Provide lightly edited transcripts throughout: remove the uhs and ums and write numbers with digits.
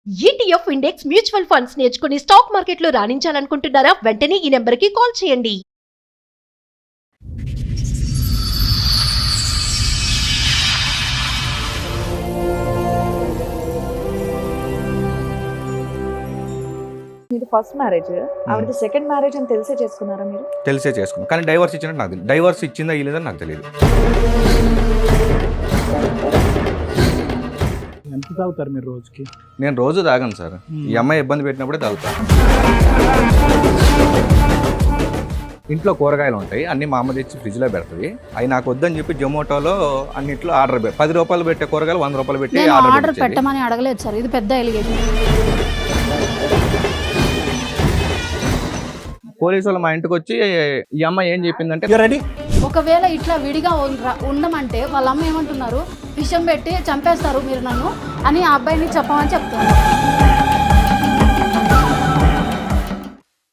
ETF index mutual funds నేర్చుకుని stock మార్కెట్లో రాణించాలనుకుంటున్నారా? వెంటనే ఈ నెంబర్కి కాల్ చేయండి. మీది ఫస్ట్ మ్యారేజ్, ఆవిడది సెకండ్ మ్యారేజ్ అని తెలిసే చేసుకున్నారా మీరు? తెలిసే చేసుకున్నాను, కానీ డైవర్స్ ఇచ్చినట్టు నాకు తెలియదు. డైవర్స్ ఇచ్చిందా ఇలేదని నాకు తెలియదు. ఎంత తాగుతారు మీరు రోజుకి? నేను రోజు తాగాను సార్. ఈ అమ్మాయి ఇబ్బంది పెట్టినప్పుడే తాగుతాను. ఇంట్లో కూరగాయలు ఉంటాయి, అన్ని మా అమ్మ తెచ్చి ఫ్రిడ్జ్లో పెడుతుంది. అవి నాకు వద్దని చెప్పి జొమాటోలో అన్నింటిలో ఆర్డర్ 10 రూపాయలు పెట్టే కూరగాయలు 100 రూపాయలు పెట్టి ఆర్డర్ పెట్టమని అడగలేదు సార్, ఇది పెద్ద ఎలిగేషన్. పోలీసు వాళ్ళు మా ఇంటికి వచ్చి ఈ అమ్మాయి ఏం చెప్పిందంటే, రెడీ ఒకవేళ ఇట్లా విడిగా ఉండమంటే వాళ్ళ అమ్మ ఏమంటున్నారు, విషం పెట్టి చంపేస్తారు మీరు నన్ను అని ఆ అబ్బాయిని చెప్పమని చెప్తున్నారు.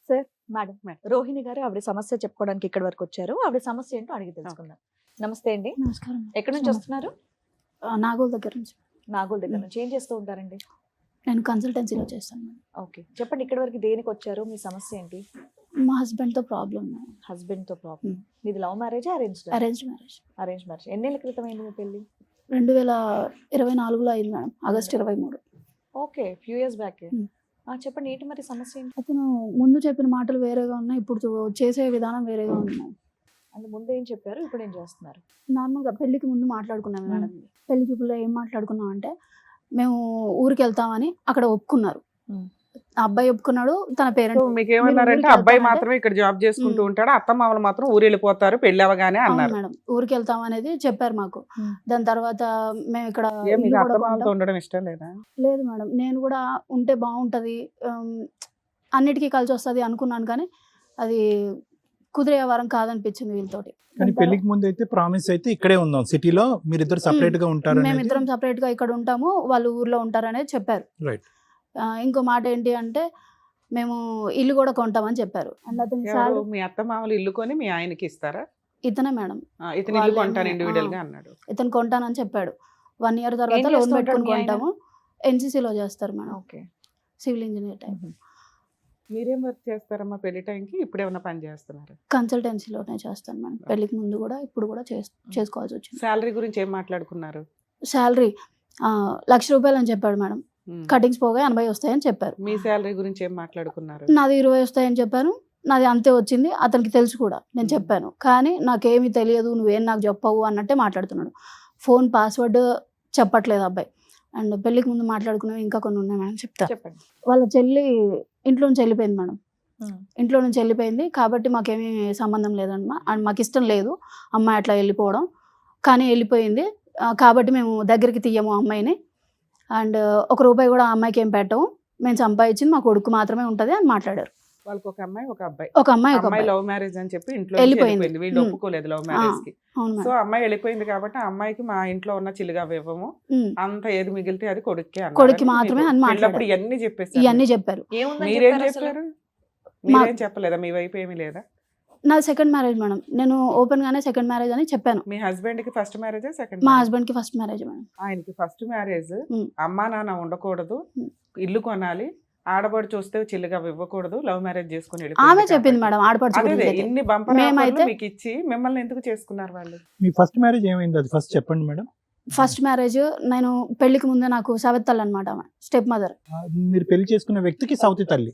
సార్ మేడం రోహిణి గారు ఆవిడ సమస్య చెప్పుకోవడానికి ఇక్కడ వరకు వచ్చారు. ఆవిడ సమస్య ఏంటో అడిగి తెలుసుకుందాం. నమస్తే అండి. నమస్కారం. ఎక్కడి నుంచి వస్తున్నారు? నాగోల్ దగ్గర నుంచి. నాగోల్ దగ్గర నుంచి. ఏం చేస్తూ ఉంటారండి? నేను కన్సల్టెన్సీలో చేస్తాను. ఓకే, చెప్పండి ఇక్కడ వరకు దేనికి వచ్చారు? మీ సమస్య ఏంటి? మా హస్బెండ్తో ప్రాబ్లం. హస్బెండ్ తో ప్రాబ్లం. మీది love marriage arrange arrange marriage. Arrange marriage. ఎన్నేళ్ళ క్రితం అయింది మీ పెళ్లి? 2024లో అయింది madam, August 23. Okay, few years back. చెప్పండి ఏంటి మరి సమస్య ఏంటి? అతను ముందు చెప్పిన మాటలు వేరేగా ఉన్నాయి, ఇప్పుడు చేసే విధానం వేరేగా ఉంది. అంటే ముందు ఏం చెప్పారు, ఇప్పుడు ఏం చేస్తున్నారు? నార్మల్గా పెళ్లికి ముందు మాట్లాడుకున్నాం మేడం. పెళ్లి చూపుల్లో ఏం మాట్లాడుకున్నాం అంటే, మేము ఊరికి వెళ్తామని అక్కడ ఒప్పుకున్నారు. అబ్బాయి ఒప్పుకున్నాడు, తన పేరెంట్. మీకు ఏమన్నారంటే అబ్బాయి మాత్రమే ఇక్కడ జాబ్ చేసుకుంటూ ఉంటాడు, అత్త మామలు మాత్రం ఊరు వెళ్ళిపోతారు పెళ్లి అవగానే అన్నారు. మేడం ఊరికి వెళ్తాం అనేది చెప్పారు మాకు. దాని తర్వాత మేము ఇక్కడ అత్త మామలతో ఉండడం ఇష్టం లేదా? లేదు మేడం, నేను కూడా ఉంటే బాగుంటది, అన్నిటికీ కలిసి వస్తుంది అనుకున్నాను, కానీ అది కుదిరే వారం కాదనిపించింది వీళ్ళతోటి. కానీ పెళ్లికి ముందు అయితే ప్రామిస్ అయితే ఇక్కడే ఉందాం, సిటీలో మీరిద్దరు సెపరేట్ గా ఉంటారు, మేమిద్దరం సెపరేట్ గా ఇక్కడ ఉంటాము, వాళ్ళు ఊర్లో ఉంటారు అనేది చెప్పారు. రైట్. ఇంకో మాట ఏంటి అంటే, మేము ఇల్లు కూడా కొంటామని చెప్పారు. అండ్ అతను మీ అత్త మామలు ఇల్లు కొని మీ ఆయనకి ఇస్తారా? ఇతనే మేడం, ఇతను ఇల్లు కొంటాను ఇండివిడువల్ గా అన్నాడు. ఇతను కొంటానని చెప్పాడు. 1 year తర్వాత లోన్ పెట్టుకుని కొంటాము. ఎన్సీసీలో చేస్తారు madam. Okay, civil engineer type. మీరేం వర్క్ చేస్తారమ్మా పెళ్లి టైంకి? ఇప్పుడు ఏమైనా పని చేస్తున్నారు? కన్సల్టెన్సీలోనే చేస్తాను మేడం. పెళ్లికి ముందు కూడా ఇప్పుడు కూడా చేసుకోవాల్సి వచ్చింది. శాలరీ గురించి ఏం మాట్లాడుకున్నారు? శాలరీ 1,00,000 రూపాయలు అని చెప్పాడు మేడం. కటింగ్స్ పోగా 80 వస్తాయని చెప్పారు. మీ శాలరీ గురించి ఏం మాట్లాడుకున్నారు? నాది 20 వస్తాయని చెప్పాను. నాది అంతే వచ్చింది, అతనికి తెలుసు కూడా, నేను చెప్పాను. కానీ నాకేమీ తెలియదు, నువ్వేం నాకు చెప్పవు అన్నట్టే మాట్లాడుతున్నాడు. ఫోన్ పాస్వర్డ్ చెప్పట్లేదు అబ్బాయి. అండ్ పెళ్లికి ముందు మాట్లాడుకునేవి ఇంకా కొన్ని ఉన్నాయి మేడం, చెప్తా. చెప్పండి. వాళ్ళ చెల్లి ఇంట్లో నుంచి వెళ్ళిపోయింది మేడం. ఇంట్లో నుంచి వెళ్ళిపోయింది కాబట్టి మాకేమీ సంబంధం లేదమ్మా, అండ్ మాకు ఇష్టం లేదు అమ్మాయి అట్లా వెళ్ళిపోవడం, కానీ వెళ్ళిపోయింది కాబట్టి మేము దగ్గరికి తీయము అమ్మాయిని, అండ్ ₹1 కూడా ఆ అమ్మాయికి ఏం పెట్టము, మేము సంపాదించింది మా కొడుకు మాత్రమే ఉంటుంది అని మాట్లాడారు. వాళ్ళకి ఒక అమ్మాయి ఒక అబ్బాయి. ఒక అమ్మాయి లవ్ మ్యారేజ్ అని చెప్పి ఇంట్లో వెళ్ళిపోయింది. వీళ్ళు ఒప్పుకోలేదు లవ్ మ్యారేజ్ కి. అవును సో అమ్మాయి వెళ్ళిపోయింది కాబట్టి ఆ అమ్మాయికి మా ఇంట్లో ఉన్న చిల్లుగా ఇవ్వము, అంత ఏది మిగిలితే అది కొడుక్కి అన్నారు. కొడుక్కి మాత్రమే అని మాట్లాడారు. ఇవన్నీ చెప్పేసి ఇవన్నీ చెప్పారు. మీరేం చెప్పారు? మీరేం చెప్పలేదా? మీ వైపు ఏమీ లేదా? నాది సెకండ్ మ్యారేజ్ మేడం, నేను ఓపెన్ గానే సెకండ్ మ్యారేజ్ అని చెప్పాను. మీ హస్బెండ్ కి ఫస్ట్ మ్యారేజ్ సెకండ్? మా హస్బెండ్ కి ఫస్ట్ మ్యారేజ్ మేడం. ఆయనకి ఫస్ట్ మ్యారేజ్. అమ్మా నాన్న ఉండకూడదు, ఇల్లు కొనాలి, ఆడబడి చూస్తే చిల్లుగా ఇవ్వకూడదు, లవ్ మ్యారేజ్ చేసుకుని ఆమె చెప్పింది మేడం. ఆడపడుచు ఇన్ని బంపర్ మీకు ఇచ్చి మిమ్మల్ని ఎందుకు చేసుకున్నారు వాళ్ళు? మీ ఫస్ట్ మ్యారేజ్ ఏమైంది అది ఫస్ట్ చెప్పండి మేడం. ఫస్ట్ మ్యారేజ్ నేను పెళ్లికి ముందే నాకు సవతి తల్లి అనమాట, స్టెప్ మదర్. మీరు పెళ్లి చేసుకున్న వ్యక్తికి సౌతి తల్లి.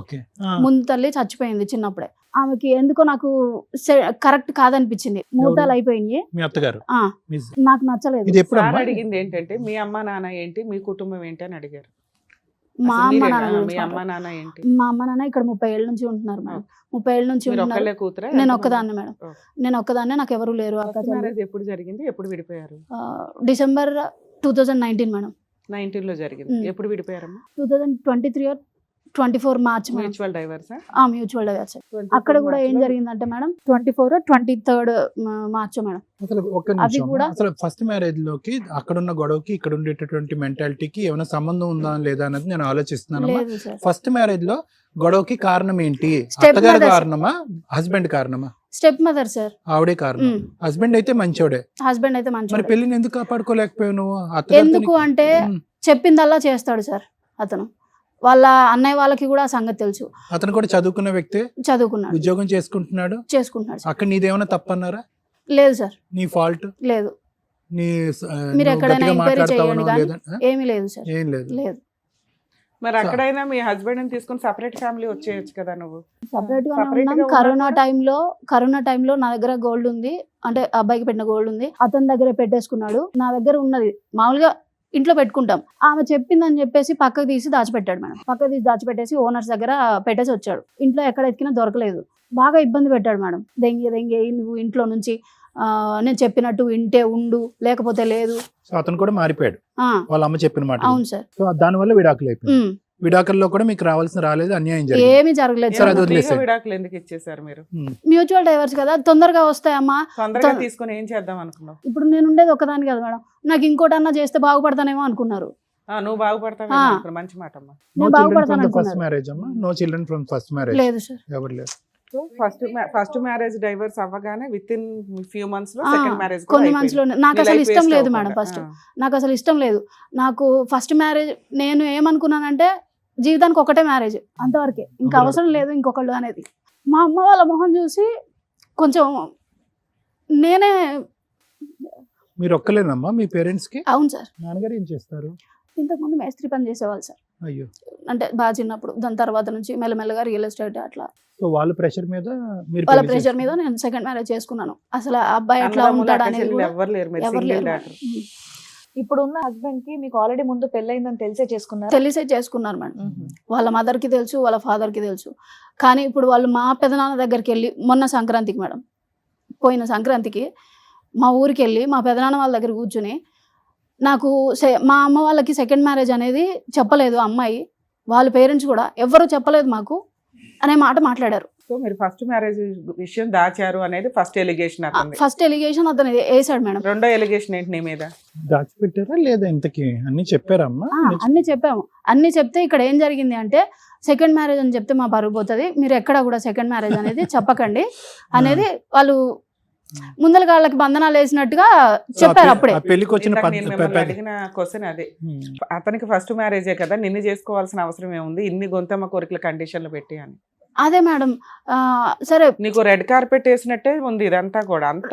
ఓకే. ముందు తల్లి చచ్చిపోయింది చిన్నప్పుడే. ఆమెకి ఎందుకో నాకు కరెక్ట్ కాదనిపించింది. ముహూర్తాలు అయిపోయినాయి. మీ అత్తగారు నాకు నచ్చలేదు. ఇది ఎప్పుడు అడిగింది ఏంటంటే మీ అమ్మ నాన్న ఏంటి, మీ కుటుంబం ఏంటి అని అడిగారు. మా అమ్మ నాన్న మీ అమ్మ నాన్న ఏంటి? మా అమ్మ నాన్న ఇక్కడ 30 ఏళ్ళ నుంచి ఉంటున్నారు మేడం. 30 ఏళ్ళ నుంచి ఉంటున్నారు. నేను ఒక్కదాన్ని మేడం, నేను ఒక్కదాన్నే, నాకు ఎవరు లేరు. ఎప్పుడు జరిగింది, ఎప్పుడు విడిపోయారు? December 2019 madam. 19 లో జరిగింది. ఎప్పుడు విడిపోయారమ్మా? 2023 or 24 March. Mutual divorce. Mutual divorce. అక్కడ కూడా ఏం జరిగిందంటే మేడం 24 or 23 మార్చ్ మేడం. అసలు ఒక్క నిమిషం, అసలు ఫస్ట్ మ్యారేజ్ లోకి అక్కడ ఉన్న గొడవకి ఇక్కడ ఉండేటటువంటి మెంటాలిటీకి ఏమైనా సంబంధం ఉందా లేదా అనేది నేను ఆలోచిస్తున్నాను. ఫస్ట్ మ్యారేజ్ లో గొడవకి కారణం ఏంటి? అత్తగారి కారణమా, హస్బెండ్ కారణమా? Stepmother sir. ఆవిడే కారణం. హస్బెండ్ అయితే మంచోడే. హస్బెండ్ అయితే మంచోడే. మరి పెళ్లిని ఎందుకు కాపాడుకోలేకపోయావు నువ్వు? ఎందుకు అంటే చెప్పిందల్లా చేస్తాడు సార్ అతను. వాళ్ళ అన్నయ్య వాళ్ళకి కూడా ఆ సంగతి తెలుసు. అతను కూడా చదువుకున్న వ్యక్తి, చదువుకున్నాడు, ఉద్యోగం చేసుకుంటున్నాడు. చేసుకుంటున్నాడు సార్. అక్కడ నీదేమైనా తప్పన్నారా? లేదు సార్, నీ ఫాల్ట్ లేదు. నీ మీరు నువ్వు ఎక్కడైనా గట్టిగా ఎంక్వైరీ మాట్లాడతావనో చేయండి కానీ లేదా? ఏమీ లేదు సార్, ఏం లేదు. లేదు. మరి అక్కడైనా మీ హస్బెండ్ తీసుకుని సపరేట్ ఫ్యామిలీ వచ్చేయచ్చు కదా నువ్వు. సపరేట్ గా Separate ఉన్నాం. గా కరోనా టైంలో నా దగ్గర గోల్డ్ ఉంది, అంటే అబ్బాయికి పెట్టిన గోల్డ్ ఉంది, అతని దగ్గర పెట్టేసుకున్నాడు. నా దగ్గర ఉన్నది మామూలుగా ఇంట్లో పెట్టుకుంటాం. ఆమె చెప్పిందని చెప్పేసి పక్కకు తీసి దాచిపెట్టాడు మేడం. పక్కకు తీసి దాచిపెట్టేసి ఓనర్స్ దగ్గర పెట్టేసి వచ్చాడు. ఇంట్లో ఎక్కడ ఎతికినా దొరకలేదు. బాగా ఇబ్బంది పెట్టాడు మేడం. దెంగే నువ్వు ఇంట్లో నుంచి నేను చెప్పినట్టు వింటే ఉండు, లేకపోతే లేదు. సో అతను కూడా మారిపోయాడు వాళ్ళ అమ్మ చెప్పిన మాట. అవును సార్. సో దానివల్ల విడాకులు అయిపోయింది. విడాకుల్లో కూడా మీకు రావాల్సిన రాలేదు, అన్యాయం జరిగింది. ఏమీ జరగలేదు సరే, సార్. అది వదిలేసేయ్. విడాకులు ఎందుకు ఇచ్చేసారు మీరు? మ్యూచువల్ డైవర్స్ కదా, తొందరగా వస్తాయమ్మా. తొందరగా తీసుకొని ఏం చేద్దాం అనుకున్నావు? ఇప్పుడు నేను ఉండేది ఒకదాని కదా మేడం, నాకు ఇంకోటన్నా చేస్తే బాగుపడతానేమో అనుకున్నారు. నువ్వు బాగుపడతావు, మంచి మాట అమ్మా. నేను బాగుపడతాను ఫస్ట్ అనుకున్నారు. మ్యారేజ్ అమ్మా? No children from first marriage? లేదు సార్. ఎవరు లేరు. ఫస్ట్ మ్యారేజ్ డైవర్స్ అవ్వగానే విత్ ఇన్ ఫ్యూ మంత్స్ లో సెకండ్ మ్యారేజ్ కొన్ని మంత్స్ లో నాకు అసలు ఇష్టం లేదు మేడం. ఫస్ట్ నాకు అసలు ఇష్టం లేదు. నాకు ఫస్ట్ మ్యారేజ్ నేను ఏమనుకున్నానంటే జీవితానికి ఒకటే మ్యారేజ్, అంతవరకే, ఇంకా అవసరం లేదు ఇంకొకళ్ళు అనేది. మా అమ్మ వాళ్ళ మొహం చూసి కొంచెం నేనే. మీరు ఒక్కలేనమ్మా మీ పేరెంట్స్ కి? అవును సార్. నాన్నగారు ఏం చేస్తారు? ఇంతకుముందు మేస్త్రి పని చేసేవాళ్ళు సార్. అయ్యో. అంటే బాగా చిన్నప్పుడు, దాని తర్వాత నుంచి మెల్లమెల్లగా రియల్ ఎస్టేట్ అట్లా. సో వాళ్ళ ప్రెషర్ మీద మీరు వాళ్ళ ప్రెషర్ మీద నేను సెకండ్ మ్యారేజ్ చేసుకున్నాను. అసలు ఆ అబ్బాయి ఎట్లా ఉంటాడు అనేది కూడా ఎవరు లేరు. ఎవరు లేరు. ఇప్పుడు ఉన్న హస్బెండ్ కి మీకు ఆల్రెడీ ముందు పెళ్ళయిందని తెలిసే చేసుకున్నారు? తెలిసే చేసుకున్నారు మేడం. వాళ్ళ మదర్ కి తెలుసు, వాళ్ళ ఫాదర్ కి తెలుసు. కానీ ఇప్పుడు వాళ్ళు మా పెదనాన్న దగ్గరికి వెళ్ళి మొన్న సంక్రాంతికి మేడం, పోయిన సంక్రాంతికి మా ఊరికి వెళ్ళి మా పెదనాన్న వాళ్ళ దగ్గర కూర్చుని నాకు మా అమ్మ వాళ్ళకి సెకండ్ మ్యారేజ్ అనేది చెప్పలేదు అమ్మాయి, వాళ్ళ పేరెంట్స్ కూడా ఎవ్వరూ చెప్పలేదు మాకు అనే మాట మాట్లాడారు. సో మీరు ఫస్ట్ మ్యారేజ్ విషయం దాచారు అనేది ఫస్ట్ ఎలిగేషన్. ఫస్ట్ ఎలిగేషన్ అతను వేసాడు మేడం. రెండో ఎలిగేషన్ ఏంటి నీ మీద? దాచిపెట్టారా లేదా? ఇంతకి అన్ని చెప్పారమ్మా? అన్ని చెప్పాము. అన్ని చెప్తే ఇక్కడ ఏం జరిగింది అంటే సెకండ్ మ్యారేజ్ అని చెప్తే మా పరుగు పోతుంది, మీరు ఎక్కడ కూడా సెకండ్ మ్యారేజ్ అనేది చెప్పకండి అనేది వాళ్ళు ముందల కాళ్ళకి బంధనాలు వేసినట్టుగా చెప్పారు. అప్పుడే పెళ్లికి వచ్చిన అడిగిన క్వశ్చన్ అదే. అతనికి ఫస్ట్ మ్యారేజే కదా, నిన్ను చేసుకోవాల్సిన అవసరం ఏముంది ఇన్ని గొంతమ్మ కోరికల కండిషన్లు పెట్టి అని. అదే మేడం. సరే, నీకు రెడ్ కార్పెట్ వేసినట్టే ఉంది ఇదంతా కూడా. అంత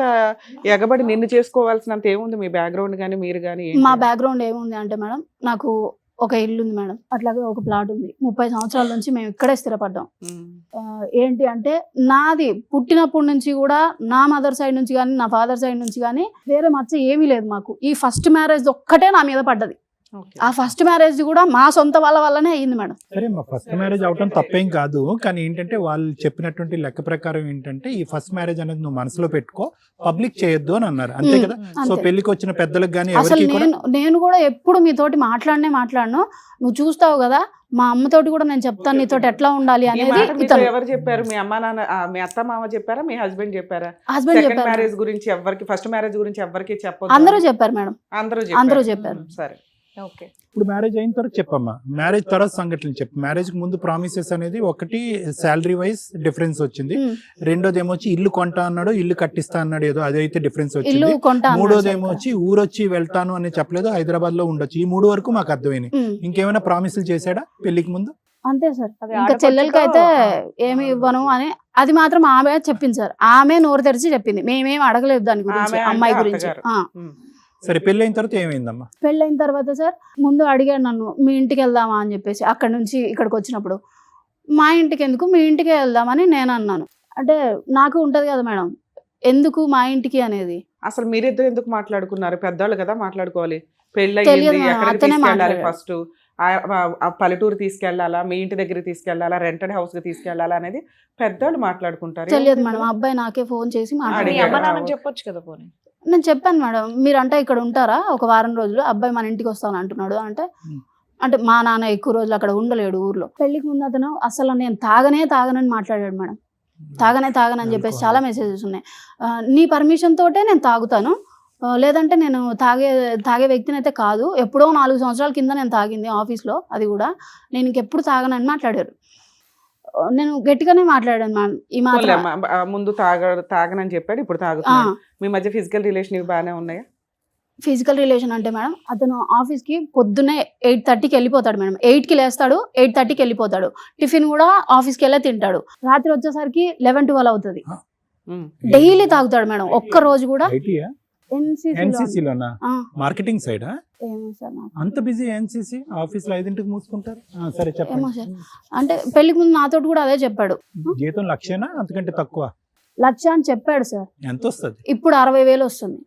ఎగబడి నిన్ను చేసుకోవాల్సినంత ఏముంది మీ బ్యాక్గ్రౌండ్ కానీ మీరు కానీ? మా బ్యాక్గ్రౌండ్ ఏముంది అంటే మేడం, నాకు ఒక ఇల్లు ఉంది మేడం, అట్లాగే ఒక ప్లాట్ ఉంది. 30 సంవత్సరాల నుంచి మేము ఇక్కడే స్థిరపడ్డాం. ఏంటి అంటే నాది పుట్టినప్పటి నుంచి కూడా నా మదర్ సైడ్ నుంచి కానీ నా ఫాదర్ సైడ్ నుంచి కానీ వేరే మచ్చ ఏమీ లేదు మాకు. ఈ ఫస్ట్ మ్యారేజ్ ఒక్కటే నా మీద పడ్డది. ఆ ఫస్ట్ మ్యారేజ్ కూడా మా సొంత వాళ్ళ వల్లనే అయ్యింది మేడం. సరే, మా ఫస్ట్ మ్యారేజ్ అవటం తప్పేం కాదు, కానీ ఏంటంటే వాళ్ళు చెప్పినటువంటి లెక్క ప్రకారం ఏంటంటే ఈ ఫస్ట్ మ్యారేజ్ అనేది నువ్వు మనసులో పెట్టుకో, పబ్లిక్ చేయొద్దు అని అన్నారు, అంతే కదా? సో పెళ్లికి వచ్చిన పెద్దలకు కానీ అసలు నేను కూడా ఎప్పుడు మీతోటి మాట్లాడను, నువ్వు చూస్తావు కదా, మా అమ్మతోటి కూడా నేను చెప్తాను నీతోటి ఎట్లా ఉండాలి అనేది. ఎవరు చెప్పారు? మీ అమ్మ నాన్న, మీ అత్త మామ చెప్పారా, మీ హస్బెండ్ చెప్పారా? హస్బెండ్ చెప్పారు. మ్యారేజ్ గురించి ఎవరికి, ఫస్ట్ మ్యారేజ్ గురించి ఎవరికి చెప్పొద్దు అందరూ చెప్పారు మేడం. అందరూ చెప్పారు. సరే, ఓకే. ఇప్పుడు మ్యారేజ్ అయిన తర్వాత చెప్పమ్మా, మ్యారేజ్ తర్వాత సంఘటనలు చెప్పు. మ్యారేజ్ కి ముందు ప్రామిసెస్ అనేది ఒకటి శాలరీ వైజ్ డిఫరెన్స్ వచ్చింది, రెండోది ఏమో వచ్చి ఇల్లు కొంటా అన్నాడు, ఇల్లు కట్టిస్తా అన్నాడు, ఏదో అదైతే డిఫరెన్స్ వచ్చింది. మూడోది ఏమో వచ్చి ఊరొచ్చి వెళ్తాను అని చెప్పలేదు, హైదరాబాద్ లో ఉండొచ్చు. ఈ 3 వరకు మాకు అర్థమైంది. ఇంకేమైనా ప్రామిసులు చేశాడా పెళ్లికి ముందు? అంతే సార్. ఇంకా చెల్లెలకి అయితే ఏమి ఇవ్వను అని అది మాత్రం ఆమె చెప్పింది సార్. ఆమె నోరు తెరిచి చెప్పింది, మేమేం అడగలేదు దాని గురించి, అమ్మాయి గురించి. సరే, పెళ్ళైన తర్వాత ఏమైందమ్మా? పెళ్ళైన తర్వాత సార్ ముందు అడిగాడు నన్ను, మీ ఇంటికి వెళ్దామా అని చెప్పేసి. అక్కడ నుంచి ఇక్కడికి వచ్చినప్పుడు మా ఇంటికి ఎందుకు, మీ ఇంటికే వెళ్దామని నేను అన్నాను. అంటే నాకు ఉంటది కదా మేడం, ఎందుకు మా ఇంటికి అనేది. అసలు మీరిద్దరు ఎందుకు మాట్లాడుకున్నారు? పెద్దవాళ్ళు కదా మాట్లాడుకోవాలి. పెళ్ళి ఫస్ట్ పల్లెటూరు తీసుకెళ్లాలా, మీ ఇంటి దగ్గర తీసుకెళ్లాలా, రెంటెడ్ హౌస్ కి తీసుకెళ్లాలా అనేది పెద్దవాళ్ళు మాట్లాడుకుంటారు. తెలియదు మేడం. అబ్బాయి నాకే ఫోన్ చేసి చెప్పొచ్చు కదా. పోనీ నేను చెప్పాను మేడం, మీరంటే ఇక్కడ ఉంటారా ఒక వారం రోజులు, అబ్బాయి మన ఇంటికి వస్తాను అంటున్నాడు అంటే మా నాన్న ఎక్కువ రోజులు అక్కడ ఉండలేడు ఊర్లో. పెళ్లికి ముందు అతను అసలు నేను తాగనని మాట్లాడాడు మేడం. తాగనని చెప్పేసి చాలా మెసేజెస్ ఉన్నాయి. నీ పర్మిషన్ తోటే నేను తాగుతాను, లేదంటే నేను తాగే వ్యక్తిని అయితే కాదు. ఎప్పుడో 4 సంవత్సరాల కింద నేను తాగింది ఆఫీస్లో, అది కూడా నేను ఇంకెప్పుడు తాగనని మాట్లాడారు. నేను గట్టిగానే మాట్లాడాను మ్యామ్. ఈ మాత్రం ముందు తాగనని చెప్పాడు, ఇప్పుడు తాగుతున్నాడు. మీ మధ్య ఫిజికల్ రిలేషన్ ఇవి బాగానే ఉన్నాయా? ఫిజికల్ రిలేషన్ అంటే మేడం అతను ఆఫీస్కి పొద్దున్నే 8:30కి వెళ్ళిపోతాడు మేడం. 8కి లేస్తాడు, 8:30కి వెళ్ళిపోతాడు. టిఫిన్ కూడా ఆఫీస్కి వెళ్ళే తింటాడు. రాత్రి వచ్చేసరికి 11-12 అవుతుంది. డైలీ తాగుతాడు మేడం. ఒక్క రోజు కూడా ఎన్సీసీలోనా మార్కెటింగ్ సైడా ఏమో సార్ నాకు అంత బిజీ ఎన్సీసీ ఆఫీస్ లో 5ంటికి మూసుకుంటారు. సరే ఏమో చెప్పండి. సార్. అంటే పెళ్లికి ముందు నాతో కూడా అదే చెప్పాడు. జీతం 1,00,000 అంతకంటే తక్కువ 1,00,000 అని చెప్పాడు సార్. ఎంత వస్తుంది? ఇప్పుడు 60,000 వస్తుంది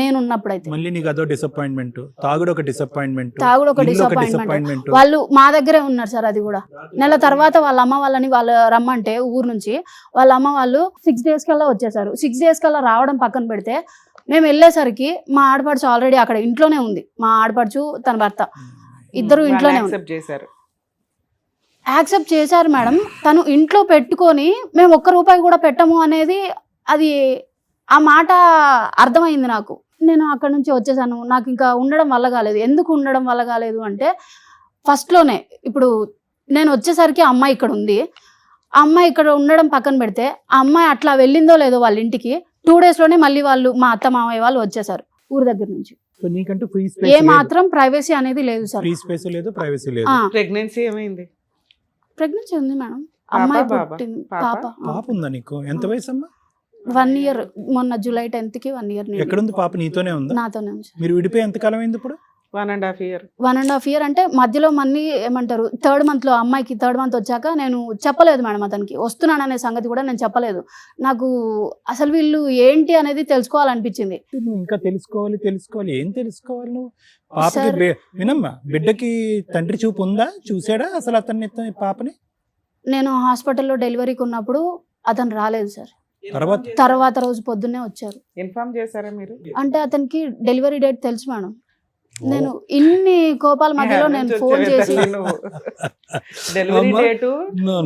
నేను ఉన్నప్పుడైతే. మళ్ళీ నీకు అదో డిసప్పాయింట్మెంట్, తాగుడు ఒక డిసప్పాయింట్మెంట్, తాగుడు ఒక డిసప్పాయింట్మెంట్. వాళ్ళు మా దగ్గరే ఉన్నారు సార్. అది కూడా నెల తర్వాత వాళ్ళ అమ్మ వాళ్ళని వాళ్ళు రమ్మంటే ఊరు నుంచి వాళ్ళ అమ్మ వాళ్ళు 6 days కల్లా వచ్చేసారు. 6 days కల్లా రావడం పక్కన పెడితే మేము వెళ్ళేసరికి మా ఆడపడుచు ఆల్రెడీ అక్కడ ఇంట్లోనే ఉంది. మా ఆడపడుచు తన భర్త ఇద్దరు ఇంట్లోనే ఉంది. యాక్సెప్ట్ చేశారు మేడం. తను ఇంట్లో పెట్టుకొని మేము ₹1 కూడా పెట్టము అనేది అది ఆ మాట అర్థమైంది నాకు. నేను అక్కడ నుంచి వచ్చేసాను. నాకు ఇంకా ఉండడం వల్ల కాలేదు. ఎందుకు ఉండడం వల్ల కాలేదు అంటే ఫస్ట్లోనే ఇప్పుడు నేను వచ్చేసరికి ఆ అమ్మాయి ఇక్కడ ఉంది. ఆ అమ్మాయి ఇక్కడ ఉండడం పక్కన పెడితే ఆ అమ్మాయి అట్లా వెళ్ళిందో లేదో వాళ్ళ ఇంటికి 2 days లోనే మళ్ళీ వాళ్ళు మా అత్త మామయ్య వాళ్ళు వచ్చేసారు ఊరు దగ్గర నుంచి. సో నీకంటూ ఫ్రీ ఏ స్పేస్ మాత్రం ప్రైవసీ అనేది లేదు సార్. ఫ్రీ స్పేస్ లేదు, ప్రైవసీ లేదు. ప్రెగ్నెన్సీ ఏమైంది? ప్రెగ్నెన్సీ ఉంది మేడం. అమ్మాయి బాబా? పుట్టింది. పాప? పాప పాప ఉందా నీకు? ఎంత వయసు అమ్మా? 1 year. మొన్న July 10th 1 year. ఎక్కడుంది పాప? నీతోనే ఉందా? నాతోనే ఉంది. మీరు విడిపోయి ఎంతకాలం అయింది ఇప్పుడు? 1.5 year. 1.5 year అంటే మధ్యలో మళ్ళీ ఏమంటారు 3rd month లో అమ్మాయికి 3rd month వచ్చాక నేను చెప్పలేదు మేడం అతనికి వస్తున్నాననే సంగతి కూడా నేను చెప్పలేదు. నాకు అసలు వీళ్ళు ఏంటి అనేది తెలుసుకోవాలనిపించింది. నువ్వు ఇంకా తెలుసుకోవాలి. ఏం తెలుసుకోవాలి నువ్వు? పాపకి వినమ్మా, బిడ్డకి తండ్రి చూపు ఉందా? చూసాడా అసలు అతన్ని పాపని? నేను హాస్పిటల్లో డెలివరీకి ఉన్నప్పుడు అతను రాలేదు సార్. తర్వాత రోజు పొద్దున్నే వచ్చారు. ఇన్ఫార్మ్ చేశారా మీరు? అంటే అతనికి డెలివరీ డేట్ తెలుసు మేడం. నేను ఇన్ని కోపాల మధ్యలో నేను ఫోన్ చేసి డెలివరీ డేటు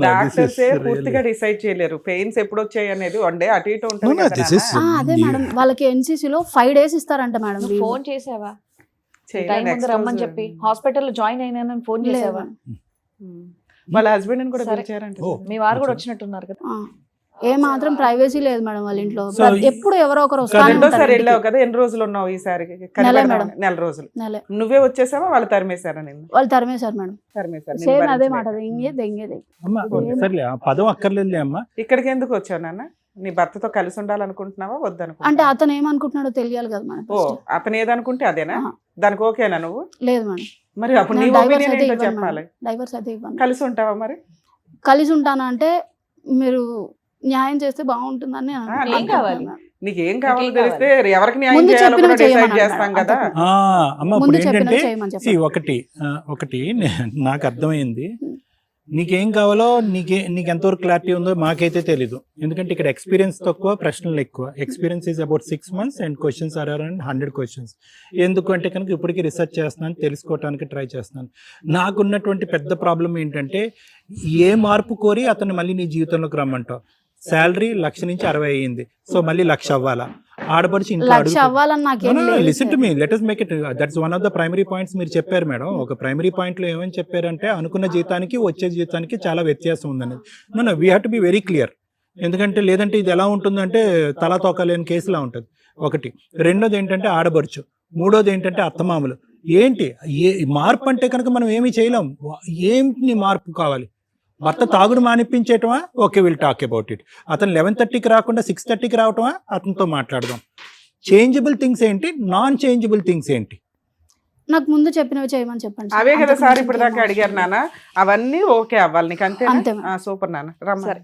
డాక్టర్సే పూర్తిగా డిసైడ్ చేయలేరు. పెయిన్స్ ఎప్పుడు వచ్చాయి అనేది 1 day అటు ఇటు ఉంటుంది కదా. అదే మేడం వాళ్ళకి ఎన్సీసీలో 5 days ఇస్తారంట మేడం. ఫోన్ చేసావా టైం ముందు రమ్మని చెప్పి? హాస్పిటల్లో జాయిన్ అయినానని ఫోన్ చేసావా? వాళ్ళ హస్బెండ్ కూడా పిలిచారంట. మీ వారు కూడా వచ్చినట్టున్నారు కదా. ఏ మాత్రం ప్రైవసీ లేదు మేడం వాళ్ళ ఇంట్లో. So, ఎప్పుడు ఎవరో ఒకరు రెండోసారి వెళ్ళావు కదా, ఎన్ని రోజులు ఉన్నావు ఈసారి? నెల రోజులు. నెలే. నువ్వే వచ్చేసావా వాళ్ళు తరిమేశారా? నేను వాళ్ళు తరిమేశారు మేడం. తరిమేశారు. సేమ్ అదే మాట. దెంగేదే అమ్మా సర్లే, ఆ పదం అక్కర్లేదులే అమ్మా. ఇక్కడికి ఎందుకు వచ్చావు నాన్న? నీ భర్తతో కలిసి ఉండాలనుకుంటున్నావా వద్దనుకుంటున్నావా? అంటే అతను ఏమనుకుంటున్నాడో తెలియాలి కదా మేడం. ఓ అతను ఏదనుకుంటే అదేనా? దానికి ఓకేనా నువ్వు? లేదు మేడం. మరి అప్పుడు నీ ఒపీనియన్ ఏంటో చెప్పాలి. డైవర్స్ అయితే ఇవ్వను. కలిసి ఉంటావా మరి? కలిసి ఉంటానా అంటే మీరు న్యాయం చేస్తే బాగుంటుందని ఏం కావాలి? నీకు ఏం కావాలో తెలిస్తే ఎవరికి న్యాయం చేయాలో కూడా డిసైడ్ చేస్తాం కదా. అమ్మ ఇప్పుడు ఏంటంటే ఒకటి నాకు అర్థమైంది. నీకేం కావాలో నీకు ఎంతవరకు క్లారిటీ ఉందో మాకైతే తెలీదు. ఎందుకంటే ఇక్కడ ఎక్స్పీరియన్స్ తక్కువ, ప్రశ్నలు ఎక్కువ. Experience is about 6 months and questions are around 100 questions. ఎందుకంటే కనుక ఇప్పటికీ రీసెర్చ్ చేస్తున్నాను, తెలుసుకోవడానికి ట్రై చేస్తున్నాను. నాకున్నటువంటి పెద్ద ప్రాబ్లం ఏంటంటే ఏ మార్పు కోరి అతను మళ్ళీ నీ జీవితంలోకి రమ్మంటావు. శాలరీ 1,00,000 నుంచి 60 అయ్యింది. సో మళ్ళీ 1,00,000 అవ్వాలా? ఆడపడిచి ఇంట్లో listen to me, let us make it. That's one of the primary points మీరు చెప్పారు మేడం. ఒక ప్రైమరీ పాయింట్లో ఏమని చెప్పారంటే అనుకున్న జీతానికి వచ్చే జీతానికి చాలా వ్యత్యాసం ఉందనేది. No we have to be very clear. ఎందుకంటే లేదంటే ఇది ఎలా ఉంటుందంటే తలా తోకలేని కేసులా ఉంటుంది. ఒకటి. రెండోది ఏంటంటే ఆడబడుచు. మూడోది ఏంటంటే అత్తమామలు. ఏంటి మార్పు అంటే కనుక మనం ఏమీ చేయలేం. ఏంటి మార్పు కావాలి? భర్త తాగుడు మానిపించేయటమా? Okay, will talk about it. అతను 11:30కి రాకుండా 6:30కి రావటమా? అతనితో మాట్లాడదాం. చేంజబుల్ థింగ్స్ ఏంటి, నాన్ చేంజబుల్ థింగ్స్ ఏంటి? నాకు ముందు చెప్పినవి చేయమని చెప్పండి. అవే కదా సార్ ఇప్పుడు దాకా అడిగారు నాన్న. అవన్నీ ఓకే అవ్వాలి నీకు, అంతే? సూపర్ నాన్న, రమ్మ.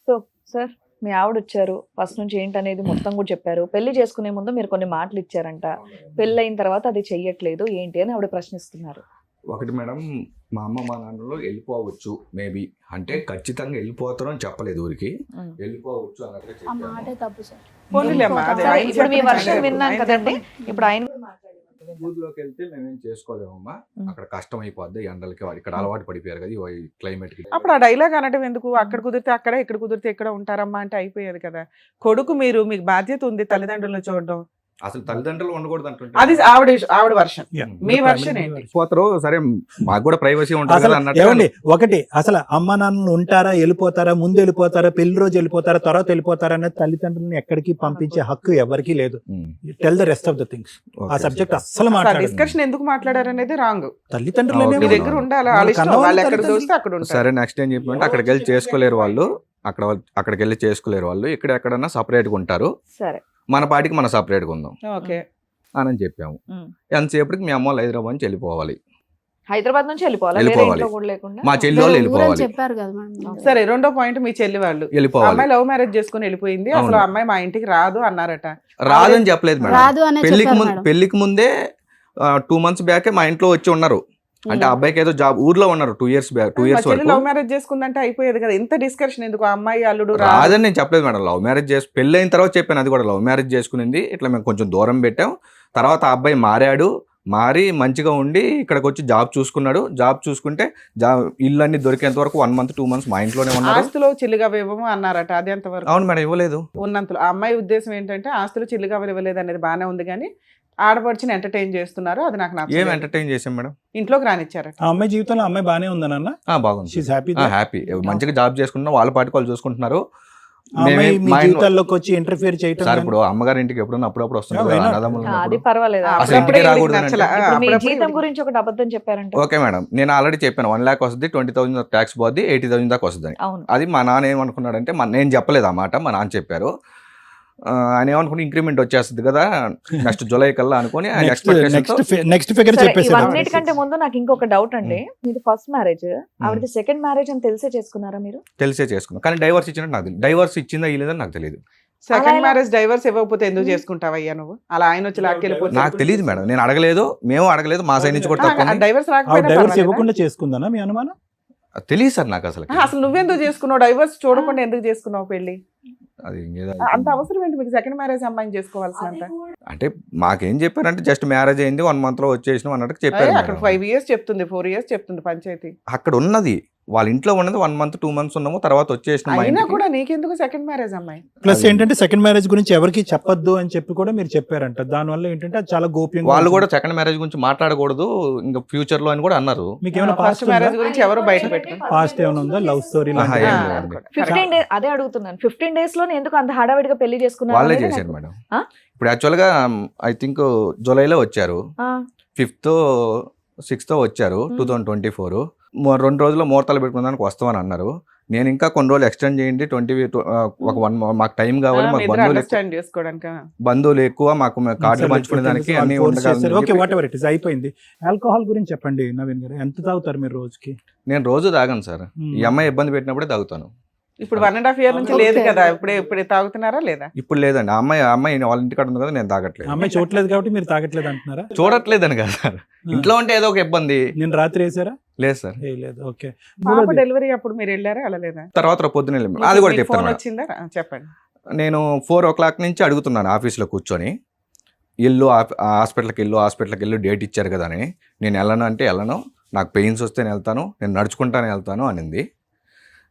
సో సార్ మీ ఆవిడ వచ్చారు, ఫస్ట్ నుంచి ఏంటనేది మొత్తం కూడా చెప్పారు. పెళ్లి చేసుకునే ముందు మీరు కొన్ని మాటలు ఇచ్చారంట, పెళ్లి అయిన తర్వాత అది చెయ్యట్లేదు ఏంటి అని ఆవిడ ప్రశ్నిస్తున్నారు. ఒకటి మేడం, మా అమ్మ మా నాన్నలో వెళ్ళిపోవచ్చు మేబీ, అంటే ఖచ్చితంగా వెళ్ళిపోతారు అని చెప్పలేదు. ఊరికి వెళ్ళిపోవచ్చు అన్నట్టుగా ఇప్పుడు మీ వర్షం విన్నాం కదండి. ఇప్పుడు ఆయన ఊర్లోకి వెళ్తే మేమేం చేసుకోలేమమ్మా, అక్కడ కష్టం అయిపోద్ది ఎండలకి. ఇక్కడ అలవాటు పడిపోయారు కదా ఈ క్లైమేట్ కి. అప్పుడు ఆ డైలాగ్ అనడం ఎందుకు? అక్కడ కుదిరితే అక్కడ, ఇక్కడ కుదిరితే ఇక్కడ ఉంటారమ్మా అంటే అయిపోయేది కదా. కొడుకు మీరు, మీకు బాధ్యత ఉంది తల్లిదండ్రులను చూడడం. అసలు తల్లిదండ్రులు ఉండకూడదు అంటుంటే అది ఆవిడ వర్షన్. మీ version ఏంటి? పోతారు సరే, మాకు కూడా ప్రైవసీ ఉంటుంది అసలు కదా అన్నట్టు. ఏమండి ఒకటి, అసలు అమ్మ నాన్నలు ఉంటారా, వెళ్ళిపోతారా, ముందు వెళ్ళిపోతారా, పెళ్లి రోజు వెళ్ళిపోతారా, తర్వాత వెళ్ళిపోతారా అనేది తల్లిదండ్రులను ఎక్కడికి పంపించే హక్కు ఎవరికీ లేదు. Tell the rest of the things. ఆ సబ్జెక్ట్ అస్సలు మాట్లాడారు. డిస్కషన్ ఎందుకు మాట్లాడారు అనేది రాంగ్. తల్లిదండ్రులు ఓకే. మీ అవును. దగ్గర ఉండాలి, వాళ్ళ ఇష్టం, వాళ్ళు ఎక్కడ చూస్తే అక్కడ ఉంటారు. సరే నెక్స్ట్ ఏం చెప్పమంటే అక్కడికి వెళ్ళి చేసుకోలేరు వాళ్ళు, అక్కడికి వెళ్ళి చేసుకోలేరు వాళ్ళు, ఇక్కడ ఎక్కడన్నా సపరేట్గా ఉంటారు, సరే మన పాటికి మనం సపరేట్గా ఉందాం ఓకే అని చెప్పాము. ఎంతసేపటికి మీ అమ్మ వాళ్ళు హైదరాబాద్ నుంచి వెళ్ళిపోవాలి, హైదరాబాద్ నుంచి వెళ్ళిపోవాలి, వేరే వెళ్ళిపోవాలి. ఇంట్లో కూడా లేకుండా. మా చెల్లి వాళ్ళు ఊరని వెళ్ళిపోవాలి, చెప్పారు కదా మేడం. సరే. రెండో పాయింట్, మీ చెల్లి వాళ్ళు వెళ్ళిపోవాలి. అమ్మాయి లవ్ మ్యారేజ్ చేసుకుని వెళ్ళిపోయింది, అసలు అవును. అమ్మాయి మా ఇంటికి రాదు అన్నారట. రాదని చెప్పలేదు మేడం. రాదు అనే చెప్పారు మేడం. పెళ్లికి ముందే 2 months బ్యాకే మా ఇంట్లో వచ్చి ఉన్నారు. అంటే ఆ అబ్బాయికి ఏదో జాబ్ ఊర్లో ఉన్నారు 2 years బ్యాక్, 2 years చెల్లి లవ్ వరకు. మ్యారేజ్ చేసుకుందంటే అయిపోయేది కదా, ఇంత డిస్కషన్ ఎందుకు? ఆ అమ్మాయి అల్లుడు రాదు. రాదని నేను చెప్పలేదు మేడం. లవ్ మ్యారేజ్ చేసి పెళ్లి అయిన తర్వాత చెప్పాను, అది కూడా లవ్ మ్యారేజ్ చేసుకునింది. ఇట్లా మేము కొంచెం దూరం పెట్టాం. తర్వాత ఆ అబ్బాయి మారి మంచిగా ఉండి ఇక్కడికి వచ్చి జాబ్ చూసుకున్నాడు. జాబ్ చూసుకుంటే ఇల్లు అన్ని దొరికేంత వరకు 1 month 2 months మా ఇంట్లోనే ఉన్నారు. ఆస్తులు చిల్లిగా ఇవ్వము అన్నారట, అది ఎంతవరకు? అవును మేడం, ఇవ్వలేదు. ఉన్నంతలో ఆ అమ్మాయి ఉద్దేశం ఏంటంటే ఆస్తులు చిల్లిగా ఇవ్వలేదు అనేది బాగానే ఉంది, కానీ ఆడపడిచిని ఎంటర్టైన్ చేస్తున్నారు, అది నాకు ఏం నచ్చలేదు. ఎంటర్టైన్ చేసాం మేడం? ఇంట్లోకి రానిచ్చారట. ఆ అమ్మాయి జీవితంలో అమ్మాయి బానే ఉందన్న. బాగుంది, షీస్ హ్యాపీ. హ్యాపీ, మంచిగా జాబ్ చేసుకుంటున్నా, వాళ్ళ పాటికి వాళ్ళు చూసుకుంటున్నారు. అమ్మాయి మీ మా ఇంట్లో- జీవితాల్లోకి వచ్చి ఇంటర్ఫియర్ చేయటం సార్ ఇప్పుడు అమ్మగారి ఇంటికి ఎప్పుడన్నా అప్పుడప్పుడు వస్తున్నారు Yeah, why not? అన్నదమ్ములు అది ఉన్నప్పుడు. పర్వాలేదు. అసలు అప్పుడప్పుడే ఇంటికి వీళ్ళకి రాకూడదు నచ్చలే. ఇప్పుడు మీ అప్పుడప్పుడు జీతం వీళ్ళకి- గురించి ఒకటి అబద్ధం చెప్పారంట. ఓకే మేడం, నేను ఆల్రెడీ చెప్పాను 1 lakh వస్తుంది, 20,000 ట్యాక్స్ పోద్ది, 80,000 దాకా వస్తుంది. అవును. అది మా నాన్న ఏమనుకున్నాడంటే, నేను చెప్పలేదు ఆ మాట, మా నాన్న చెప్పారు. ఆయన ఏమనుకుని ఇంక్రిమెంట్ వచ్చేస్తుంది కదా నెక్స్ట్ జూలై కల్లా అనుకుని ఆయన నెక్స్ట్ ఫిగర్ సరే, చెప్పేసారు. ఇవన్నిటికంటే ముందు నాకు ఇంకొక డౌట్ అండి. మీది ఫస్ట్ మ్యారేజ్, ఆవిడది సెకండ్ మ్యారేజ్ అని తెలిసే చేసుకున్నారా మీరు? తెలిసే చేసుకున్నాం, కానీ డైవర్స్ ఇచ్చినట్టు నాకు తెలియదు. డైవర్స్ ఇచ్చిందా ఇలేదని నాకు తెలియదు. సెకండ్ మ్యారేజ్ డైవర్స్ ఇవ్వకపోతే ఎందుకు చేసుకుంటావా నువ్వు? అలా ఆయన వచ్చి లాక్కెళ్ళిపోతే నాకు తెలియదు మేడం, నేను అడగలేదు, మేము అడగలేదు, మా సైడ్ నుంచి కూడా తప్ప డైవర్స్ డైవర్స్ రాకపోయినా ఇవ్వకుండా చేసుకుందానా మీ అనుమానం? తెలియదు సార్ నాకు అసలు. అసలు నువ్వెందుకు చేసుకున్నావు? డైవర్స్ చూడకుండా ఎందుకు చేసుకున్నావు పెళ్లి? అది ఇంకేదో అంత అవసరం ఏంటి మీకు సెకండ్ మ్యారేజ్ అమ్మాయిని చేసుకోవాల్సినంత? అంటే మాకేం చెప్పారంటే జస్ట్ మ్యారేజ్ అయింది 1 month లో వచ్చేసినాం అన్నట్టు చెప్పారు అక్కడ మేడం. 5 years చెప్తుంది, 4 years చెప్తుంది పంచాయతీ. అక్కడ ఉన్నది వాళ్ళ ఇంట్లో ఉన్నది 1 month 2 months ఉన్నాము, తర్వాత వచ్చేసినాం మా అయినా ఇంటికి. కూడా నీకెందుకు సెకండ్ మ్యారేజ్ అమ్మాయి? ప్లస్ ఏంటంటే సెకండ్ మ్యారేజ్ గురించి ఎవరికి చెప్పొద్దు అని చెప్పి కూడా మీరు చెప్పారంట. దానివల్ల ఏంటంటే అది చాలా గోప్యంగా వాళ్ళు కూడా సెకండ్ మ్యారేజ్ గురించి మాట్లాడకూడదు ఇంకా ఫ్యూచర్ లో అని కూడా అన్నారు. మీకు ఏమైనా ఫస్ట్ మ్యారేజ్ గురించి ఎవరు బయట పెట్టుకుని పాస్ట్ ఏమైనా ఉందా? లవ్ స్టోరీ ఆహా, ఏం లేదండి. 15 days అదే అడుగుతున్నాను. 15 days లోనే ఎందుకు అంత హడావిడిగా పెళ్లి చేసుకున్నారు వాళ్ళే అనేది చేశారు నాకు- మేడం. ఆ? ఇప్పుడు యాక్చువల్ గా ఐ థింక్ జూలైలో వచ్చారు, ఆ, 5th 6th వచ్చారు 2024. 2 రోజుల్లో ముహూర్తాలు పెట్టుకోవడానికి వస్తామని అన్నారు. నేను ఇంకా కొన్ని రోజులు ఎక్స్టెండ్ చేయండి 1 మాకు టైం కావాలి, మాకు అండర్స్టాండ్ చేసుకోవడానికి. బంధువులు ఎక్కువ, మాకు కార్డులు పంచుకునేదానికి అన్ని ఓకే వాట్ ఉండగా ఎవర్ ఇట్ ఇస్ అయిపోయింది. ఆల్కహాల్ గురించి చెప్పండి నవీన్ గారు, ఎంత తాగుతారు మీరు రోజుకి? నేను రోజు తాగాను సార్. ఈ అమ్మాయి ఇబ్బంది పెట్టినప్పుడే తాగుతాను. ఇప్పుడు 1.5 year నుంచి లేదు కదా, ఇప్పుడే తాగుతున్నారా లేదా? ఇప్పుడు లేదండి, ఆ అమ్మాయి వాళ్ళ ఇంటికాడ ఉంది కదా, నేను తాగట్లేదు. అమ్మాయి చూడలేదు కాబట్టి మీరు తాగట్లేదు అంటున్నారా? చూడట్లేదని కదా సార్, ఇంట్లో ఉంటే ఏదో ఒక ఇబ్బంది. నేను రాత్రి వేసారా? లేదు సార్. లేదు. ఓకే. పాప డెలివరీ అప్పుడు మీరు వెళ్ళారా? అలా లేదా? తర్వాత పొద్దున అది కూడా మీకు చెప్తాను ఫోన్ మేడం. వచ్చిందా? చెప్పండి. నేను 4 o'clock నుంచి అడుగుతున్నాను ఆఫీస్లో కూర్చొని, హాస్పిటల్కి వెళ్ళు డేట్ ఇచ్చారు కదా అని. నేను వెళ్ళను అంటే వెళ్ళను, నాకు పెయిన్స్ వస్తే నేను వెళ్తాను, నేను నడుచుకుంటానే వెళ్తాను అనింది.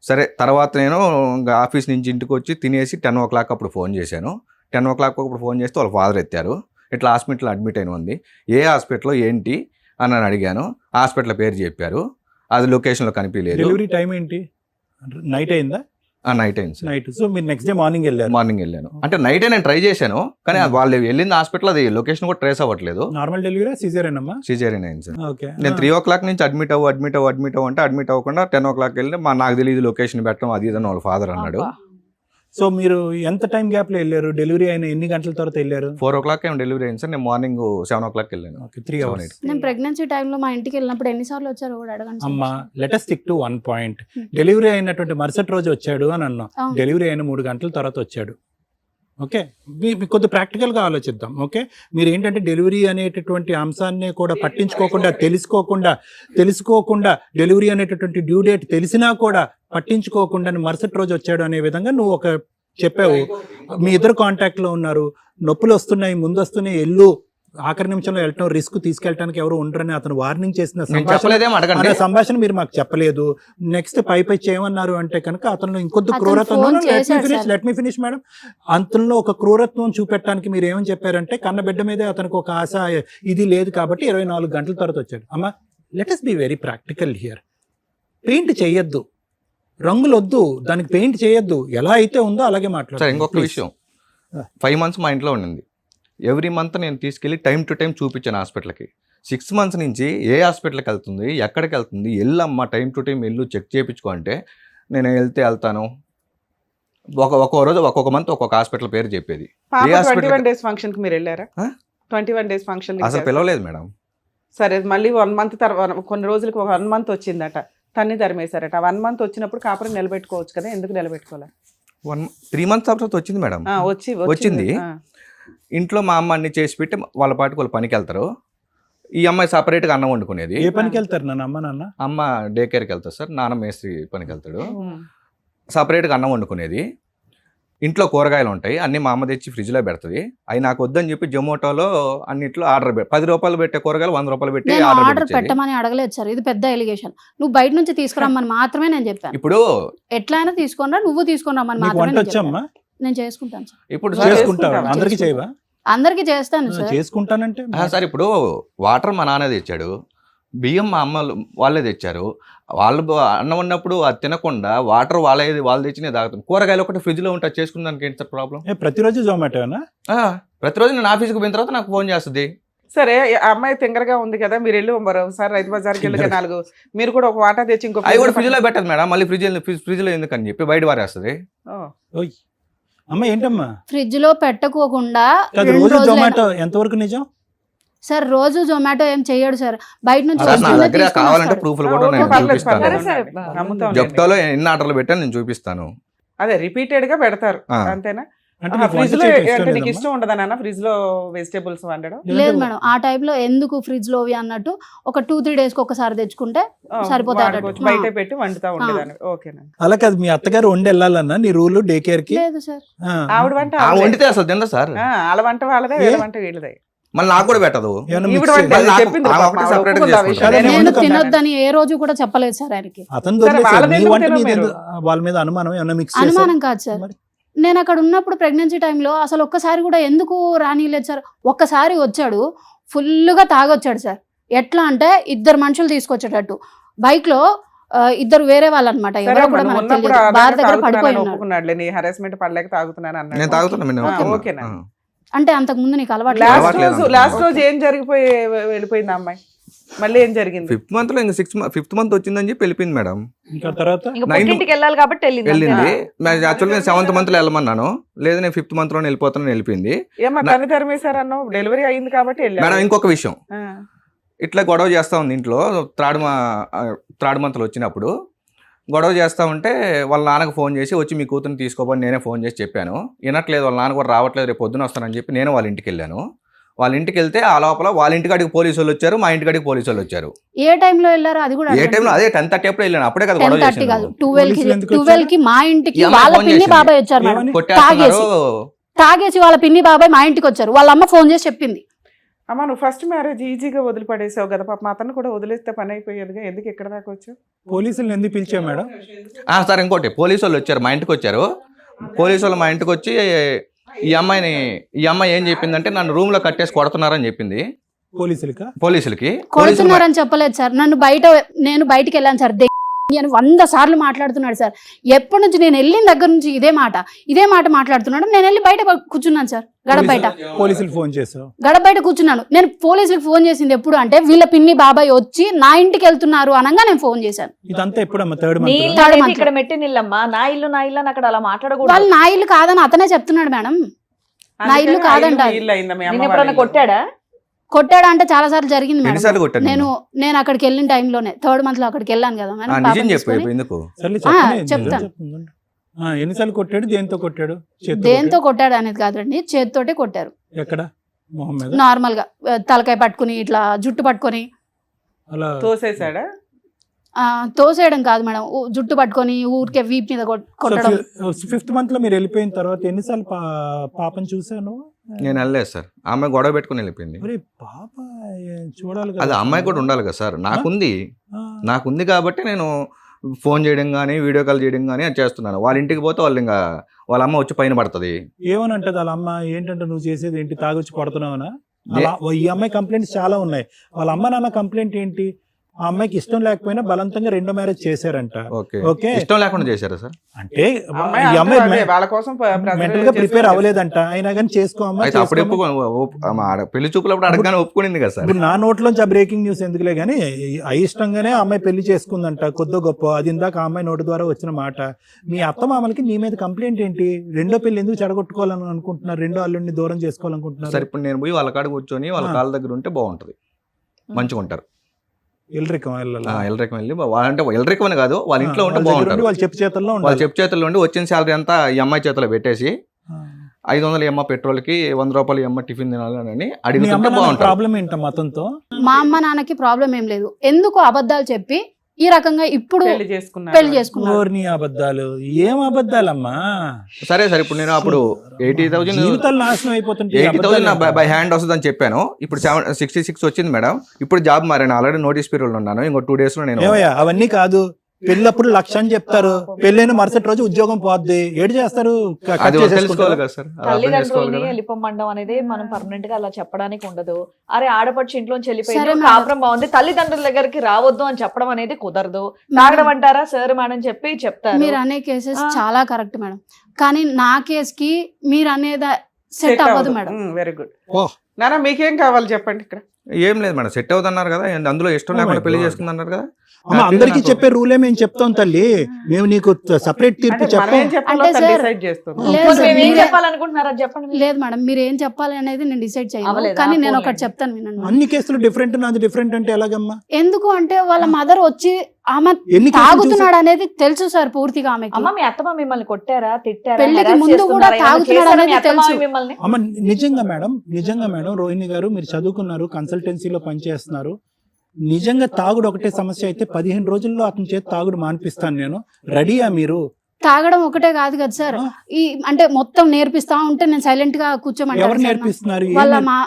సరే తర్వాత నేను ఇంకా ఆఫీస్ నుంచి ఇంటికి వచ్చి తినేసి 10 o'clock అప్పుడు ఫోన్ చేశాను. 10 o'clock అప్పుడు ఫోన్ చేస్తే వాళ్ళ ఫాదర్ ఎత్తారు, ఇట్లా హాస్పిటల్ అడ్మిట్ అయిన ఉంది. ఏ హాస్పిటల్లో ఏంటి అని నేను అడిగాను. హాస్పిటల్ పేరు చెప్పారు, అది లొకేషన్లో కనిపించలేదు. డెలివరీ టైం ఏంటి? నైట్ అయిందా? నైట్ అయింది సార్. నైట్. సో మీరు నెక్స్ట్ డే మార్నింగ్ వెళ్ళారు? మార్నింగ్ వెళ్ళాను. అంటే నైటే నేను ట్రై చేశాను, కానీ వాళ్ళు వెళ్ళింది హాస్పిటల్, అది లొకేషన్ కూడా ట్రేస్ అవ్వట్లేదు. నార్మల్ డెలివరీ సిజేరియన్ అమ్మా? సిజేరియన్ అయింది సార్. ఓకే. నేను 3 o'clock నుంచి అడ్మిట్ అవ్వు అంటే అడ్మిట్ అవ్వకుండా 10 o'clock వెళ్ళి నాకు తెలియదు లొకేషన్ పెట్టడం అది ఇదని వాళ్ళ ఫాదర్ అన్నాడు. అబ్బా. సో మీరు ఎంత టైం గ్యాప్ లో వెళ్ళారు? డెలివరీ అయిన ఎన్ని గంటల తర్వాత వెళ్ళారు? 4 o'clock ఏమో డెలివరీ అయింది సార్. నేను మార్నింగ్ 7 o'clock వెళ్ళాను. Okay, 3 hours. నేను ప్రెగ్నెన్సీ టైంలో మా ఇంటికి వెళ్ళినప్పుడు ఎన్నిసార్లు వచ్చారో కూడా అడగండి సార్. అమ్మా let us stick to one point. Delivery అయినటువంటి మరుసటి రోజు వచ్చాడు అని అన్నాం. అవును. డెలివరీ అయిన 3 గంటల తర్వాత వచ్చాడు. ఓకే, మీకు కొద్ది ప్రాక్టికల్గా ఆలోచిద్దాం. ఓకే, మీరు ఏంటంటే డెలివరీ అనేటటువంటి అంశాన్ని కూడా పట్టించుకోకుండా తెలుసుకోకుండా డెలివరీ అనేటటువంటి డ్యూ డేట్ తెలిసినా కూడా పట్టించుకోకుండా మరుసటి రోజు వచ్చాడు అనే విధంగా నువ్వు చెప్పావు. మీ ఇద్దరు కాంటాక్ట్లో ఉన్నారు, నొప్పులు వస్తున్నాయి, ముందు వస్తున్నాయి, ఎల్లు ఆఖరి నిమిషంలో వెళ్ళటం రిస్క్ తీసుకెళ్ళడానికి ఎవరు ఉండరని అతను వార్నింగ్ చేసిన నేను సంభాషణ చెప్పలేదేమో అడగండి. అనే సంభాషణ మీరు మాకు చెప్పలేదు. నెక్స్ట్ పై చేయమన్నారు అంటే కనుక అతను ఇంకొద్ది అతను క్రూరత్వం phone చేశాడు sir. Let me finish madam. అంతలో ఒక క్రూరత్వం చూపెట్టడానికి మీరు ఏమని చెప్పారంటే కన్న బిడ్డ మీదే అతనికి ఒక ఆశ ఇది లేదు కాబట్టి 24 గంటల తర్వాత వచ్చాడు. అమ్మా let us be very practical here. Paint చేయొద్దు, రంగులు వద్దు, దానికి పెయింట్ చేయొద్దు, ఎలా అయితే ఉందో అలాగే సార్ మాట్లాడు. ఇంకొక విషయం, 5 months మా ఇంట్లో ఉండింది. ఎవ్రీ మంత్ నేను తీసుకెళ్ళి టైం టు టైం చూపించాను హాస్పిటల్కి. 6 months నుంచి ఏ హాస్పిటల్కి వెళ్తుంది, ఎక్కడికి వెళ్తుంది, వెళ్ళమ్మా టైం టు టైం వెళ్ళు చెక్ చేయించుకో అంటే నేను వెళ్తాను. ఒక్కొక్క రోజు ఒక్కొక్క మంత్ ఒక్కొక్క హాస్పిటల్ పేరు చెప్పేది. పాప ఏ hospital 21 days ఫంక్షన్ కి మీరు వెళ్ళారా? 21 days ఫంక్షన్ అసలు పిలవలేదు మేడం. సరే మళ్ళీ 1 month తర్వాత కొన్ని రోజులకి 1 month వచ్చిందట, తన్ని తరిమేశారట. 1 month వచ్చినప్పుడు కాపురం నిలబెట్టుకోవచ్చు కదా, ఎందుకు నిలబెట్టుకోలే? 3 months తర్వాత వచ్చింది మేడం. వచ్చింది. ఆ. ఇంట్లో మా అమ్మ అన్ని చేసి పెట్టి వాళ్ళ పాటికి వాళ్ళు పనికి వెళ్తారు. ఈ అమ్మాయి సపరేట్గా అన్నం వండుకునేది. ఏ పనికి వెళ్తారు నాన్న అమ్మ నాన్న? అమ్మ డే కేర్కి వెళ్తారు సార్, నాన్న మేస్త్రి పనికి వెళ్తాడు. ఉమ్. సపరేట్గా అన్నం వండుకునేది. ఇంట్లో కూరగాయలు ఉంటాయి, అన్నీ మా అమ్మ తెచ్చి ఫ్రిడ్జ్లో పెడుతుంది. అవి నాకు వద్దని చెప్పి జొమాటోలో అన్నిట్లో ఆర్డర్ 10 రూపాయలు పెట్టే కూరగాయలు 100 రూపాయలు పెట్టి నేను ఆర్డర్ ఆర్డర్ పెట్టేది. పెట్టమని అడగలేదు సార్, ఇది పెద్ద ఎలిగేషన్. నువ్వు బయట నుంచి తీసుకురమ్మని మాత్రమే నేను చెప్పాను. ఇప్పుడు ఎట్లా అయినా తీసుకురా, నువ్వు తీసుకుని రమ్మని నీకు మాత్రమే వంట నేను చెప్పాను. వచ్చమ్మా? నేను చేసుకుంటాను సార్, ఇప్పుడు చేసుకుంటావా? చేసుకుంటావా? అందరికి చేయవా? అందరికి చేస్తాను సార్. చేసుకుంటానంటే సార్ ఇప్పుడు వాటర్ మా నాన్న తెచ్చాడు, బియ్యం మా అమ్మ వాళ్ళే తెచ్చారు. వాళ్ళు అన్నం ఉన్నప్పుడు అది తినకుండా వాటర్ వాళ్ళు తెచ్చినే తాగుతాం. కూరగాయలు ఒకటి ఫ్రిడ్జ్లో ఉంటే చేసుకున్నానికి ఏంటి సార్ ప్రాబ్లం? ప్రతిరోజు జొమాటోనా? ప్రతిరోజు నేను ఆఫీస్కి పోయిన తర్వాత నాకు ఫోన్ చేస్తుంది. సరే ఆ అమ్మాయి తింగరగా ఉంది కదా, మీరు వెళ్ళి మరోసారి రైతు బజార్కి వెళ్ళి 4 మీరు కూడా ఒక వాటా తెచ్చి ఇంకో అవి కూడా ఫ్రిడ్జ్లో పెట్టదు మేడం. మళ్ళీ ఫ్రిడ్జ్లో ఎందుకని చెప్పి బయట వారేస్తుంది. ఓ. అమ్మ ఏంటమ్మా? ఫ్రిడ్జ్ లో పెట్టుకోకుండా కాదు, 2 రోజు రోజులైనా- జొమాటో ఎంతవరకు నిజం? సార్ రోజు జొమాటో ఏం చెయ్యడు సార్, బయట నుంచి సార్ నా వస్తుందే దగ్గర తీసుకొని కావాలంటే వస్తాడు. ప్రూఫ్లు ఆ, కూడా ఓకే, నేను పర్లేదు, చూపిస్తాను. పర్లేదు. సరే, నమ్ముతాం. జెప్టోలో ఎన్ని ఆర్డర్లు పెట్టాను నేను చూపిస్తాను. అదే రిపీటెడ్ గా పెడతారు ఆ. అంతేనా? అంటే నీకు వంట ఫ్రిడ్జ్ లో చేయడం ఇష్టం అంటే నీకు లేదమ్మా? ఇష్టం ఉండదా నాన్న ఫ్రిడ్జ్ లో వెజిటేబుల్స్ వండడం? లేదు మేడం, ఆ టైప్ లో ఎందుకు ఫ్రిడ్జ్ లోవి అన్నట్టు ఒక 2-3 days కి ఒకసారి తెచ్చుకుంటే సరిపోతాయి వాడుకోవచ్చు, అన్నట్టు. బయట పెట్టి వండుతా ఉండేదాన్ని. ఓకేనా? అలా కాదు, మీ అత్తగారు వండి వెళ్ళాలన్నా నీ రూల్ డే కేర్ కి? లేదు సార్, ఆవిడ వంట ఆ ఆవిడదే. వండితే అసలు తిందా సార్. వాళ్ళ వంట వాళ్ళదే, వీళ్ళ వంట వీళ్ళదే. మళ్ళీ నాకు కూడా పెట్టదు. ఏమన్నా ఈవిడ mix వంట మళ్ళీ నాకు- చెప్పింది ఆమె పాపం, ఒకటి ఆవిడ separate గా ఒప్పుకుంది ఆ చేసుకుంటారు. విషయం. నేను నేను ఒప్పుకుంటాను. తినొద్దని ఏ రోజు కూడా చెప్పలేదు సార్ ఆయనకి. అతను సరే, వదిలేసాడు. వాళ్ళది నీ ఎందుకు వంట తినరు మీద మీరు? వాళ్ళ మీద అనుమానం ఏమన్నా మిక్స్ చేశారు? అనుమానం కాదు సార్, మరి? నేను అక్కడ ఉన్నప్పుడు ప్రెగ్నెన్సీ టైంలో అసలు ఒక్కసారి కూడా ఎందుకు రానిలేదు సార్. ఒక్కసారి వచ్చాడు, ఫుల్గా తాగొచ్చాడు సార్. ఎట్లా అంటే 2 మనుషులు తీసుకొచ్చేటట్టు బైక్ లో, 2 వేరే వాళ్ళు అనమాట, సరే ఎవరో అమ్మా, కూడా నువ్వు మనకు ఉన్నప్పుడు తెలియదు. బార్ దగ్గర తాగుతున్నానని పడిపోయి ఉన్నాడు. ఒప్పుకున్నాడులే, నీ హెరాస్మెంట్ పడలేక తాగుతున్నాను నేను అన్నాడు. తాగుతున్నా నేను ఆ, ఒప్పుకున్నా. ఓకేనా? ఆ. అంటే అంతకు ముందు నీకు అలవాటు లాస్ట్ అలవాట్లేదు రోజు అంటున్నా. లాస్ట్ రోజు ఏం జరిగిపోయి వెళ్ళిపోయింది ఆ అమ్మాయి? మళ్ళీ ఏం జరిగింది? 5th month లో ఇంకా 5th month వచ్చిందని చెప్పి వెళ్ళిపోయింది మేడం. ఇంకా తర్వాత ఇంకా 9 పుట్టింటికి వెళ్ళాలి కాబట్టి వెళ్ళింది వెళ్ళింది. అంతేనా? యాక్చువల్గా నేను 7th month లో వెళ్ళమన్నాను, లేదు నేను 5th month లోనే వెళ్ళిపోతానని వెళ్ళిపోయింది. ఏమా తను తరిమేశారన్నావు, డెలివరీ అయింది కాబట్టి మేడం వెళ్ళాడు. ఇంకొక విషయం, ఆ. ఇట్లా గొడవ చేస్తా ఉంది ఇంట్లో. థర్డ్ మంత్లో వచ్చినప్పుడు గొడవ చేస్తా ఉంటే వాళ్ళ నాన్నకు ఫోన్ చేసి వచ్చి మీ కూతురుని తీసుకోపోని నేనే ఫోన్ చేసి చెప్పాను. వినట్లేదు, వాళ్ళ నాన్న కూడా రావట్లేదు, రేపు పొద్దున వస్తానని చెప్పి నేను వాళ్ళ ఇంటికి వెళ్ళాను. వాళ్ళ ఇంటికి వెళ్తే ఆ లోపల వాళ్ళ ఇంటికాడికి పోలీసు వాళ్ళు వచ్చారు, మా ఇంటికాడికి పోలీసు వాళ్ళు వచ్చారు. ఏ టైంలో వెళ్ళారో అది కూడా ఏ టైంలో? అదే 10:30 అప్పుడు వెళ్ళాను, అప్పుడే కదా గొడవ 10:30 కాదు, చేశాను. 12 పోలీసులు ఎందుకు 12 కి మా ఇంటికి ఈ అమ్మాయి వాళ్ళ ఫోన్ పిన్ని చేసింది. బాబాయ్ వచ్చారు మేడం. ఏమని? కొట్టేస్తున్నారు. తాగేసి వాళ్ళ పిన్ని బాబాయ్ మా ఇంటికి వచ్చారు. వాళ్ళ అమ్మ ఫోన్ చేసి చెప్పింది. అమ్మా నువ్వు ఫస్ట్ మ్యారేజ్ ఈజీగా వదిలిపడేసావు కదా పాప, అతను కూడా వదిలేస్తే పని అయిపోయేదిగా, ఎందుకు ఇక్కడ దాకా వచ్చావు? పోలీసులు ఎందుకు పిలిచావు మేడం? సార్ ఇంకోటి, పోలీసు వాళ్ళు వచ్చారు, మా ఇంటికి వచ్చారు. పోలీసు వాళ్ళు మా ఇంటికి వచ్చి ఈ అమ్మాయి ఏం చెప్పిందంటే నన్ను రూమ్ లో కట్టేసి కొడుతున్నారని చెప్పింది పోలీసులకి. కొడుతున్నారని చెప్పలేదు సార్, నేను బయటికి వెళ్ళాను సార్ అని 100 సార్లు మాట్లాడుతున్నాడు సార్. ఎప్పటి నుంచి నేను వెళ్ళిన దగ్గర నుంచి ఇదే మాట మాట్లాడుతున్నాడు. నేను వెళ్ళి బయట కూర్చున్నాను సార్, గడప బయట. పోలీసులు ఫోన్ చేసావు? గడప బయట కూర్చున్నాను. నేను పోలీసులకు ఫోన్ చేసింది ఎప్పుడు అంటే వీళ్ళ పిన్ని బాబాయ్ వచ్చి నా ఇంటికి వెళ్తున్నారు అనగా నేను ఫోన్ చేశాను. ఇదంతా ఎప్పుడమ్మా? థర్డ్ నీ మంత్? ఇల్లు అనేది ఇక్కడ మెట్టి నిల్లమ్మా, నా ఇల్లు అని అక్కడ అలా మాట్లాడకూడదు. వాళ్ళు నా ఇల్లు కాదని అతనే చెప్తున్నాడు మేడం. నా ఇల్లు కాదంట. ఇల్లు అయిందా మీ అమ్మ నేను వాళ్ళ ఎప్పుడన్నా ఇల్లు? కొట్టాడా? కొట్టాడా అంటే చాలా సార్లు జరిగింది మేడం. ఎన్నిసార్లు కొట్టాను నేను అక్కడికి వెళ్ళిన టైంలోనే 3rd month లో అక్కడికి వెళ్ళాను కదా మేడం. నిజం పాపని చెప్పు తీసుకొని. ఎందుకు? సర్లే ఆ, చెప్పనే, నిజం చెప్తాను. చెప్తుందండి. ఎన్నిసార్లు కొట్టాడు? దేంతో కొట్టాడు? చేత్తో దేంతో కొట్టాడు అనేది కాదండి, చేతితోటే కొట్టారు. కొట్టాడా? ఎక్కడ? మొహం మీద? నార్మల్ గా తలకాయ పట్టుకుని ఇట్లా జుట్టు పట్టుకొని. అలా తోసేసాడా? తోసేయడం కాదు మేడం, జుట్టు పట్టుకొని ఊరికే వీప్ మీద కొట్టడం. 5th month లో మీరు వెళ్ళిపోయిన తర్వాత ఎన్నిసార్లు పాపని చూసాను? నేను వెళ్ళలేదు సార్. ఆమె గొడవ పెట్టుకుని వెళ్ళిపోయింది. మరి పాప చూడాలి అది కదా. అమ్మాయి కూడా ఉండాలి కదా సార్. నాకుంది ఆ. కాబట్టి నేను ఫోన్ చేయడం కానీ వీడియో కాల్ చేయడం కానీ అది చేస్తున్నాను. వాళ్ళ ఇంటికి పోతే వాళ్ళు ఇంకా వాళ్ళ అమ్మ వచ్చి పైన పడుతుంది. ఏమని అంటది వాళ్ళ అమ్మ, ఏంటంటే నువ్వు చేసేది ఏంటి, తాగొచ్చి పడుతున్నావనా? ఈ అమ్మాయి కంప్లైంట్స్ చాలా ఉన్నాయి. వాళ్ళ అమ్మ నాన్న కంప్లైంట్ ఏంటి, ఆ అమ్మాయికి ఇష్టం లేకపోయినా బలవంతంగా రెండో మ్యారేజ్ చేశారంట. ఓకే, ఓకే, ఇష్టం లేకుండా చేశారా సార్? అంటే అమ్మాయి ఈ అంటారు అదే, అమ్మాయి వాళ్ళ కోసం మెంటల్ గా ప్రిపేర్ అవ్వలేదంట. అయినా కానీ చేసుకో అమ్మా, అయితే అప్పుడు చేసుకో. పెళ్లి చూపులప్పుడు అడగగానే ఒప్పుకునింది కదా సార్. ఇప్పుడు నా నోట్లోంచి ఆ బ్రేకింగ్ న్యూస్ ఎందుకులే కానీ, అయిష్టంగానే ఆ అమ్మాయి పెళ్లి చేసుకుందంట కొద్దో గొప్ప. అది ఇందాక ఆ అమ్మాయి నోటి ద్వారా వచ్చిన మాట. మీ అత్తమామలకి నీ మీద కంప్లైంట్ ఏంటి? రెండో పెళ్లి ఎందుకు చెడగొట్టుకోవాలని అనుకుంటున్నారు? రెండో అల్లుడిని దూరం చేసుకోవాలనుకుంటున్నారు? సార్ ఇప్పుడు నేను పోయి వాళ్ళ కాడ కూర్చొని వాళ్ళ కాళ్ళ దగ్గర ఉంటే బాగుంటది, మంచిగా ఉంటారు. ఎల్రికం వెళ్ళాలి. ఎల్రికం వెళ్ళి వాళ్ళంటే ఎల్రికం అని కాదు, వాళ్ళ ఇంట్లో ఉంటే బాగుంటారు. వాళ్ళ చెప్పు చేతుల్లో వాళ్ళ ఉండాలి. చెప్పు చేతుల్లో ఉండి వచ్చిన శాలరీ అంతా ఈ అమ్మాయి చేతిలో పెట్టేసి 500 ఎమ్మ పెట్రోల్కి 100 రూపాయలు ఎమ్మ టిఫిన్ తినాలని మీ అడిగితే అమ్మ బాగుంటుంది. ప్రాబ్లం ఏంటమ్మా అతనితో? మా అమ్మ నాన్నకి ప్రాబ్లం ఏం లేదు. ఎందుకు అబద్ధాలు చెప్పి ఈ రకంగా ఇప్పుడు పెళ్లి చేసుకున్నారు. పెళ్లి చేసుకున్నారు. ఓర్ని అబద్ధాలు, ఏం అబద్ధాలమ్మా? సరే సార్, ఇప్పుడు నేను అప్పుడు 80,000 జీవితాలు నాశనం అయిపోతుంటే 80,000 బై హ్యాండ్ వస్తుందని చెప్పాను. ఇప్పుడు 66 వచ్చింది మేడం. ఇప్పుడు జాబ్ మారాను, ఆల్రెడీ నోటీస్ పీరియడ్ ఉన్నాను. ఇంకో 2 days లో నేను ఏమయ్యా, అవన్నీ కాదు. పెళ్ళప్పుడు 1,00,000 అని చెప్తారు, పెళ్ళైన మరుసటి రోజు ఉద్యోగం పోద్ది, ఏడు చేస్తారు? అది తెలుసుకోవాలి కదా సార్, అది అర్థం చేసుకోవాలి తల్లిదండ్రులని కదా. వెళ్ళిపోమండం అనేది మనం పర్మనెంట్ గా అలా చెప్పడానికి ఉండదు. అరే ఆడపడుచు ఇంట్లోంచి సరే వెళ్ళిపోయింది, మేడం. కాపురం బాగుంది, తల్లిదండ్రుల దగ్గరికి రావద్దు అని చెప్పడం అనేది కుదరదు. తాగడం అంటారా సార్ మేడం చెప్పి చెప్తారు. మీరు అనే కేసెస్ ఆ. చాలా కరెక్ట్ మేడం, కానీ నా కేస్ కి మీరు అనేది సెట్ అవ్వదు మేడం. Very good. ఓ. నాన్న మీకేం కావాలి చెప్పండి ఇక్కడ. ఏం లేదు మేడం, సెట్ అవుతున్నారు కదా, అందులో ఇష్టం Oh my లేకుండా పెళ్లి God. చేసుకుందన్నారు కదా. అమ్మ, అందరికీ చెప్పే రూలే మేము చెప్తాం తల్లి. మేము నీకు సపరేట్ తీర్పు అంటే మనం చెప్పాం. ఏం చెప్పాలో అంటే సార్, డిసైడ్ చేస్తున్నాం. లేదు పోనీ సార్, మేము ఏం మీరే- చెప్పాలనుకుంటున్నారా చెప్పండి మీరు. లేదు మేడం, మీరు ఏం చెప్పాలి అనేది నేను డిసైడ్ చేయను, అవ్వలేదా? కానీ నేను పోనీ. ఒకటి చెప్తాను వినండి మేడం. అన్ని కేసులు డిఫరెంట్, నాది డిఫరెంట్ అంటే ఎలాగమ్మా? ఎందుకు అంటే వాళ్ళ మదర్ వచ్చి ఆమె ఎన్ని కేసులు తాగుతున్నాడు అనేది తెలుసు సార్ పూర్తిగా ఆమెకి. అమ్మ మీ అత్తమ్మ మిమ్మల్ని కొట్టారా, తిట్టారా, పెళ్లికి harass ముందు కూడా చేస్తున్నారా, ఏమైనా తాగుతున్నాడు చేశారా మీ అనేది అత్తమామ తెలుసు. మిమ్మల్ని? అమ్మ నిజంగా మేడం రోహిణి గారు, మీరు చదువుకున్నారు, కన్సల్టెన్సీలో పనిచేస్తున్నారు. నిజంగా తాగుడు ఒకటే సమస్య అయితే 15 రోజుల్లో అతని చేతి తాగుడు మానిపిస్తాను నేను. రెడీయా మీరు? తాగడం ఒకటే కాదు కదా సార్, ఆ. ఈ అంటే మొత్తం నేర్పిస్తా ఉంటే నేను సైలెంట్ గా కూర్చోమంటాను ఎవరు సార్. నేర్పిస్తున్నారు? ఏం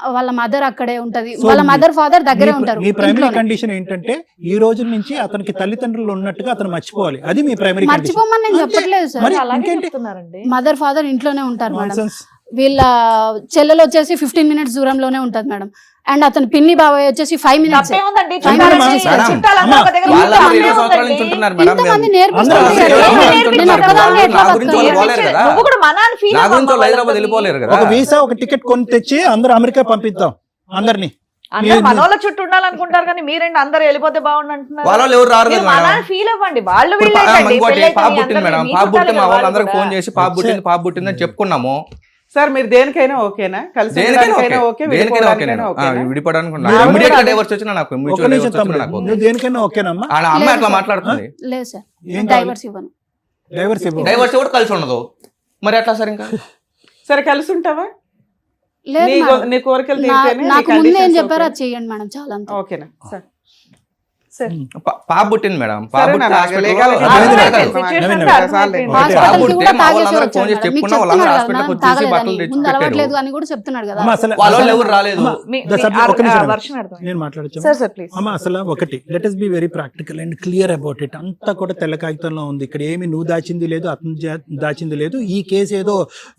వాళ్ళ మదర్ అక్కడే ఉంటది, So, వాళ్ళ మదర్ ఫాదర్ దగ్గరే మీ- ఉంటారు మీ ప్రైమరీ ఇంట్లోనే. కండిషన్ ఏంటంటే ఈ రోజుల నుంచి అతనికి తల్లిదండ్రులు ఉన్నట్టుగా అతను మర్చిపోవాలి. అది మీ ప్రైమరీ కండిషన్. మర్చిపోమని నేను అంతే. చెప్పట్లేదు సార్. మరి అలాగే ఇంకేంటి? చెప్తున్నారండి. మదర్ ఫాదర్ ఇంట్లోనే ఉంటారు మేడం. Nonsense. వీళ్ళ చెల్లెలు వచ్చేసి 15 minutes దూరంలోనే ఉంటది మేడం. అండ్ అతని పిన్ని బాబాయ్ వచ్చేసి 5 minutes. తప్పే ఉందండి, మేడం, చుట్టాలంటే మేడం, చుట్టాలంతా ఒక దగ్గర వాళ్ళ ఉంటే అందరూ తప్పే 20 సంవత్సరాల ఉందండి. నుంచి ఉంటున్నారు మేడం. ఇంతమంది నేను- నేర్పిస్తారు అందరూ సార్. అందరూ నేను ఒక్కదాన్నే ఎట్లా నా గురించి వాళ్ళు బతకాలి? పోలేరు కదా. నువ్వు కూడా మనాన్ని feel నా అవ్వమ్మా గురించి వాళ్ళు హైదరాబాద్ వాళ్ళతోని. వెళ్ళిపోలేరు కదా. ఒక వీసా, ఒక టికెట్ కొని తెచ్చి అందరూ అమెరికా పంపిద్దాం అందరినీ. అందరూ మనోళ్ళ చుట్టూ ఉండాలనుకుంటారు కానీ మీరేంటి అందరూ వెళ్ళిపోతే బాగుండు అంటున్నారు. వాళ్ళు ఎవరు రారు మీరు కదా మేడం. మనాన్ని ఫీల్ అవ్వండి, వాళ్ళు ఇప్పుడు వీళ్ళేంటండి, ఇంకోటి పెళ్ళైతే పాప మీ పుట్టింది అందరినీ మేడం, మీ పాప పుట్టింది, చుట్టాలే మా కదా వాళ్ళందరికి వాళ్ళు ఫోన్ కూడా. చేసి పాప పుట్టిందని చెప్పుకున్నాము. సార్ మీరు దేనికైనా ఓకేనా? కలిసి దేనికైనా ఉండడానికైనా ఓకే, ఓకే, దేనికైనా ఓకే. విడిపోవడానికైనా నేను ఓకేనా? విడిపోవడానికి మీరు ఇమీడియట్ గా కూడా డైవర్స్ వచ్చినా నాకు ఒక mutual నిమిషం divorce తమ్ముడు, వచ్చినా నాకు నువ్వు దేనికైనా ఓకేనమ్మా? ఆ అమ్మాయి లేదు అట్లా సార్. మాట్లాడుతుంది. లేదు సార్, ఏం కావాలి? డైవర్స్ ఇవ్వను. డైవర్స్ ఇవ్వు. డైవర్స్ కూడా కలిసి ఉండదు మరి ఎట్లా సార్ ఇంకా? సరే కలిసి ఉంటావా? లేదు మేడం. నీ కోరికలు నా- తీరితేనే నీ నాకు ముందు ఏం conditions చెప్పారో ఓకే. అది చెయ్యండి మేడం, చాలా అంతే. ఓకేనా సార్? సరే. పాప పుట్టింది మేడం, పాప సరే పుట్టిన నాన్న, hospital legal- లో- అర్థమైంది, అర్థమైంది. అర్థమైంది. situation నవీన్, అంతా నవీన్. అర్థమైపోయింది. పాప హాస్పిటల్కి పుట్టితే కూడా మా తాగేసి వాళ్ళందరూ వచ్చాడు ఫోన్ చేసి మేడం. మీకు చెప్పుకున్నా, వాళ్ళందరూ చెప్తున్నాడు హాస్పిటల్కి కదా, వచ్చేసి తాగలేదని. బట్టలు తెచ్చి ముందు పెట్టాడు. అలవాట్లేదు అని కూడా చెప్తున్నాడు కదా. అమ్మ, అసలు వాళ్ళ వాళ్ళు అసలు- ఎవరు రాలేదు. అమ్మ, మీ- the మీ subject- ఒక్క నిమిషం. version అర్థమైంది. నేను మాట్లాడచ్చు. Sir sir please. అమ్మ అసలు ఒకటి, let us be very practical and clear about it. అంతా కూడా తెల్ల కాగితంలో ఉంది. ఇక్కడ ఏమి నువ్వు దాచింది లేదు, అతను దాచింది లేదు. ఈ కేసు ఏదో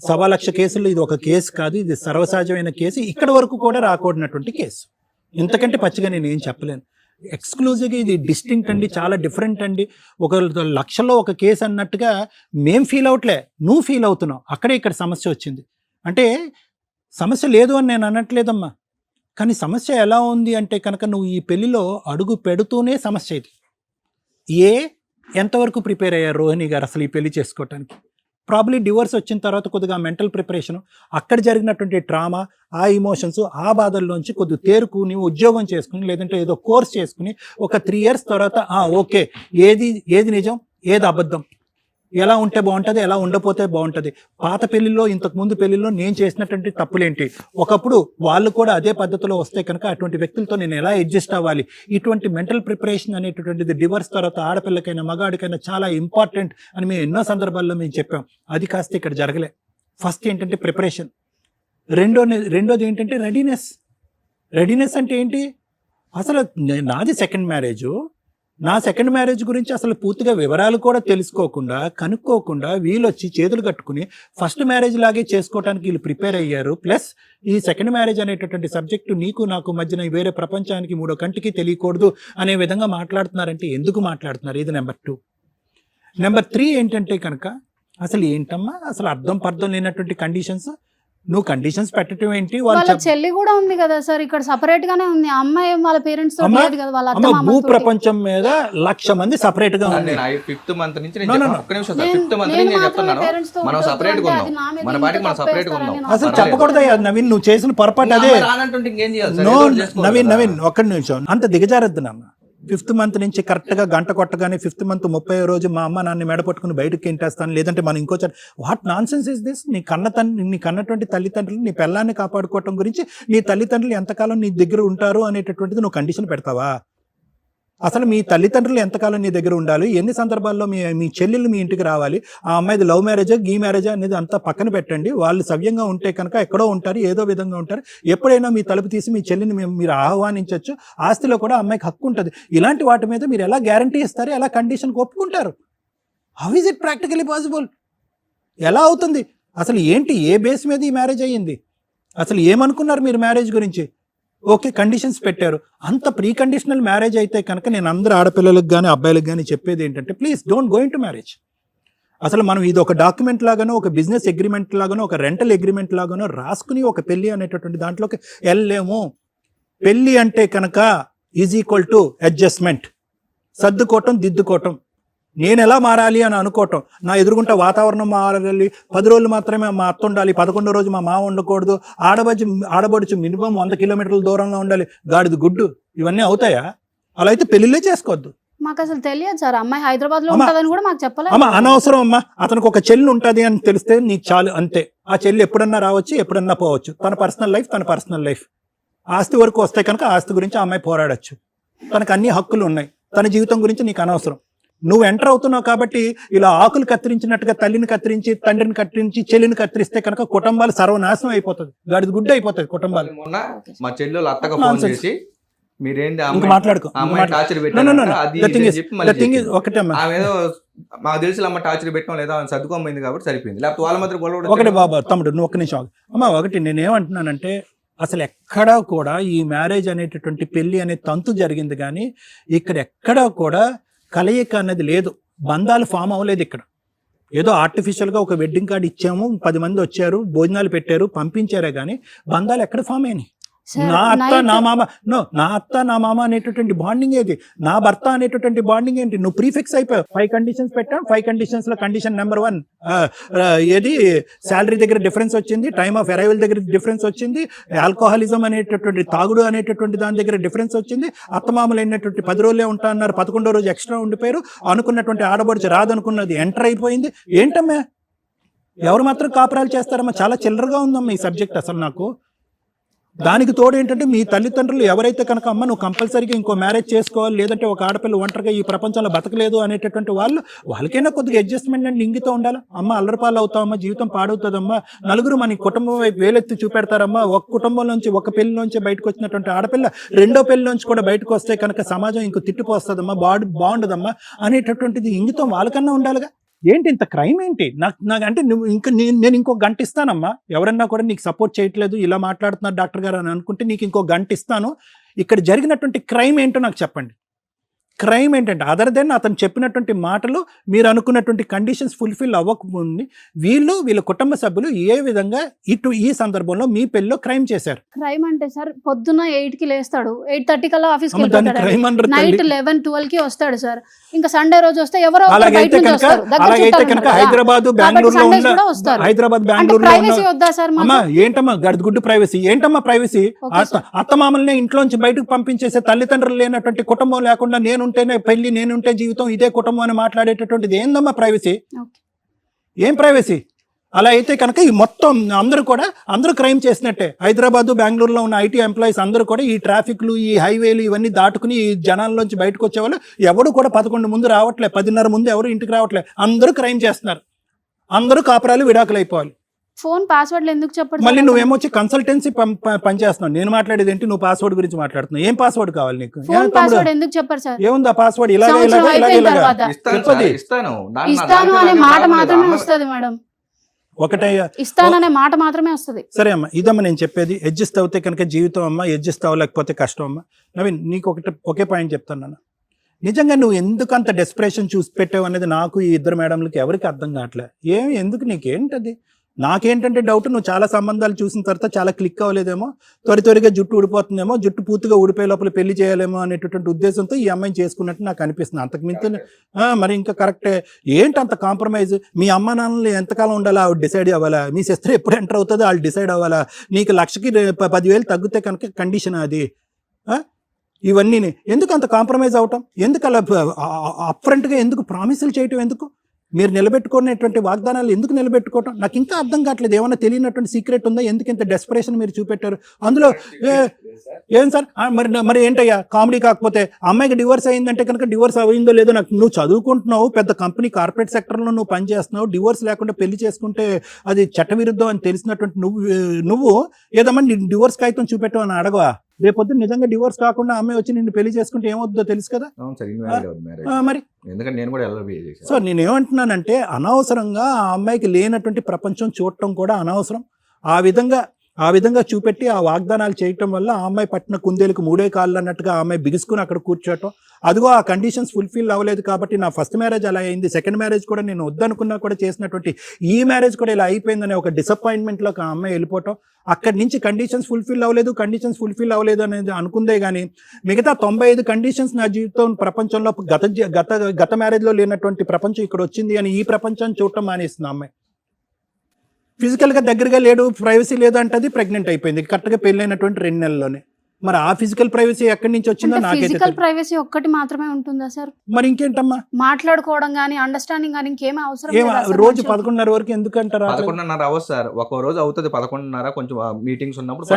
1,00,000 కేసుల్లో ఇది ఒక కేసు కాదు, ఇది సర్వసహజమైన కేసు. ఇక్కడ వరకు కూడా రాకూడనటువంటి కేసు. ఇంతకంటే పచ్చిగా నేను ఏం చెప్పలేను. ఎక్స్క్లూజివ్గా ఇది డిస్టింక్ట్ అండి, చాలా డిఫరెంట్ అండి. ఒక 1,00,000లో ఒక కేసు అన్నట్టుగా మేం ఫీల్ అవట్లే, నువ్వు ఫీల్ అవుతున్నావు. అక్కడే ఇక్కడ సమస్య వచ్చింది. అంటే సమస్య లేదు అని నేను అనట్లేదమ్మా, కానీ సమస్య ఎలా ఉంది అంటే కనుక నువ్వు ఈ పెళ్లిలో అడుగు పెడుతూనే సమస్య ఇది. ఎంతవరకు ప్రిపేర్ అయ్యారు రోహిణి గారు అసలు ఈ పెళ్లి చేసుకోవటానికి? ప్రాబ్లీ డివోర్స్ వచ్చిన తర్వాత కొద్దిగా మెంటల్ ప్రిపరేషన్, అక్కడ జరిగినటువంటి ట్రామా, ఆ ఇమోషన్స్, ఆ బాధల్లోంచి కొద్దిగా తేరుకుని ఉద్యోగం చేసుకుని, లేదంటే ఏదో కోర్స్ చేసుకుని ఒక 3 years తర్వాత ఓకే, ఏది నిజం, ఏది అబద్ధం, ఎలా ఉంటే బాగుంటుంది, ఎలా ఉండపోతే బాగుంటుంది. పాత పెళ్లిలో, ఇంతకు ముందు పెళ్లిలో నేను చేసినటువంటి తప్పులేంటి, ఒకప్పుడు వాళ్ళు కూడా అదే పద్ధతిలో వస్తే కనుక అటువంటి వ్యక్తులతో నేను ఎలా అడ్జస్ట్ అవ్వాలి, ఇటువంటి మెంటల్ ప్రిపరేషన్ అనేటటువంటిది డివోర్స్ తర్వాత ఆడపిల్లకైనా మగాడికైనా చాలా ఇంపార్టెంట్ అని మేము ఎన్నో సందర్భాల్లో మేము చెప్పాం. అది కాస్త ఇక్కడ జరగలే. ఫస్ట్ ఏంటంటే ప్రిపరేషన్. రెండోది ఏంటంటే రెడీనెస్ అంటే ఏంటి? అసలు నాది సెకండ్ మ్యారేజ్, నా సెకండ్ మ్యారేజ్ గురించి అసలు పూర్తిగా వివరాలు కూడా తెలుసుకోకుండా కనుక్కోకుండా వీళ్ళు వచ్చి చేతులు కట్టుకుని ఫస్ట్ మ్యారేజ్ లాగే చేసుకోవడానికి వీళ్ళు ప్రిపేర్ అయ్యారు. ప్లస్ ఈ సెకండ్ మ్యారేజ్ అనేటటువంటి సబ్జెక్టు నీకు నాకు మధ్యన వేరే ప్రపంచానికి మూడో కంటికి తెలియకూడదు అనే విధంగా మాట్లాడుతున్నారంటే ఎందుకు మాట్లాడుతున్నారు? ఇది నెంబర్ 2. నెంబర్ 3 ఏంటంటే కనుక అసలు ఏంటమ్మా అసలు అర్థం పర్థం లేనటువంటి కండిషన్స్. నువ్వు కండిషన్స్ పెట్టడం ఏంటి? వాళ్ళ చెల్లి కూడా ఉంది కదా సార్, ఇక్కడ సపరేట్ గానే ఉంది. అమ్మాయి వాళ్ళ పేరెంట్స్ తో లేదు కదా, వాళ్ళ అత్త భూ ప్రపంచం మీద 1,00,000 మంది సపరేట్ గా ఉంది. నేను 5th మంత్ నుంచి ఒక్క నిమిషం సార్, 5th మంత్ నుంచి నేను చెప్తున్నాను, మనం సపరేట్ గా ఉన్నాం, మన పాటికి మనం సపరేట్ గా ఉన్నాం. అసలు చెప్పకూడదయ్యా నవీన్, నువ్వు చేసిన పొరపాటు అదే. ఇంకేం చేయాలి? నవీన్ ఒక్క నిమిషం, అంత దిగజారద్దు నాన్న. 5th మంత్ నుంచి కరెక్ట్ గా గంట కొట్టగానే 5th మంత్ 30వ రోజు మా అమ్మ నాన్న మెడ పట్టుకుని బయటకు ఎంటేస్తాను, లేదంటే మనం ఇంకో what non sense is this? నీ కన్నటువంటి తల్లిదండ్రులు నీ పిల్లాన్ని కాపాడుకోవటం గురించి నీ తల్లిదండ్రులు ఎంతకాలం నీ దగ్గర ఉంటారు అనేటటువంటిది నువ్వు కండిషన్ పెడతావా? అసలు మీ తల్లిదండ్రులు ఎంతకాలం నీ దగ్గర ఉండాలి? ఎన్ని సందర్భాల్లో మీ చెల్లెళ్ళు మీ ఇంటికి రావాలి? ఆ అమ్మాయిది లవ్ మ్యారేజా గీ మ్యారేజా అనేది అంతా పక్కన పెట్టండి. వాళ్ళు సవ్యంగా ఉంటే కనుక ఎక్కడో ఉంటారు, ఏదో విధంగా ఉంటారు. ఎప్పుడైనా మీ తలుపు తీసి మీ చెల్లిని మీరు ఆహ్వానించవచ్చు. ఆస్తిలో కూడా అమ్మాయికి హక్కు ఉంటుంది. ఇలాంటి వాటి మీద మీరు ఎలా గ్యారంటీ ఇస్తారు? ఎలా కండిషన్కి ఒప్పుకుంటారు? How is it practically possible? ఎలా అవుతుంది? అసలు ఏంటి, ఏ బేస్ మీద ఈ మ్యారేజ్ అయ్యింది? అసలు ఏమనుకున్నారు మీరు మ్యారేజ్ గురించి? ఓకే, కండిషన్స్ పెట్టారు. అంత ప్రీ కండిషనల్ మ్యారేజ్ అయితే కనుక నేను అందరు ఆడపిల్లలకు కానీ అబ్బాయిలకు కానీ చెప్పేది ఏంటంటే, please don't go in to marriage. అసలు మనం ఇది ఒక డాక్యుమెంట్ లాగానో, ఒక బిజినెస్ అగ్రిమెంట్ లాగానో, ఒక రెంటల్ అగ్రిమెంట్ లాగానో రాసుకుని ఒక పెళ్లి అనేటటువంటి దాంట్లోకి వెళ్ళలేము. పెళ్లి అంటే కనుక ఈజ్ ఈక్వల్ టు అడ్జస్ట్మెంట్, సర్దుకోవటం దిద్దుకోవటం. నేను ఎలా మారాలి అని అనుకోవటం, నా ఎదురుగుంట వాతావరణం మారాలి, 10 రోజులు మాత్రమే మా అత్త ఉండాలి, 11వ రోజు మా మామ ఉండకూడదు, ఆడబడుచు మినిమం 100 కిలోమీటర్ల దూరంలో ఉండాలి, గాడిది గుడ్డు, ఇవన్నీ అవుతాయా? అలా అయితే పెళ్లిళ్ళే చేసుకోవద్దు. మాకు అసలు తెలియదు సార్, అమ్మాయి హైదరాబాద్ లో ఉంటదని కూడా మాకు చెప్పలేదు. అమ్మ అనవసరం అమ్మా, అతనికి ఒక చెల్లి ఉంటది అని తెలిస్తే నీకు చాలు, అంతే. ఆ చెల్లి ఎప్పుడన్నా రావచ్చు, ఎప్పుడన్నా పోవచ్చు. తన పర్సనల్ లైఫ్. ఆస్తి వరకు వస్తే కనుక ఆస్తి గురించి ఆ అమ్మాయి పోరాడచ్చు. తనకు అన్ని హక్కులు ఉన్నాయి. తన జీవితం గురించి నీకు అనవసరం. నువ్వు ఎంటర్ అవుతున్నావు కాబట్టి ఇలా ఆకులు కత్తిరించినట్టుగా తల్లిని కత్తిరించి, తండ్రిని కత్తిరించి, చెల్లిని కత్తిరిస్తే కనుక కుటుంబాలు సర్వనాశనం అయిపోతుంది, గాడిద గుడ్డ అయిపోతుంది కుటుంబాలు. మొన్న మా చెల్లెలు అత్తగా ఫోన్ చేసి మీరేంటి మాట్లాడుకో, ఒకటే మాకు తెలిసి అమ్మ టార్చర్ పెట్టడం లేదా సర్దుకోమైంది కాబట్టి సరిపోయింది, లేకపోతే వాళ్ళ మధ్య గొడవ. ఒకటి బాబా తమ్ముడు, నువ్వు ఒక్క నిమిషం అమ్మ. ఒకటి నేనేమంటున్నానంటే, అసలు ఎక్కడా కూడా ఈ మ్యారేజ్ అనేటటువంటి పెళ్లి అనే తంతు జరిగింది, కానీ ఇక్కడ ఎక్కడా కూడా కలయిక అన్నది లేదు. బంధాలు ఫామ్ అవ్వలేదు ఇక్కడ. ఏదో ఆర్టిఫిషియల్గా ఒక వెడ్డింగ్ కార్డు ఇచ్చాము, 10 మంది వచ్చారు, భోజనాలు పెట్టారు, పంపించారే కానీ బంధాలు ఎక్కడ ఫామ్ అయినాయి? నా అత్త నా మామ అనేటటువంటి బాండింగ్ ఏది? నా భర్త అనేటటువంటి బాండింగ్ ఏంటి? నువ్వు ప్రీఫిక్స్ అయిపోయావు. 5 కండిషన్స్ పెట్టాం. 5 కండిషన్స్ లో కండిషన్ నెంబర్ 1 ఏది? శాలరీ దగ్గర డిఫరెన్స్ వచ్చింది, టైమ్ ఆఫ్ అరైవల్ దగ్గర డిఫరెన్స్ వచ్చింది, ఆల్కహాలిజం అనేటటువంటి తాగుడు అనేటటువంటి దాని దగ్గర డిఫరెన్స్ వచ్చింది. అత్తమామలు అయినటువంటి 10 రోజులే ఉంటా అన్నారు, 11వ రోజు ఎక్స్ట్రా ఉండిపోయారు. అనుకున్నటువంటి ఆడబడుచు రాదనుకున్నది ఎంటర్ అయిపోయింది. ఏంటమ్మా ఎవరు మాత్రం కాపురాలు చేస్తారమ్మా? చాలా చిల్లరగా ఉందమ్మా ఈ సబ్జెక్ట్ అసలు నాకు. దానికి తోడు ఏంటంటే, మీ తల్లిదండ్రులు ఎవరైతే కనుక అమ్మ నువ్వు కంపల్సరీగా ఇంకో మ్యారేజ్ చేసుకోవాలి, లేదంటే ఒక ఆడపిల్ల ఒంటరిగా ఈ ప్రపంచంలో బతకలేదు అనేటటువంటి వాళ్ళకైనా కొద్దిగా అడ్జస్ట్మెంట్ అండ్ ఇంగితో ఉండాలి. అమ్మ అల్లరిపాలు అవుతావమ్మా, జీవితం పాడవుతుందమ్మా, నలుగురు మన కుటుంబం వైపు వేలెత్తి చూపెడతారమ్మా. ఒక కుటుంబం నుంచి, ఒక పెళ్లి నుంచి బయటకు వచ్చినటువంటి ఆడపిల్ల 2వ పెళ్లి నుంచి కూడా బయటకు వస్తే కనుక సమాజం ఇంకో తిట్టిపోస్తుందమ్మా, బాగుండదమ్మా అనేటటువంటిది ఇంగితం వాళ్ళకన్నా ఉండాలిగా. ఏంటి ఇంత క్రైమ్ ఏంటి? నాకు అంటే నువ్వు నేను ఇంకో గంట ఇస్తానమ్మా. ఎవరన్నా కూడా నీకు సపోర్ట్ చేయట్లేదు, ఇలా మాట్లాడుతున్నారు డాక్టర్ గారు అని అనుకుంటే నీకు ఇంకో గంట ఇస్తాను. ఇక్కడ జరిగినటువంటి క్రైమ్ ఏంటో నాకు చెప్పండి. క్రైమ్ ఏంటంటే, అదర్ దెన్ అతను చెప్పినటువంటి మాటలు, మీరు అనుకున్నటువంటి కండిషన్స్ ఫుల్ఫిల్ అవ్వకముందు వీళ్ళ కుటుంబ సభ్యులు ఏ విధంగా ఈ సందర్భంలో మీ పెళ్ళిలో క్రైమ్ చేశారు. క్రైమ్ అంటే సార్, పొద్దున్న 8కి లేస్తాడు, 8:30 కల్లా ఆఫీస్కి క్రైమ్ వెళ్తాడు, నైట్ 11-12కి వస్తాడు సార్. ఇంకా సండే రోజు వస్తే ఎవరో అలాగైతే కనుక హైదరాబాద్ బెంగళూరులో ప్రైవసీ వద్దా సార్? అమ్మా ఏంటమ్మా గడిగుడ్డు ప్రైవసీ? ఏంటమ్మా ప్రైవసీ? అత్తమామల్ని ఇంట్లోంచి బయటకు పంపించేసే తల్లిదండ్రులు లేనటువంటి కుటుంబం లేకుండా నేనుంటేనే పెళ్లి, నేనుంటే జీవితం, ఇదే కుటుంబం అని మాట్లాడేటటువంటిది ఏందమ్మా ప్రైవసీ? ఏం ప్రైవసీ? అలా అయితే కనుక ఈ మొత్తం అందరూ క్రైమ్ చేసినట్టే. హైదరాబాద్ బెంగళూరులో ఉన్న ఐటీ ఎంప్లాయీస్ అందరూ కూడా ఈ ట్రాఫిక్లు, ఈ హైవేలు ఇవన్నీ దాటుకుని ఈ జనాల్లోంచి బయటకు వచ్చేవాళ్ళు ఎవరు కూడా 11 ముందు రావట్లే, 10:30 ముందు ఎవరు ఇంటికి రావట్లే. అందరూ క్రైమ్ చేస్తున్నారు. అందరూ కాపురాలు విడాకులు అయిపోవాలి. ఫోన్ పాస్వర్డ్లు ఎందుకు చెప్పండి మళ్ళీ నువ్వేమో వచ్చి కన్సల్టెన్సీ పనిచేస్తున్నావు. నేను మాట్లాడేది ఏంటి, నువ్వు పాస్వర్డ్ గురించి మాట్లాడుతున్నావు. ఏం పాస్వర్డ్ కావాలి నీకు? ఫోన్ పాస్వర్డ్ ఎందుకు చెప్పారు సార్? ఏముంది ఆ పాస్వర్డ్? ఇలాగే సంవత్సరం ఇలాగే అయిపోయిన ఇలాగే తర్వాత ఇస్తాను అనే మాట మాత్రమే వస్తుంది మేడం. ఒకటే ఇస్తాననే మాట మాత్రమే వస్తుంది. సరే అమ్మా, ఇదమ్మా నేను చెప్పేది. అడ్జస్ట్ అవుతే కనుక జీవితం అమ్మా, అడ్జస్ట్ అవ్వలేకపోతే కష్టం అమ్మా. నవీన్, నీకు ఒకే పాయింట్ చెప్తాను నాన్న. నిజంగా నువ్వు ఎందుకు అంత డెస్పరేషన్ చూసి పెట్టావు అనేది నాకు ఈ ఇద్దరు మేడంలకి ఎవరికి అర్థం కావట్లే. ఎందుకు నీకేంటది? నాకేంటంటే డౌట్, నువ్వు చాలా సంబంధాలు చూసిన తర్వాత చాలా క్లిక్ అవ్వలేదేమో, త్వరగా జుట్టు ఊడిపోతుందేమో, జుట్టు పూర్తిగా ఊడిపోయే లోపల పెళ్లి చేయాలేమో అనేటటువంటి ఉద్దేశంతో ఈ అమ్మాయిని చేసుకున్నట్టు నాకు అనిపిస్తుంది. అంతకుమించి మరి ఇంకా కరెక్టే. ఏంటి అంత కాంప్రమైజ్? మీ అమ్మ నాన్నలు ఎంతకాలం ఉండాలా ఆవిడ డిసైడ్ అవ్వాలా? మీ సిస్టర్ ఎప్పుడు ఎంటర్ అవుతుందో వాళ్ళు డిసైడ్ అవ్వాలా? నీకు 1,10,000 తగ్గితే కనుక కండిషన్ అది. ఇవన్నీ ఎందుకు అంత కాంప్రమైజ్ అవటం? ఎందుకు అలా అప్ఫ్రంట్గా ఎందుకు ప్రామిసులు చేయటం? ఎందుకు మీరు నిలబెట్టుకునేటువంటి వాగ్దానాలు ఎందుకు నిలబెట్టుకోవటం? నాకు ఇంకా అర్థం కావట్లేదు. ఏమన్నా తెలియనటువంటి సీక్రెట్ ఉందా? ఎందుకు ఇంత డెస్పరేషన్ మీరు చూపెట్టారు అందులో? ఏం సార్ మరి ఏంటయ్యా కామెడీ? కాకపోతే అమ్మాయికి డివోర్స్ అయిందంటే కనుక డివోర్స్ అయిందో లేదో నాకు, నువ్వు చదువుకుంటున్నావు, పెద్ద కంపెనీ కార్పొరేట్ సెక్టర్లో నువ్వు పనిచేస్తున్నావు, డివోర్స్ లేకుండా పెళ్లి చేసుకుంటే అది చట్టవిరుద్ధం అని తెలిసినటువంటి నువ్వు ఏదమ్మా నీ డివోర్స్ కాగితం చూపెట్టావు అని అడగవా? రేపొద్దు నిజంగా డివోర్స్ కాకుండా అమ్మాయి వచ్చి నిన్ను పెళ్లి చేసుకుంటే ఏమవుతుందో తెలుసు కదా మరి. సో నేనేమంటున్నానంటే అనవసరంగా ఆ అమ్మాయికి లేనటువంటి ప్రపంచం చూడటం కూడా అనవసరం. ఆ విధంగా చూపెట్టి ఆ వాగ్దానాలు చేయటం వల్ల ఆ అమ్మాయి పట్టిన కుందేలకు 3 కాళ్ళు అన్నట్టుగా ఆ అమ్మాయి బిగుసుకుని అక్కడ కూర్చోవటం. అదిగో ఆ కండిషన్స్ ఫుల్ఫిల్ అవ్వలేదు కాబట్టి నా ఫస్ట్ మ్యారేజ్ అలా అయింది, సెకండ్ మ్యారేజ్ కూడా నేను వద్దనుకున్నా కూడా చేసినటువంటి ఈ మ్యారేజ్ కూడా ఇలా అయిపోయిందనే ఒక డిసప్పాయింట్మెంట్లోకి ఆ అమ్మాయి వెళ్ళిపోవటం. అక్కడి నుంచి కండిషన్స్ ఫుల్ఫిల్ అవ్వలేదు అనేది అనుకుందే కానీ మిగతా 95 కండిషన్స్ నా జీవితం ప్రపంచంలో గత మ్యారేజ్లో లేనటువంటి ప్రపంచం ఇక్కడ వచ్చింది అని ఈ ప్రపంచాన్ని చూడటం మానేస్తుంది ఆ అమ్మాయి. ఫిజికల్గా దగ్గరగా లేడు, ప్రైవసీ లేదు అంటది, ప్రెగ్నెంట్ అయిపోయింది కరెక్ట్గా పెళ్ళైనటువంటి 2 నెలల్లోనే. మరి ఆ ఫిజికల్ ప్రైవసీ ఎక్కడి నుంచి వచ్చిందో నాకైతే. ఫిజికల్ ప్రైవసీ ఒక్కటి మాత్రమే ఉంటుందా సార్? మరి ఇంకేంటమ్మా, మాట్లాడుకోవడం కానీ అండర్స్టాండింగ్ కానీ ఇంకేమీ అవసరం లేదు. రోజు 11:30 వరకు ఎందుకంటారు? 11:30 అవర్స్ సార్, ఒక రోజు అవుతుంది 11:30. కొంచెం మీటింగ్స్ ఉన్నప్పుడు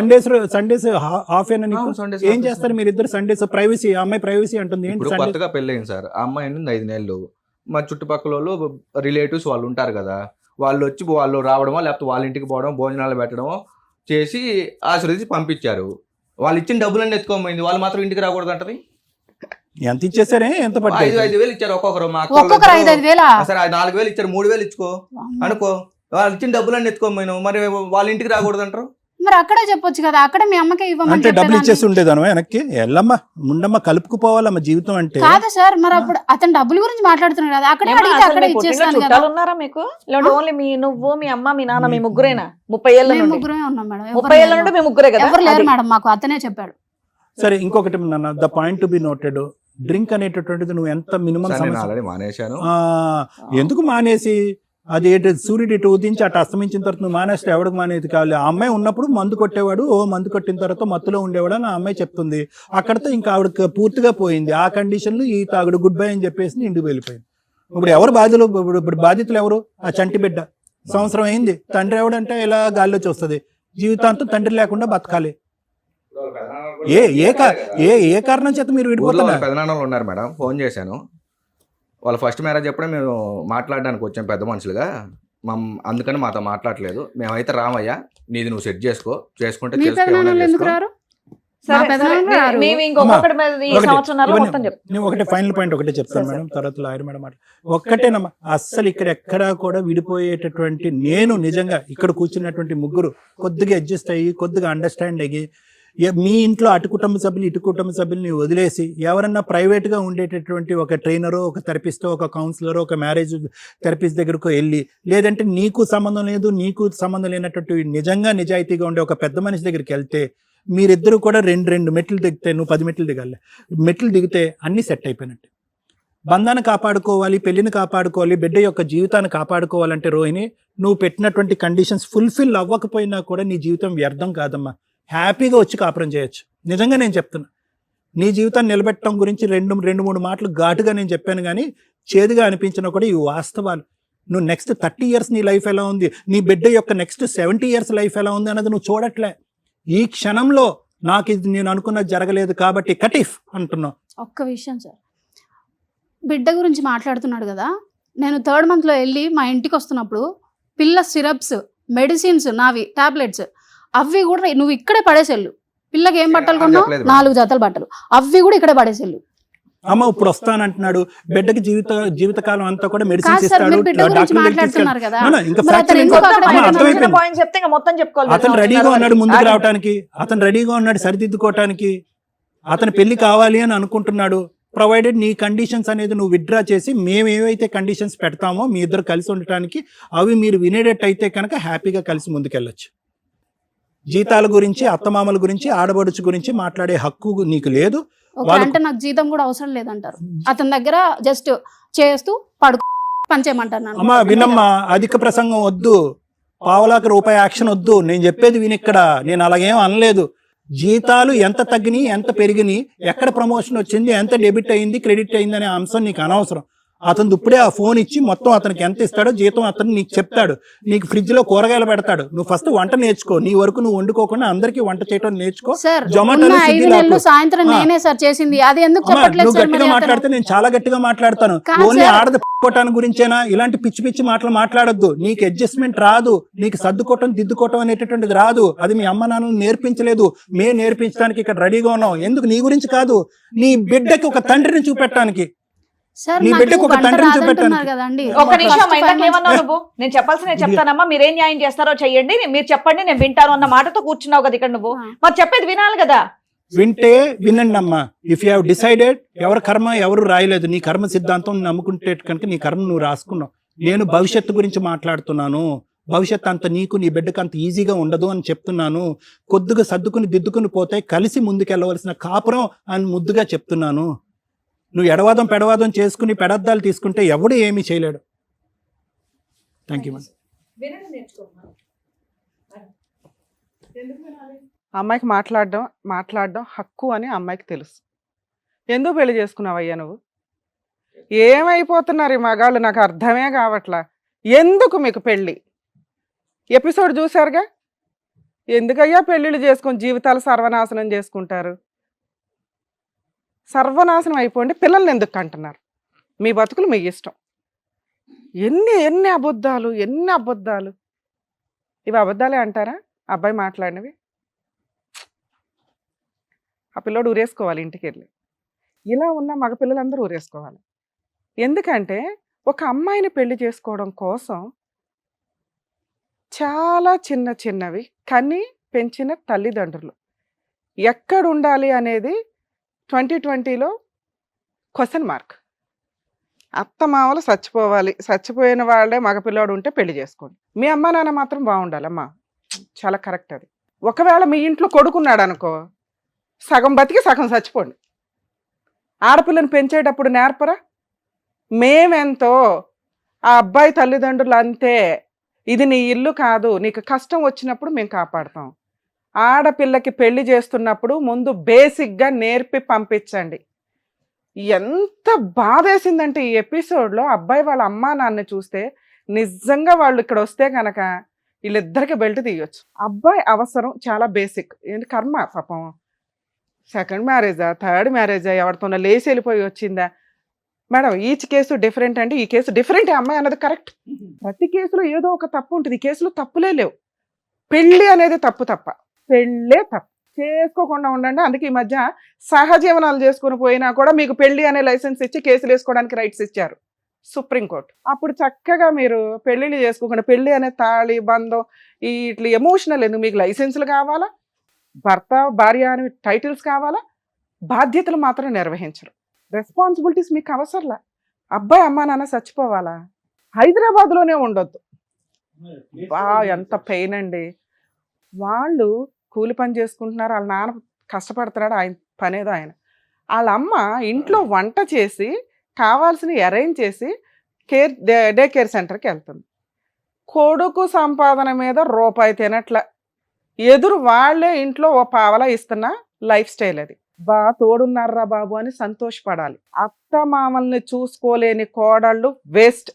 సండేస్ హాఫ్ అయినా నీకు ఏం చేస్తారు మీరు ఇద్దరు? సండేస్ ప్రైవసీ, అమ్మాయి ప్రైవసీ అంటుంది. ఇప్పుడు కొత్తగా పెళ్ళయింది సార్, ఆ అమ్మాయి 5 నెలలు. మా చుట్టుపక్కల వాళ్ళు రిలేటివ్స్ వాళ్ళు ఉంటారు కదా, వాళ్ళు రావడమో లేకపోతే వాళ్ళ ఇంటికి పోవడం, భోజనాలు పెట్టడమో చేసి ఆశీర్వదించి పంపించారు. వాళ్ళు ఇచ్చిన డబ్బులన్నీ ఎత్తుకోమైంది, వాళ్ళు మాత్రం ఇంటికి రాకూడదు అంటది. ఎంత ఇచ్చేసారే? ఎంత 5,000 ఇచ్చారు ఒక్కొక్కరు. ఒక్కొక్కరు 5,000 సరే 4,000 ఇచ్చారు, 3,000 ఇచ్చుకో అనుకో. వాళ్ళు ఇచ్చిన డబ్బులన్నీ ఎత్తుకోమైనావు, మరి వాళ్ళ ఇంటికి రాకూడదు అంటారు. మరి అక్కడే చెప్పొచ్చు కదా, అక్కడే మీ అమ్మకే ఇవ్వమని. అంటే డబ్బులు ఇచ్చేసి ఉండేదాను వెనక్కి. ఎల్లమ్మా ముండమ్మ కలుపుకుపోవాలమ్మ జీవితం అంటే. కాదు సార్, మరి అప్పుడు అతను డబ్బుల గురించి మాట్లాడుతున్నాడు కదా, అక్కడే అడిగితే అక్కడే ఇచ్చేస్తాను కదా. ఉన్నారా మీకు? ఓన్లీ నువ్వు, మీ అమ్మ, మీ నాన్న, మీ ముగ్గురేనా? 30 ఏళ్ళ నుండి? ముగ్గురే ఉన్నాం మేడం. 30 ఏళ్ళ నుండి మీ ముగ్గురే కదా? ఎవరు లేరు మేడం, మాకు అతనే చెప్పాడు. సరే ఇంకొకటి నాన్న, the point to be noted, drink అనేటటువంటిది నువ్వు ఎంత మినిమం మానేశాను. ఎందుకు మానేసి అది సూర్యుడు ఇటు ఉదించి అటు అస్తమించిన తర్వాత నువ్వు మానేస్తే ఎవరికి మానేది కావాలి? ఆ అమ్మాయి ఉన్నప్పుడు మందు కొట్టేవాడు, మందు కొట్టిన తర్వాత మత్తులో ఉండేవాడు అని ఆ అమ్మాయి చెప్తుంది. అక్కడితో ఇంకా ఆవిడ పూర్తిగా పోయింది. ఆ కండిషన్లో ఈ తాగుడు గుడ్ బై అని చెప్పేసి ఇంటికి వెళ్ళిపోయింది. ఇప్పుడు ఎవరు బాధ్యులు? ఇప్పుడు బాధితులు ఎవరు? ఆ చంటి బిడ్డ. సంవత్సరం అయింది, తండ్రి ఎవడంటే ఇలా గాల్లో చూస్తుంది. జీవితాంతం తండ్రి లేకుండా బతకాలి. ఏ కారణం చేత మీరు విడిపోతున్నారు? పెదనాన్నలు ఉన్నారు మేడం, ఫోన్ చేశాను. వాళ్ళ ఫస్ట్ మ్యారేజ్ అప్పుడే మేము మాట్లాడడానికి వచ్చాం పెద్ద మనుషులుగా. అందుకని మాతో మాట్లాడలేదు. మేమైతే రామయ్య, నీది నువ్వు సెట్ చేసుకుంటే ఒకటే ఫైనల్ పాయింట్ ఒకటే చెప్తాను మేడం, తర్వాత లాయర్ మేడం మాట ఒక్కటేనమ్మా. అస్సలు ఇక్కడ ఎక్కడా కూడా విడిపోయేటటువంటి, నేను నిజంగా ఇక్కడ కూర్చున్నటువంటి ముగ్గురు కొద్దిగా అడ్జస్ట్ అయ్యి, కొద్దిగా అండర్స్టాండ్ అయ్యి, మీ ఇంట్లో అటు కుటుంబ సభ్యులు ఇటు కుటుంబ సభ్యుల్ని వదిలేసి ఎవరన్నా ప్రైవేట్గా ఉండేటటువంటి ఒక ట్రైనరో, ఒక థెరపిస్టో, ఒక కౌన్సిలరో, ఒక మ్యారేజ్ థెరపిస్ట్ దగ్గరకు వెళ్ళి, లేదంటే నీకు సంబంధం లేదు, నీకు సంబంధం లేనటువంటి నిజంగా నిజాయితీగా ఉండే ఒక పెద్ద మనిషి దగ్గరికి వెళ్తే మీరిద్దరూ కూడా 2 మెట్లు దిగితే, నువ్వు 10 మెట్లు దిగాలి, మెట్లు దిగితే అన్నీ సెట్ అయిపోయినట్టు. బంధాన్ని కాపాడుకోవాలి, పెళ్లిని కాపాడుకోవాలి, బిడ్డ యొక్క జీవితాన్ని కాపాడుకోవాలంటే రోహిణి, నువ్వు పెట్టినటువంటి కండిషన్స్ ఫుల్ఫిల్ అవ్వకపోయినా కూడా నీ జీవితం వ్యర్థం కాదమ్మా. హ్యాపీగా వచ్చి కాపురం చేయొచ్చు. నిజంగా నేను చెప్తున్నా, నీ జీవితాన్ని నిలబెట్టడం గురించి 2-3 మాటలు ఘాటుగా నేను చెప్పాను, కానీ చేదుగా అనిపించినా కూడా ఇవి వాస్తవాలు. నువ్వు నెక్స్ట్ 30 years నీ లైఫ్ ఎలా ఉంది, నీ బిడ్డ యొక్క నెక్స్ట్ 70 years లైఫ్ ఎలా ఉంది అన్నది నువ్వు చూడట్లే. ఈ క్షణంలో నాకు ఇది నేను అనుకున్నది జరగలేదు కాబట్టి కటిఫ్ అంటున్నావు. ఒక్క విషయం సార్, బిడ్డ గురించి మాట్లాడుతున్నాడు కదా, నేను 3rd monthలో వెళ్ళి మా ఇంటికి వస్తున్నప్పుడు పిల్ల సిరప్స్ మెడిసిన్స్ నావి టాబ్లెట్స్ అవి కూడా నువ్వు ఇక్కడే పడేసేళ్ళు. పిల్లకి ఏం బట్టలు కొన్నావు? చెప్పలేదు 4 జతల బట్టలు, అవి కూడా ఇక్కడే పడేసేళ్ళు. అమ్మ ఇప్పుడు వస్తానంటున్నాడు, బిడ్డకి జీవితకాలం అంతా కూడా మెడిసిన్స్ కాదు సార్, ఇస్తాడు, మీరు బిడ్డ గురించి డాక్టర్ మాట్లాడుతున్నారు కదా, ఇంకా మరి అతను ఎందుకు అక్కడ అర్థమైపోయింది. పాయింట్ చెప్తే ఇంకా మొత్తం చెప్పుకోవాలి. అతను రెడీగా ఉన్నాడు ముందుకు రావడానికి, అతను రెడీగా ఉన్నాడు సరిదిద్దుకోవటానికి, అతను పెళ్లి కావాలి అని అనుకుంటున్నాడు. ప్రొవైడెడ్ నీ కండిషన్స్ అనేది నువ్వు విత్డ్రా చేసి మేము ఏవైతే కండిషన్స్ పెడతామో మీ ఇద్దరు కలిసి ఉండటానికి అవి మీరు వినేటట్టు అయితే కనుక హ్యాపీగా కలిసి ముందుకెళ్ళొచ్చు. జీతాల గురించి, అత్తమామల గురించి, ఆడబడుచు గురించి మాట్లాడే హక్కు నీకు లేదు. అంటే నాకు జీతం కూడా అవసరం లేదంటారు. అతని దగ్గర జస్ట్ చేస్తూ పడుకో పనిచేయమంటారు. అమ్మా వినమ్మా, అధిక ప్రసంగం వద్దు, పావలాకి రూపాయి యాక్షన్ వద్దు. నేను చెప్పేది విని ఇక్కడ, నేను అలాగేం అనలేదు. జీతాలు ఎంత తగ్గినాయి, ఎంత పెరిగినాయి, ఎక్కడ ప్రమోషన్ వచ్చింది, ఎంత డెబిట్ అయింది, క్రెడిట్ అయింది అనే అంశం నీకు అనవసరం. అతను ఇప్పుడే ఆ ఫోన్ ఇచ్చి మొత్తం అతనికి ఎంత ఇస్తాడో జీతం అతను నీకు చెప్తాడు. నీకు ఫ్రిడ్జ్ లో కూరగాయలు పెడతాడు. నువ్వు ఫస్ట్ వంట నేర్చుకో. నీ వరకు నువ్వు వండుకోకుండా అందరికీ వంట చేయడం నేర్చుకో. జొమాటోలో సాయంత్రం నేనే సార్ చేసింది. అది ఎందుకు చెప్పట్లేదు? నువ్వు గట్టిగా మాట్లాడితే నేను చాలా గట్టిగా మాట్లాడతాను. ఓన్లీ ఆడద కొట్టడానికి గురించేనా? ఇలాంటి పిచ్చి పిచ్చి మాటలు మాట్లాడొద్దు. నీకు అడ్జస్ట్మెంట్ రాదు, నీకు సర్దుకోవటం దిద్దుకోవటం అనేటటువంటిది రాదు. అది మీ అమ్మ నాన్నలు నేర్పించలేదు, మేము నేర్పించడానికి ఇక్కడ రెడీగా ఉన్నాం. ఎందుకు? నీ గురించి కాదు, నీ బిడ్డకి ఒక తండ్రిని చూపెట్టడానికి. నీ బిడ్డకు ఒక తండ్రిని చూపెట్టడానికి. ఒక నిమిషం ఏమన్నావు నువ్వు? నేను చెప్పాల్సిన చెప్తానమ్మా, మీరేం న్యాయం చేస్తారో చెయ్యండి, మీరు చెప్పండి, నేను వింటాను అన్న మాటతో కూర్చున్నావు కదా ఇక్కడ నువ్వు. మరి చెప్పేది వినాలి కదా. వింటే వినండి అమ్మా. ఇఫ్ యూ హావ్ డిసైడెడ్, ఎవరి కర్మ ఎవరు రాయలేదు. నీ కర్మ సిద్ధాంతం నమ్ముకుంటే కనుక నీ కర్మ నువ్వు రాసుకున్నావు. నేను భవిష్యత్తు గురించి మాట్లాడుతున్నాను. భవిష్యత్తు అంత నీకు నీ బిడ్డకు అంత ఈజీగా ఉండదు అని చెప్తున్నాను. కొద్దిగా సర్దుకుని దిద్దుకుని పోతే కలిసి ముందుకెళ్ళవలసిన కాపురం అని ముద్దుగా చెప్తున్నాను. నువ్వు ఎడవాదం పెడవాదం చేసుకుని పెడద్దాలు తీసుకుంటే ఎవడు ఏమీ చేయలేడు. Thank you. అమ్మాయికి మాట్లాడడం హక్కు అని అమ్మాయికి తెలుసు. ఎందుకు పెళ్లి చేసుకున్నావయ్యా నువ్వు? ఏమైపోతున్నారు ఈ మగాళ్ళు? నాకు అర్థమే కావట్లా. ఎందుకు మీకు పెళ్ళి? ఎపిసోడ్ చూసారుగా. ఎందుకయ్యా పెళ్ళిళ్ళు చేసుకొని జీవితాలు సర్వనాశనం చేసుకుంటారు? సర్వనాశనం అయిపోండి, పిల్లల్ని ఎందుకు అంటున్నారు? మీ బతుకులు మీ ఇష్టం. ఎన్ని అబద్ధాలు, ఎన్ని అబద్ధాలు. ఇవి అబద్ధాలే అంటారా అబ్బాయి మాట్లాడినవి? ఆ పిల్లోడు ఊరేసుకోవాలి ఇంటికి వెళ్ళి. ఇలా ఉన్న మగపిల్లలందరూ ఊరేసుకోవాలి. ఎందుకంటే ఒక అమ్మాయిని పెళ్లి చేసుకోవడం కోసం చాలా చిన్నవి కని పెంచిన తల్లిదండ్రులు ఎక్కడ ఉండాలి అనేది 2020లో క్వశ్చన్ మార్క్. అత్తమామలు చచ్చిపోవాలి, చచ్చిపోయిన వాళ్ళే మగపిల్లాడు ఉంటే పెళ్లి చేసుకోండి. మీ అమ్మ నాన్న మాత్రం బాగుండాలమ్మా. చాలా కరెక్ట్ అది. ఒకవేళ మీ ఇంట్లో కొడుకున్నాడు అనుకో, సగం బతికి సగం చచ్చిపోండి. ఆడపిల్లని పెంచేటప్పుడు నేర్పరా? మేమెంతో, ఆ అబ్బాయి తల్లిదండ్రులు అంతే. ఇది నీ ఇల్లు కాదు, నీకు కష్టం వచ్చినప్పుడు మేము కాపాడతాం. ఆడపిల్లకి పెళ్లి చేస్తున్నప్పుడు ముందు బేసిక్గా నేర్పి పంపించండి. ఎంత బాధేసిందంటే ఈ ఎపిసోడ్లో అబ్బాయి వాళ్ళ అమ్మా నాన్న చూస్తే నిజంగా వాళ్ళు ఇక్కడ వస్తే కనుక వీళ్ళిద్దరికి బెల్ట్ తీయొచ్చు. అబ్బాయి అవసరం చాలా బేసిక్. ఏంటి కర్మ పాపం. సెకండ్ మ్యారేజా, థర్డ్ మ్యారేజా, ఎవరితోనో లేచి వెళ్ళిపోయి వచ్చిందా? మేడం ఈచ్ కేసు డిఫరెంట్ అంటే ఈ కేసు డిఫరెంట్. అమ్మాయి అన్నది కరెక్ట్. ప్రతి కేసులో ఏదో ఒక తప్పు ఉంటుంది. ఈ కేసులో తప్పులే లేవు. పెళ్ళి అనేది తప్ప పెళ్ళే తప్పు. చేసుకోకుండా ఉండండి. అందుకే ఈ మధ్య సహజీవనాలు చేసుకుని పోయినా కూడా మీకు పెళ్లి అనే లైసెన్స్ ఇచ్చి కేసులు వేసుకోవడానికి రైట్స్ ఇచ్చారు సుప్రీంకోర్టు. అప్పుడు చక్కగా మీరు పెళ్లిళ్ళు చేసుకోకుండా పెళ్లి అనే తాళి బంధం ఇట్లా ఎమోషనల్ ఎందుకు? మీకు లైసెన్సులు కావాలా, భర్త భార్య అని టైటిల్స్ కావాలా, బాధ్యతలు మాత్రం నిర్వహించరు. రెస్పాన్సిబిలిటీస్ మీకు అవసరంలా. అబ్బాయి అమ్మా నాన్న చచ్చిపోవాలా? హైదరాబాద్లోనే ఉండొద్దు. ఎంత పెయిన్ అండి. వాళ్ళు కూలి పని చేసుకుంటున్నారు, వాళ్ళ నాన్న కష్టపడుతున్నాడు, ఆయన పనేదో ఆయన. వాళ్ళ అమ్మ ఇంట్లో వంట చేసి కావాల్సినవి అరేంజ్ చేసి డే కేర్ సెంటర్కి వెళ్తుంది. కొడుకు సంపాదన మీద రూపాయి తినట్ల, ఎదురు వాళ్ళే ఇంట్లో ఓ పావలా ఇస్తున్న లైఫ్ స్టైల్ అది. తోడున్నారా బాబు అని సంతోషపడాలి. అత్త మామల్ని చూసుకోలేని కోడళ్ళు వేస్ట్.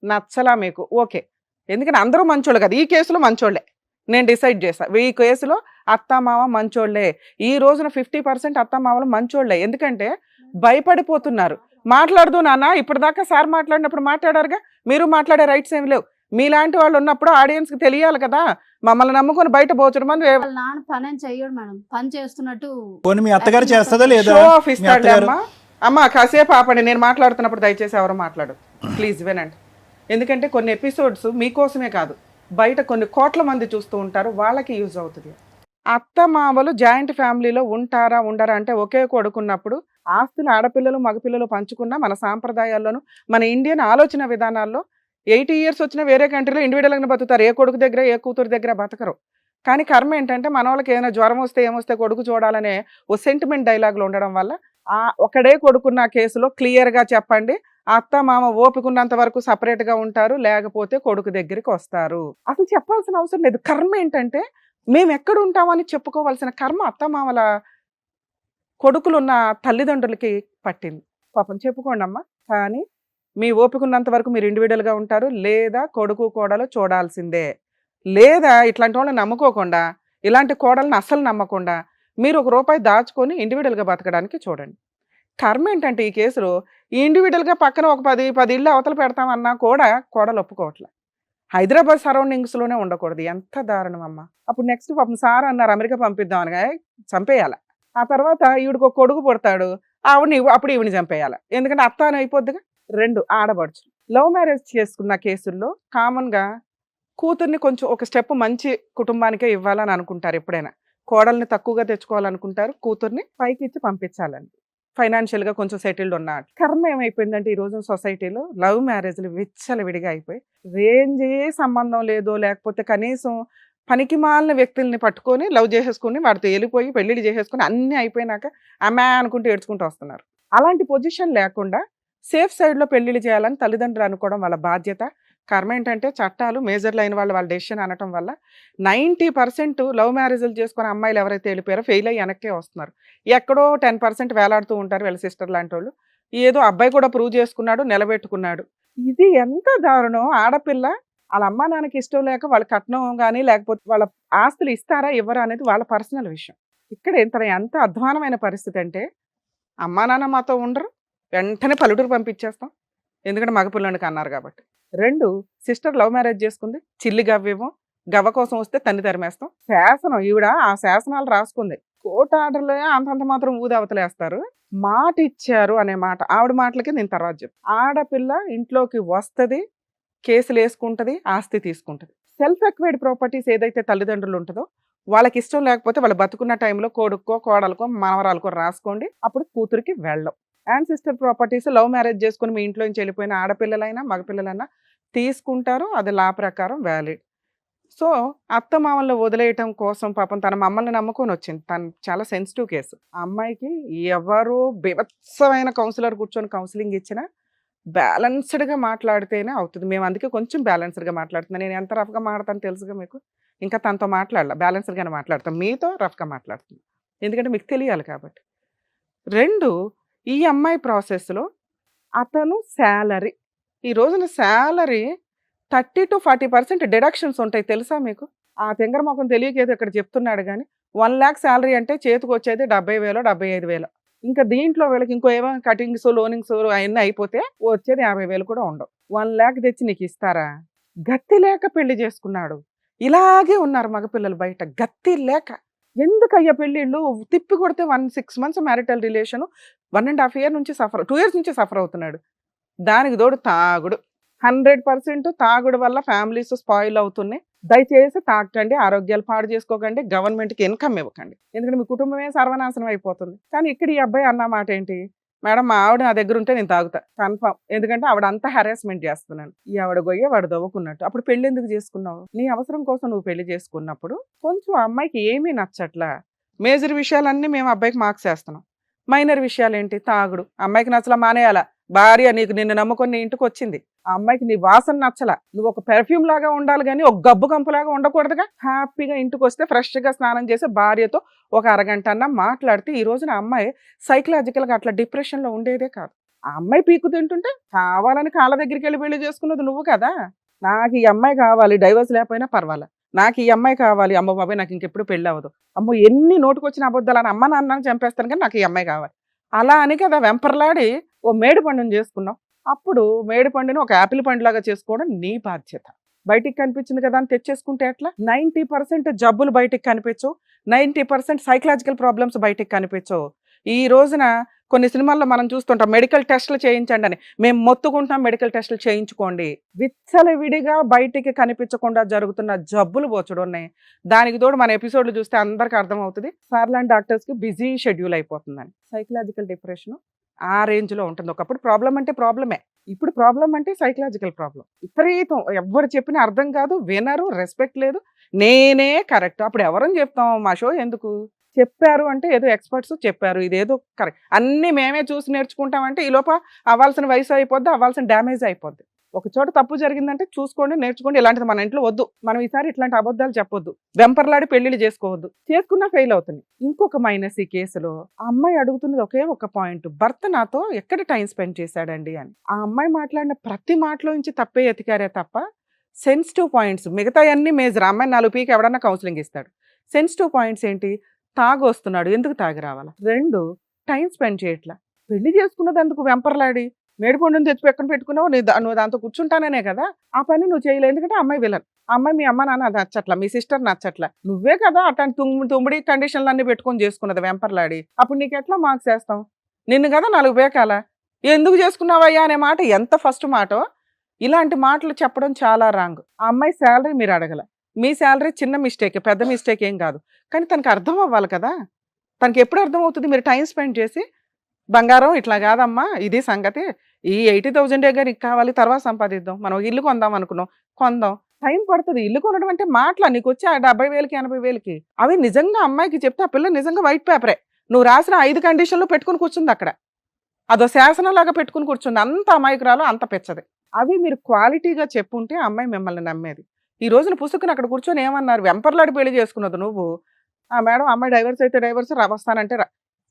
నచ్చలా మీకు? ఓకే, ఎందుకంటే అందరూ మంచోళ్ళు కదా. ఈ కేసులో మంచోళ్ళే నేను డిసైడ్ చేశా. ఈ కేసులో అత్తమామ మంచోళ్లే. ఈ రోజున 50% అత్తమామలు మంచోళ్లే. ఎందుకంటే భయపడిపోతున్నారు. మాట్లాడదు నాన్న, ఇప్పటిదాకా సార్ మాట్లాడినప్పుడు మాట్లాడారుగా, మీరు మాట్లాడే రైట్స్ ఏమి లేవు. మీలాంటి వాళ్ళు ఉన్నప్పుడు ఆడియన్స్కి తెలియాలి కదా, మమ్మల్ని నమ్ముకొని బయట బోచుడు మంది వాళ్ళ నాన్న పని ఏం చెయ్యడు మేడం, పని చేస్తున్నట్టు పోనీ మీ అత్తగారు చేస్తుందా లేదా? షో ఆఫ్ మీ ఇస్తాడు. అత్తగారు అమ్మ కాసేపు ఆపండి, నేను మాట్లాడుతున్నప్పుడు దయచేసి ఎవరు మాట్లాడు ప్లీజ్ వినండి. ఎందుకంటే కొన్ని ఎపిసోడ్స్ మీకోసమే కాదు, బయట కొన్ని కోట్ల మంది చూస్తూ ఉంటారు, వాళ్ళకి యూజ్ అవుతుంది. అత్త మామలు జాయింట్ ఫ్యామిలీలో ఉంటారా ఉండరా అంటే ఒకే కొడుకున్నప్పుడు ఆస్తులు ఆడపిల్లలు మగపిల్లలు పంచుకున్న మన సాంప్రదాయాల్లోనూ మన ఇండియన్ ఆలోచన విధానాల్లో 80 years వచ్చిన వేరే కంట్రీలో ఇండివిజువల్గా బతుకుతారు, ఏ కొడుకు దగ్గర ఏ కూతురు దగ్గర బతకరు. కానీ కర్మ ఏంటంటే మన వాళ్ళకి ఏదైనా జ్వరం వస్తే ఏమొస్తే కొడుకు చూడాలనే ఓ సెంటిమెంట్ డైలాగులు ఉండడం వల్ల ఒకడే కొడుకున్న కేసులో క్లియర్గా చెప్పండి, అత్త మామ ఓపికన్నంత వరకు సపరేట్గా ఉంటారు, లేకపోతే కొడుకు దగ్గరికి వస్తారు. అసలు చెప్పాల్సిన అవసరం లేదు. కర్మ ఏంటంటే మేము ఎక్కడ ఉంటామని చెప్పుకోవాల్సిన కర్మ అత్తమామల కొడుకులున్న తల్లిదండ్రులకి పట్టింది. పాపం చెప్పుకోండి అమ్మా, కానీ మీ ఓపికన్నంత వరకు మీరు ఇండివిజువల్గా ఉంటారు, లేదా కొడుకు కోడలు చూడాల్సిందే. లేదా ఇట్లాంటి వాళ్ళని నమ్ముకోకుండా, ఇలాంటి కోడలను అస్సలు నమ్మకుండా మీరు ₹1 దాచుకొని ఇండివిజువల్గా బతకడానికి చూడండి. కర్మ ఏంటంటే ఈ కేసులో ఈ ఇండివిజువల్గా పక్కన ఒక 10 ఇళ్ళు అవతల పెడతామన్నా కూడా కోడలు ఒప్పుకోవట్లే. హైదరాబాద్ సరౌండింగ్స్లోనే ఉండకూడదు. ఎంత దారుణం అమ్మ. అప్పుడు నెక్స్ట్ పాపం సార్ అన్నారు అమెరికా పంపిద్దామని, చంపేయాల. ఆ తర్వాత ఈవిడికి ఒక కొడుకు పుడతాడు, అప్పుడు ఈవిని చంపేయాలి, ఎందుకంటే అత్త అని అయిపోద్దిగా. 2 ఆడబడుచు లవ్ మ్యారేజ్ చేసుకున్న కేసుల్లో కామన్గా కూతుర్ని కొంచెం ఒక స్టెప్ మంచి కుటుంబానికే ఇవ్వాలని అనుకుంటారు. ఎప్పుడైనా కోడల్ని తక్కువగా తెచ్చుకోవాలనుకుంటారు, కూతుర్ని పైకి ఇచ్చి పంపించాలని, ఫైనాన్షియల్గా కొంచెం సెటిల్డ్ ఉన్న. కర్మ ఏమైపోయిందంటే ఈ రోజు సొసైటీలో లవ్ మ్యారేజ్లు విచ్చలవిడిగా అయిపోయి, రేంజే సంబంధం లేదో లేకపోతే కనీసం పనికి మాలిన వ్యక్తుల్ని పట్టుకొని లవ్ చేసేసుకుని వాడితో వెళ్ళిపోయి పెళ్లిళ్ళు చేసేసుకుని అన్నీ అయిపోయినాక అమ్మా అనుకుంటూ ఏడ్చుకుంటూ వస్తున్నారు. అలాంటి పొజిషన్ లేకుండా సేఫ్ సైడ్లో పెళ్లిళ్ళు చేయాలని తల్లిదండ్రులు అనుకోవడం వాళ్ళ బాధ్యత. కర్మ ఏంటంటే చట్టాలు మేజర్లు అయిన వాళ్ళ డెసిషన్ అనటం వల్ల 90% లవ్ మ్యారేజ్లు చేసుకుని అమ్మాయిలు ఎవరైతే వెళ్ళిపోయారో ఫెయిల్ అయ్యి వెనక్కే వస్తున్నారు. ఎక్కడో 10% వేలాడుతూ ఉంటారు వీళ్ళ సిస్టర్ లాంటి వాళ్ళు. ఏదో అబ్బాయి కూడా ప్రూవ్ చేసుకున్నాడు, నిలబెట్టుకున్నాడు. ఇది ఎంత దారుణం. ఆడపిల్ల వాళ్ళ అమ్మా నాన్నకి ఇష్టం లేక వాళ్ళ కట్నం కానీ లేకపోతే వాళ్ళ ఆస్తులు ఇస్తారా ఇవ్వరా అనేది వాళ్ళ పర్సనల్ విషయం. ఇక్కడ ఎంత అధ్వానమైన పరిస్థితి అంటే అమ్మా నాన్న మాతో ఉండరు, వెంటనే పల్లెటూరు పంపించేస్తాం, ఎందుకంటే మగపిల్లానికి అన్నారు కాబట్టి. 2 సిస్టర్ లవ్ మ్యారేజ్ చేసుకుంది, చిల్లి గవ్వేమో, గవ్వ కోసం వస్తే తన్ని తరిమేస్తాం. శాసనం ఈవిడ ఆ శాసనాలు రాసుకుంది, కోర్టు ఆర్డర్లో అంతంత మాత్రం ఊది అవతలేస్తారు. మాట ఇచ్చారు అనే మాట ఆవిడ మాటలకి నేను తర్వాత చెప్పు. ఆడపిల్ల ఇంట్లోకి వస్తుంది, కేసులు వేసుకుంటుంది, ఆస్తి తీసుకుంటుంది. సెల్ఫ్ ఎక్వైర్డ్ ప్రాపర్టీస్ ఏదైతే తల్లిదండ్రులు ఉంటుందో వాళ్ళకి ఇష్టం లేకపోతే వాళ్ళు బతుకున్న టైంలో కొడుకో కోడలకో మనవరాలకో రాసుకోండి, అప్పుడు కూతురికి వెళ్ళం. యాన్సిస్టర్ ప్రాపర్టీస్ లవ్ మ్యారేజ్ చేసుకుని మీ ఇంట్లో నుంచి వెళ్ళిపోయిన ఆడపిల్లలైనా మగపిల్లలైనా తీసుకుంటారు, అది లా ప్రకారం వ్యాలిడ్. సో అత్త మామల్ని వదిలేయటం కోసం పాపం తన మమ్మల్ని నమ్ముకొని వచ్చింది. తను చాలా సెన్సిటివ్ కేసు. ఆ అమ్మాయికి ఎవరు బీభత్సమైన కౌన్సిలర్ కూర్చొని కౌన్సిలింగ్ ఇచ్చినా బ్యాలెన్స్డ్గా మాట్లాడితేనే అవుతుంది. మేము అందుకే కొంచెం బ్యాలెన్స్డ్గా మాట్లాడుతున్నాను. నేను ఎంత రఫ్గా మాట్లాడతాను తెలుసుగా మీకు. ఇంకా తనతో మాట్లాడాల, బ్యాలెన్స్డ్గానే మాట్లాడతాను, మీతో రఫ్గా మాట్లాడుతున్నాను ఎందుకంటే మీకు తెలియాలి కాబట్టి. 2 ఈ అమ్మాయి ప్రాసెస్లో అతను శాలరీ, ఈ రోజున శాలరీ 30 to 40% డిడక్షన్స్ ఉంటాయి తెలుసా మీకు. ఆ తెంగర మొఖం తెలియకేదో ఇక్కడ చెప్తున్నాడు కానీ 1 lakh శాలరీ అంటే చేతికి వచ్చేది 70,000 75,000. ఇంకా దీంట్లో వీళ్ళకి ఇంకో ఏమో కటింగ్స్ లోనింగ్స్ అవన్నీ అయిపోతే వచ్చేది 50,000 కూడా ఉండవు. 1 lakh తెచ్చి నీకు ఇస్తారా? గత్తి లేక పెళ్లి చేసుకున్నాడు. ఇలాగే ఉన్నారు మగపిల్లలు బయట, గత్తి లేక. ఎందుకయ్యా పెళ్ళిళ్ళు తిప్పి కొడితే 6 months మ్యారిటల్ రిలేషన్, 1.5 year నుంచి 2 years నుంచి సఫర్ అవుతున్నాడు. దానికి తోడు తాగుడు. 100% తాగుడు వల్ల ఫ్యామిలీస్ స్పాయిల్ అవుతున్నాయి. దయచేసి తాగకండి, ఆరోగ్యాలు పాడు చేసుకోకండి, గవర్నమెంట్కి ఇన్కమ్ ఇవ్వకండి, ఎందుకంటే మీ కుటుంబమే సర్వనాశనం అయిపోతుంది. కానీ ఇక్కడ ఈ అబ్బాయి అన్న మాట ఏంటి, మేడం మా ఆవిడ నా దగ్గర ఉంటే నేను తాగుతా కన్ఫర్మ్, ఎందుకంటే ఆవిడ అంతా హెరాస్మెంట్ చేస్తున్నాను. ఈ ఆవిడ గొయ్య వాడు దవ్వుకున్నట్టు. అప్పుడు పెళ్లి ఎందుకు చేసుకున్నావు? నీ అవసరం కోసం నువ్వు పెళ్లి చేసుకున్నప్పుడు కొంచెం అమ్మాయికి ఏమీ నచ్చట్లా. మేజర్ విషయాలన్నీ మేము అబ్బాయికి మార్క్స్ వేస్తున్నాం, మైనర్ విషయాలు ఏంటి, తాగుడు. అమ్మాయికి నచ్చలా మానేయాలా? భార్య నిన్ను నమ్ముకొని నీ ఇంటికి వచ్చింది, ఆ అమ్మాయికి నీ వాసన నచ్చలా, నువ్వు ఒక పెర్ఫ్యూమ్ లాగా ఉండాలి కానీ ఒక గబ్బు కంపులాగా ఉండకూడదుగా. హ్యాపీగా ఇంటికి వస్తే ఫ్రెష్గా స్నానం చేసి భార్యతో ఒక అరగంట అన్నా మాట్లాడితే ఈ రోజున అమ్మాయి సైకలాజికల్గా అట్లా డిప్రెషన్లో ఉండేదే కాదు. ఆ అమ్మాయి పీకు తింటుంటే కావాలని కాళ్ళ దగ్గరికి వెళ్ళి పెళ్లి చేసుకున్నది నువ్వు కదా. నాకు ఈ అమ్మాయి కావాలి, డైవర్స్ లేకపోయినా పర్వాలా, నాకు ఈ అమ్మాయి కావాలి, అమ్మ బాబాయ్ నాకు ఇంకెప్పుడు పెళ్ళి అవ్వదు, అమ్మో ఎన్ని నోటుకొచ్చిన అబద్ధాలు అని అమ్మ నాన్నని చంపేస్తాను కానీ నాకు ఈ అమ్మాయి కావాలి, అలా అని కదా వెంపర్లాడి ఓ మేడి పండుని చేసుకున్నావు. అప్పుడు మేడి పండుని ఒక యాపిల్ పండులాగా చేసుకోవడం నీ బాధ్యత. బయటికి కనిపించింది కదా అని తెచ్చేసుకుంటే ఎట్లా? 90% జబ్బులు బయటికి కనిపించవు, 90% సైకలాజికల్ ప్రాబ్లమ్స్ బయటికి కనిపించవు. ఈ రోజున కొన్ని సినిమాల్లో మనం చూస్తుంటాం, మెడికల్ టెస్టులు చేయించండి అని. మేము మొత్తుకుంటాం, మెడికల్ టెస్టులు చేయించుకోండి. విచ్చలవిడిగా బయటికి కనిపించకుండా జరుగుతున్న జబ్బులు బోచుడు ఉన్నాయి. దానికి తోడు మన ఎపిసోడ్లు చూస్తే అందరికీ అర్థమవుతుంది, సార్లాంటి డాక్టర్స్కి బిజీ షెడ్యూల్ అయిపోతుందని. సైకలాజికల్ డిప్రెషన్ ఆ రేంజ్లో ఉంటుంది. ఒకప్పుడు ప్రాబ్లం అంటే ప్రాబ్లమే, ఇప్పుడు ప్రాబ్లం అంటే సైకలాజికల్ ప్రాబ్లం. విపరీతం, ఎవరు చెప్పినా అర్థం కాదు, వినరు, రెస్పెక్ట్ లేదు, నేనే కరెక్ట్. అప్పుడు ఎవరని చెప్తాం? మా షో ఎందుకు? చెప్పారు అంటే ఏదో ఎక్స్పర్ట్స్ చెప్పారు, ఇదేదో కరెక్ట్, అన్నీ మేమే చూసి నేర్చుకుంటామంటే ఈ లోప అవ్వాల్సిన వయసు అయిపోద్ది, అవ్వాల్సిన డ్యామేజ్ అయిపోద్ది. ఒక చోట తప్పు జరిగిందంటే చూసుకోండి, నేర్చుకోండి. ఇలాంటిది మన ఇంట్లో వద్దు, మనం ఈసారి ఇట్లాంటి అబద్ధాలు చెప్పొద్దు, వెంపర్లాడి పెళ్లిళ్ళు చేసుకోవద్దు, చేసుకున్నా ఫెయిల్ అవుతుంది. ఇంకొక మైనస్ ఈ కేసులో, ఆ అమ్మాయి అడుగుతున్నది ఒకే ఒక పాయింట్, భర్త నాతో ఎక్కడ టైం స్పెండ్ చేశాడండి అని. ఆ అమ్మాయి మాట్లాడిన ప్రతి మాటలోంచి తప్పే ఎతికారే తప్ప సెన్సిటివ్ పాయింట్స్ మిగతా అన్ని మేజర్. అమ్మాయి 4 పీకి ఎవడన్నా కౌన్సిలింగ్ ఇస్తాడు. సెన్సిటివ్ పాయింట్స్ ఏంటి? తాగొస్తున్నాడు, ఎందుకు తాగి రావాలా? 2, టైం స్పెండ్ చేయట్లా. పెళ్లి చేసుకున్నది ఎందుకు వెంపర్లాడి? మేడిపండుని తెచ్చి పక్కన పెట్టుకున్నావు, నువ్వు దాంతో కూర్చుంటాననే కదా. ఆ పని నువ్వు చేయలేదు, ఎందుకంటే అమ్మాయి విలన్. అమ్మాయి మీ అమ్మ నాన్న నచ్చట్లా, మీ సిస్టర్ నచ్చట్లా, నువ్వే కదా అట్లాంటి తుమ్మిడి కండిషన్లు అన్ని పెట్టుకొని చేసుకున్నది వెంపర్లాడి. అప్పుడు నీకు ఎట్లా మార్క్స్ వేస్తాం? నిన్ను కదా 4 బేకాల ఎందుకు చేసుకున్నావయ్యా అనే మాట ఎంత ఫస్ట్ మాటో. ఇలాంటి మాటలు చెప్పడం చాలా రాంగ్. ఆ అమ్మాయి శాలరీ మీరు అడగల, మీ శాలరీ చిన్న మిస్టేక్, పెద్ద మిస్టేక్ ఏం కాదు, కానీ తనకు అర్థం అవ్వాలి కదా. తనకి ఎప్పుడు అర్థం అవుతుంది? మీరు టైం స్పెండ్ చేసి, బంగారం ఇట్లా కాదమ్మా, ఇది సంగతి, ఈ 80,000 నీకు కావాలి, తర్వాత సంపాదిద్దాం, మనం ఇల్లు కొందాం అనుకున్నాం, కొందాం, టైం పడుతుంది. ఇల్లు కొనడం అంటే మాటల, నీకు వచ్చి 70,000కి 80,000కి అవి నిజంగా అమ్మాయికి చెప్తే ఆ పిల్ల నిజంగా వైట్ పేపరే. నువ్వు రాసిన 5 కండిషన్లు పెట్టుకుని కూర్చుంది అక్కడ, అదో శాసనంలాగా పెట్టుకుని కూర్చుంది. అంత అమాయకురాలు, అంత పెచ్చది. అవి మీరు క్వాలిటీగా చెప్పుంటే ఆ అమ్మాయి మిమ్మల్ని నమ్మేది. ఈ రోజున పుసుకుని అక్కడ కూర్చొని ఏమన్నారు? వెంపర్లాడి పెళ్లి చేసుకున్నది నువ్వు. ఆ మేడం, అమ్మాయి డైవర్స్ అయితే డైవర్స్, వస్తానంటే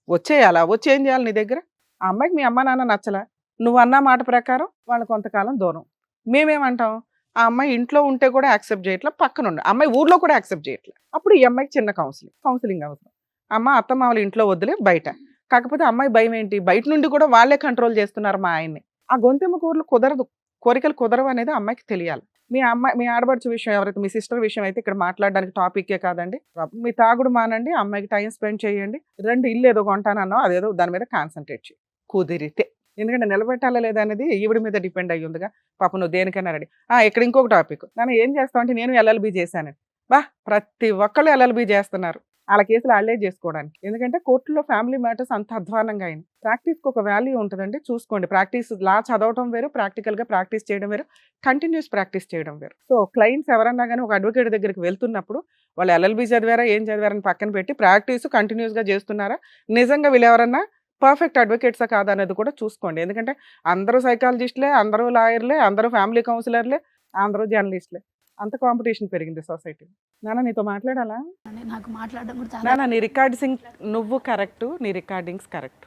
వచ్చేయాలా? వచ్చి ఏం చేయాలి నీ దగ్గర? ఆ అమ్మాయికి మీ అమ్మ నాన్న నచ్చలా, నువ్వు అన్న మాట ప్రకారం వాళ్ళు కొంతకాలం దూరం. మేమేమంటాం? ఆ అమ్మాయి ఇంట్లో ఉంటే కూడా యాక్సెప్ట్ చేయట్లా, పక్కన ఉండే అమ్మాయి ఊర్లో కూడా యాక్సెప్ట్ చేయట్లా. అప్పుడు ఈ అమ్మాయికి చిన్న కౌన్సిలింగ్ అవసరం. అమ్మ, అత్తమ్మ వాళ్ళ ఇంట్లో వద్దులే, బయట. కాకపోతే అమ్మాయి భయం ఏంటి? బయట నుండి కూడా వాళ్ళే కంట్రోల్ చేస్తున్నారు మా ఆయన్ని. ఆ గొంతెమ్మ కూరలు కుదరదు, కోరికలు కుదరవు అనేది అమ్మాయికి తెలియాలి. మీ ఆడబడుచు విషయం ఎవరైతే, మీ సిస్టర్ విషయం అయితే ఇక్కడ మాట్లాడడానికి టాపిక్కే కాదండి. మీ తాగుడు మానండి, అమ్మాయికి టైం స్పెండ్ చేయండి, 2 ఇల్లు ఏదో కొంటానన్నావు, అదేదో దాని మీద కాన్సన్ట్రేట్ చేయి కుదిరితే. ఎందుకంటే నిలబెట్టాలా లేదా అనేది ఈవిడ మీద డిపెండ్ అయ్యి ఉందిగా. పాప నువ్వు దేనికైనా రెడీ. ఇక్కడ ఇంకొక టాపిక్, నన్ను ఏం చేస్తావు అంటే, నేను LLB చేశాను. ప్రతి ఒక్కళ్ళు LLB చేస్తున్నారు, వాళ్ళ కేసులు వాళ్ళే చేసుకోవడానికి. ఎందుకంటే కోర్టులో ఫ్యామిలీ మ్యాటర్స్ అంత అధ్వానంగా అయింది. ప్రాక్టీస్కి ఒక వాల్యూ ఉంటుందండి, చూసుకోండి. ప్రాక్టీస్, లా చదవటం వేరు, ప్రాక్టికల్గా ప్రాక్టీస్ చేయడం వేరు, కంటిన్యూస్ ప్రాక్టీస్ చేయడం వేరు. సో క్లయింట్స్ ఎవరన్నా కానీ ఒక అడ్వకేట్ దగ్గరికి వెళ్తున్నప్పుడు వాళ్ళు LLB చదివారా, ఏం చదివారని పక్కన పెట్టి ప్రాక్టీస్ కంటిన్యూస్గా చేస్తున్నారా, నిజంగా వీళ్ళు ఎవరన్నా పర్ఫెక్ట్ అడ్వకేట్సా కాదా అనేది కూడా చూసుకోండి. ఎందుకంటే అందరూ సైకాలజిస్టులే, అందరూ లాయర్లే, అందరూ ఫ్యామిలీ కౌన్సిలర్లే, అందరూ జర్నలిస్టులే. అంత కాంపిటీషన్ పెరిగింది సొసైటీ. నాన్న, నీతో మాట్లాడాలా? నాకు మాట్లాడడం కూడా చాలా నాన్న, నీ రికార్డింగ్ నువ్వు కరెక్టు, నీ రికార్డింగ్స్ కరెక్ట్,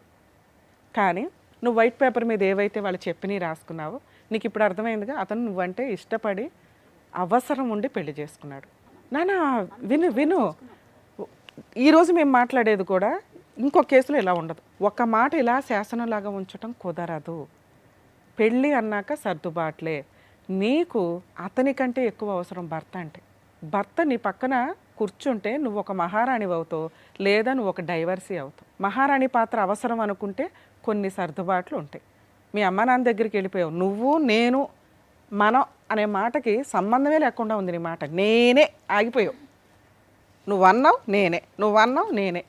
కానీ నువ్వు వైట్ పేపర్ మీద ఏవైతే వాళ్ళు చెప్పినవి రాసుకున్నావో నీకు ఇప్పుడు అర్థమైందిగా. అతను నువ్వంటే ఇష్టపడి అవసరం ఉండి పెళ్లి చేసుకున్నాడు. నాన్న, విను, ఈరోజు మేము మాట్లాడేది కూడా ఇంకొక కేసులో ఇలా ఉండదు. ఒక మాట ఇలా శాసనంలాగా ఉంచటం కుదరదు. పెళ్ళి అన్నాక సర్దుబాట్లే. నీకు అతని కంటే ఎక్కువ అవసరం భర్త అంటే. భర్త నీ పక్కన కూర్చుంటే నువ్వు ఒక మహారాణి అవుతావు, లేదా నువ్వు ఒక డైవర్సీ అవుతావు. మహారాణి పాత్ర అవసరం అనుకుంటే కొన్ని సర్దుబాట్లు ఉంటాయి. మీ అమ్మ నాన్న దగ్గరికి వెళ్ళిపోయావు, నువ్వు నేను మనం అనే మాటకి సంబంధమే లేకుండా ఉంది నీ మాట. నేనే ఆగిపోయావు, నువ్వన్నావు నేనే, నువ్వన్నావు నేనే.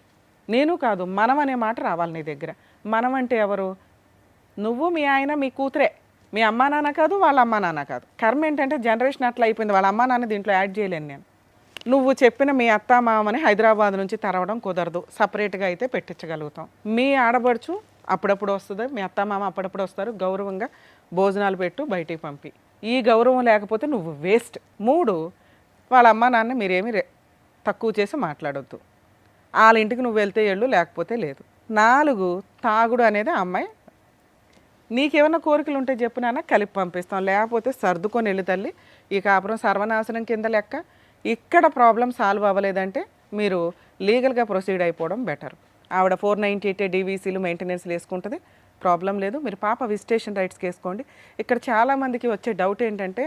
నేను కాదు, మనం అనే మాట రావాలి నీ దగ్గర. మనం అంటే ఎవరు? నువ్వు, మీ ఆయన, మీ కూతురే. మీ అమ్మా నాన్న కాదు, వాళ్ళ అమ్మా నాన్న కాదు. కర్మ ఏంటంటే జనరేషన్ అట్లా అయిపోయింది, వాళ్ళ అమ్మా నాన్న దీంట్లో యాడ్ చేయలేను నేను. నువ్వు చెప్పిన మీ అత్త మామని హైదరాబాద్ నుంచి తరవడం కుదరదు, సపరేట్గా అయితే పెట్టించగలుగుతాం. మీ ఆడబడుచు అప్పుడప్పుడు వస్తుంది, మీ అత్త మామ అప్పుడప్పుడు వస్తారు, గౌరవంగా భోజనాలు పెట్టు, బయటికి పంపి. ఈ గౌరవం లేకపోతే నువ్వు వేస్ట్. 3, వాళ్ళ అమ్మా నాన్న మీరేమీ తక్కువ చేసి మాట్లాడొద్దు, వాళ్ళ ఇంటికి నువ్వు వెళ్తే వెళ్ళు, లేకపోతే లేదు. 4, తాగుడు అనేది అమ్మాయి. నీకేమన్నా కోరికలు ఉంటే చెప్పు నాన్న, కలిపి పంపిస్తాం, లేకపోతే సర్దుకొని వెళ్ళు తల్లి. ఈ కాపురం సర్వనాశనం కింద లెక్క. ఇక్కడ ప్రాబ్లం సాల్వ్ అవ్వలేదంటే మీరు లీగల్గా ప్రొసీడ్ అయిపోవడం బెటర్. ఆవిడ 498 DVCలు మెయింటెనెన్స్లు వేసుకుంటుంది, ప్రాబ్లం లేదు, మీరు పాప విజిటేషన్ రైట్స్కి వేసుకోండి. ఇక్కడ చాలామందికి వచ్చే డౌట్ ఏంటంటే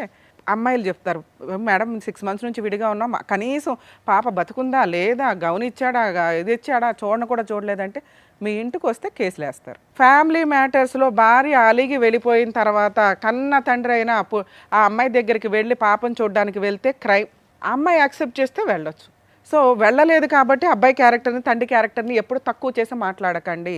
అమ్మాయిలు చెప్తారు, మేడం 6 months నుంచి విడిగా ఉన్నాం, కనీసం పాప బతుకుందా లేదా, గౌన్ ఇచ్చాడా, ఇది ఇచ్చాడా, కూడా చూడలేదంటే మీ ఇంటికి వస్తే కేసులు వేస్తారు. ఫ్యామిలీ మ్యాటర్స్లో భార్య అలిగి వెళ్ళిపోయిన తర్వాత కన్న తండ్రి అయినా ఆ అమ్మాయి దగ్గరికి వెళ్ళి పాపను చూడడానికి వెళ్తే క్రైమ్. ఆ అమ్మాయి యాక్సెప్ట్ చేస్తే వెళ్ళొచ్చు. సో వెళ్ళలేదు కాబట్టి అబ్బాయి క్యారెక్టర్ని, తండ్రి క్యారెక్టర్ని ఎప్పుడు తక్కువ చేసి మాట్లాడకండి.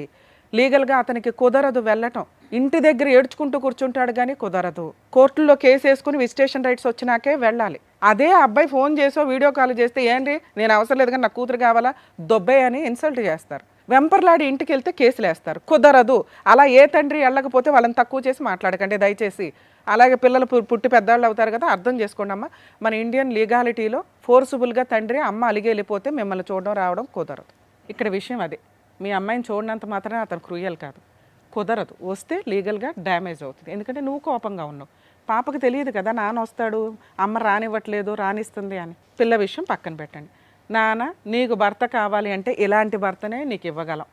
లీగల్గా అతనికి కుదరదు వెళ్ళటం, ఇంటి దగ్గర ఏడ్చుకుంటూ కూర్చుంటాడు కానీ కుదరదు. కోర్టుల్లో కేసు వేసుకుని విజిటేషన్ రైట్స్ వచ్చినాకే వెళ్ళాలి. అదే అబ్బాయి ఫోన్ చేసో వీడియో కాల్ చేస్తే ఏంటి నేను అవసరం లేదు కానీ నాకు కూతురు కావాలా, దొబ్బే అని ఇన్సల్ట్ చేస్తారు. వెంపర్లాడి ఇంటికి వెళ్తే కేసులు వేస్తారు. కుదరదు. అలా ఏ తండ్రి వెళ్ళకపోతే వాళ్ళని తక్కువ చేసి మాట్లాడకండి దయచేసి. అలాగే పిల్లలు పుట్టి పెద్దవాళ్ళు అవుతారు కదా, అర్థం చేసుకోండి అమ్మ. మన ఇండియన్ లీగాలిటీలో ఫోర్సుబుల్గా తండ్రి అమ్మ అలిగి వెళ్ళిపోతే మిమ్మల్ని చూడడం రావడం కుదరదు. ఇక్కడ విషయం అదే, మీ అమ్మాయిని చూడనంత మాత్రమే అతను క్రూయల్ కాదు, కుదరదు. వస్తే లీగల్గా డ్యామేజ్ అవుతుంది. ఎందుకంటే నువ్వు కోపంగా ఉన్నావు, పాపకు తెలియదు కదా నాన్న వస్తాడు, అమ్మ రానివ్వట్లేదు, రానిస్తుంది అని. పిల్ల విషయం పక్కన పెట్టండి. నాన్న నీకు భర్త కావాలి అంటే ఇలాంటి భర్తనే నీకు ఇవ్వగలం.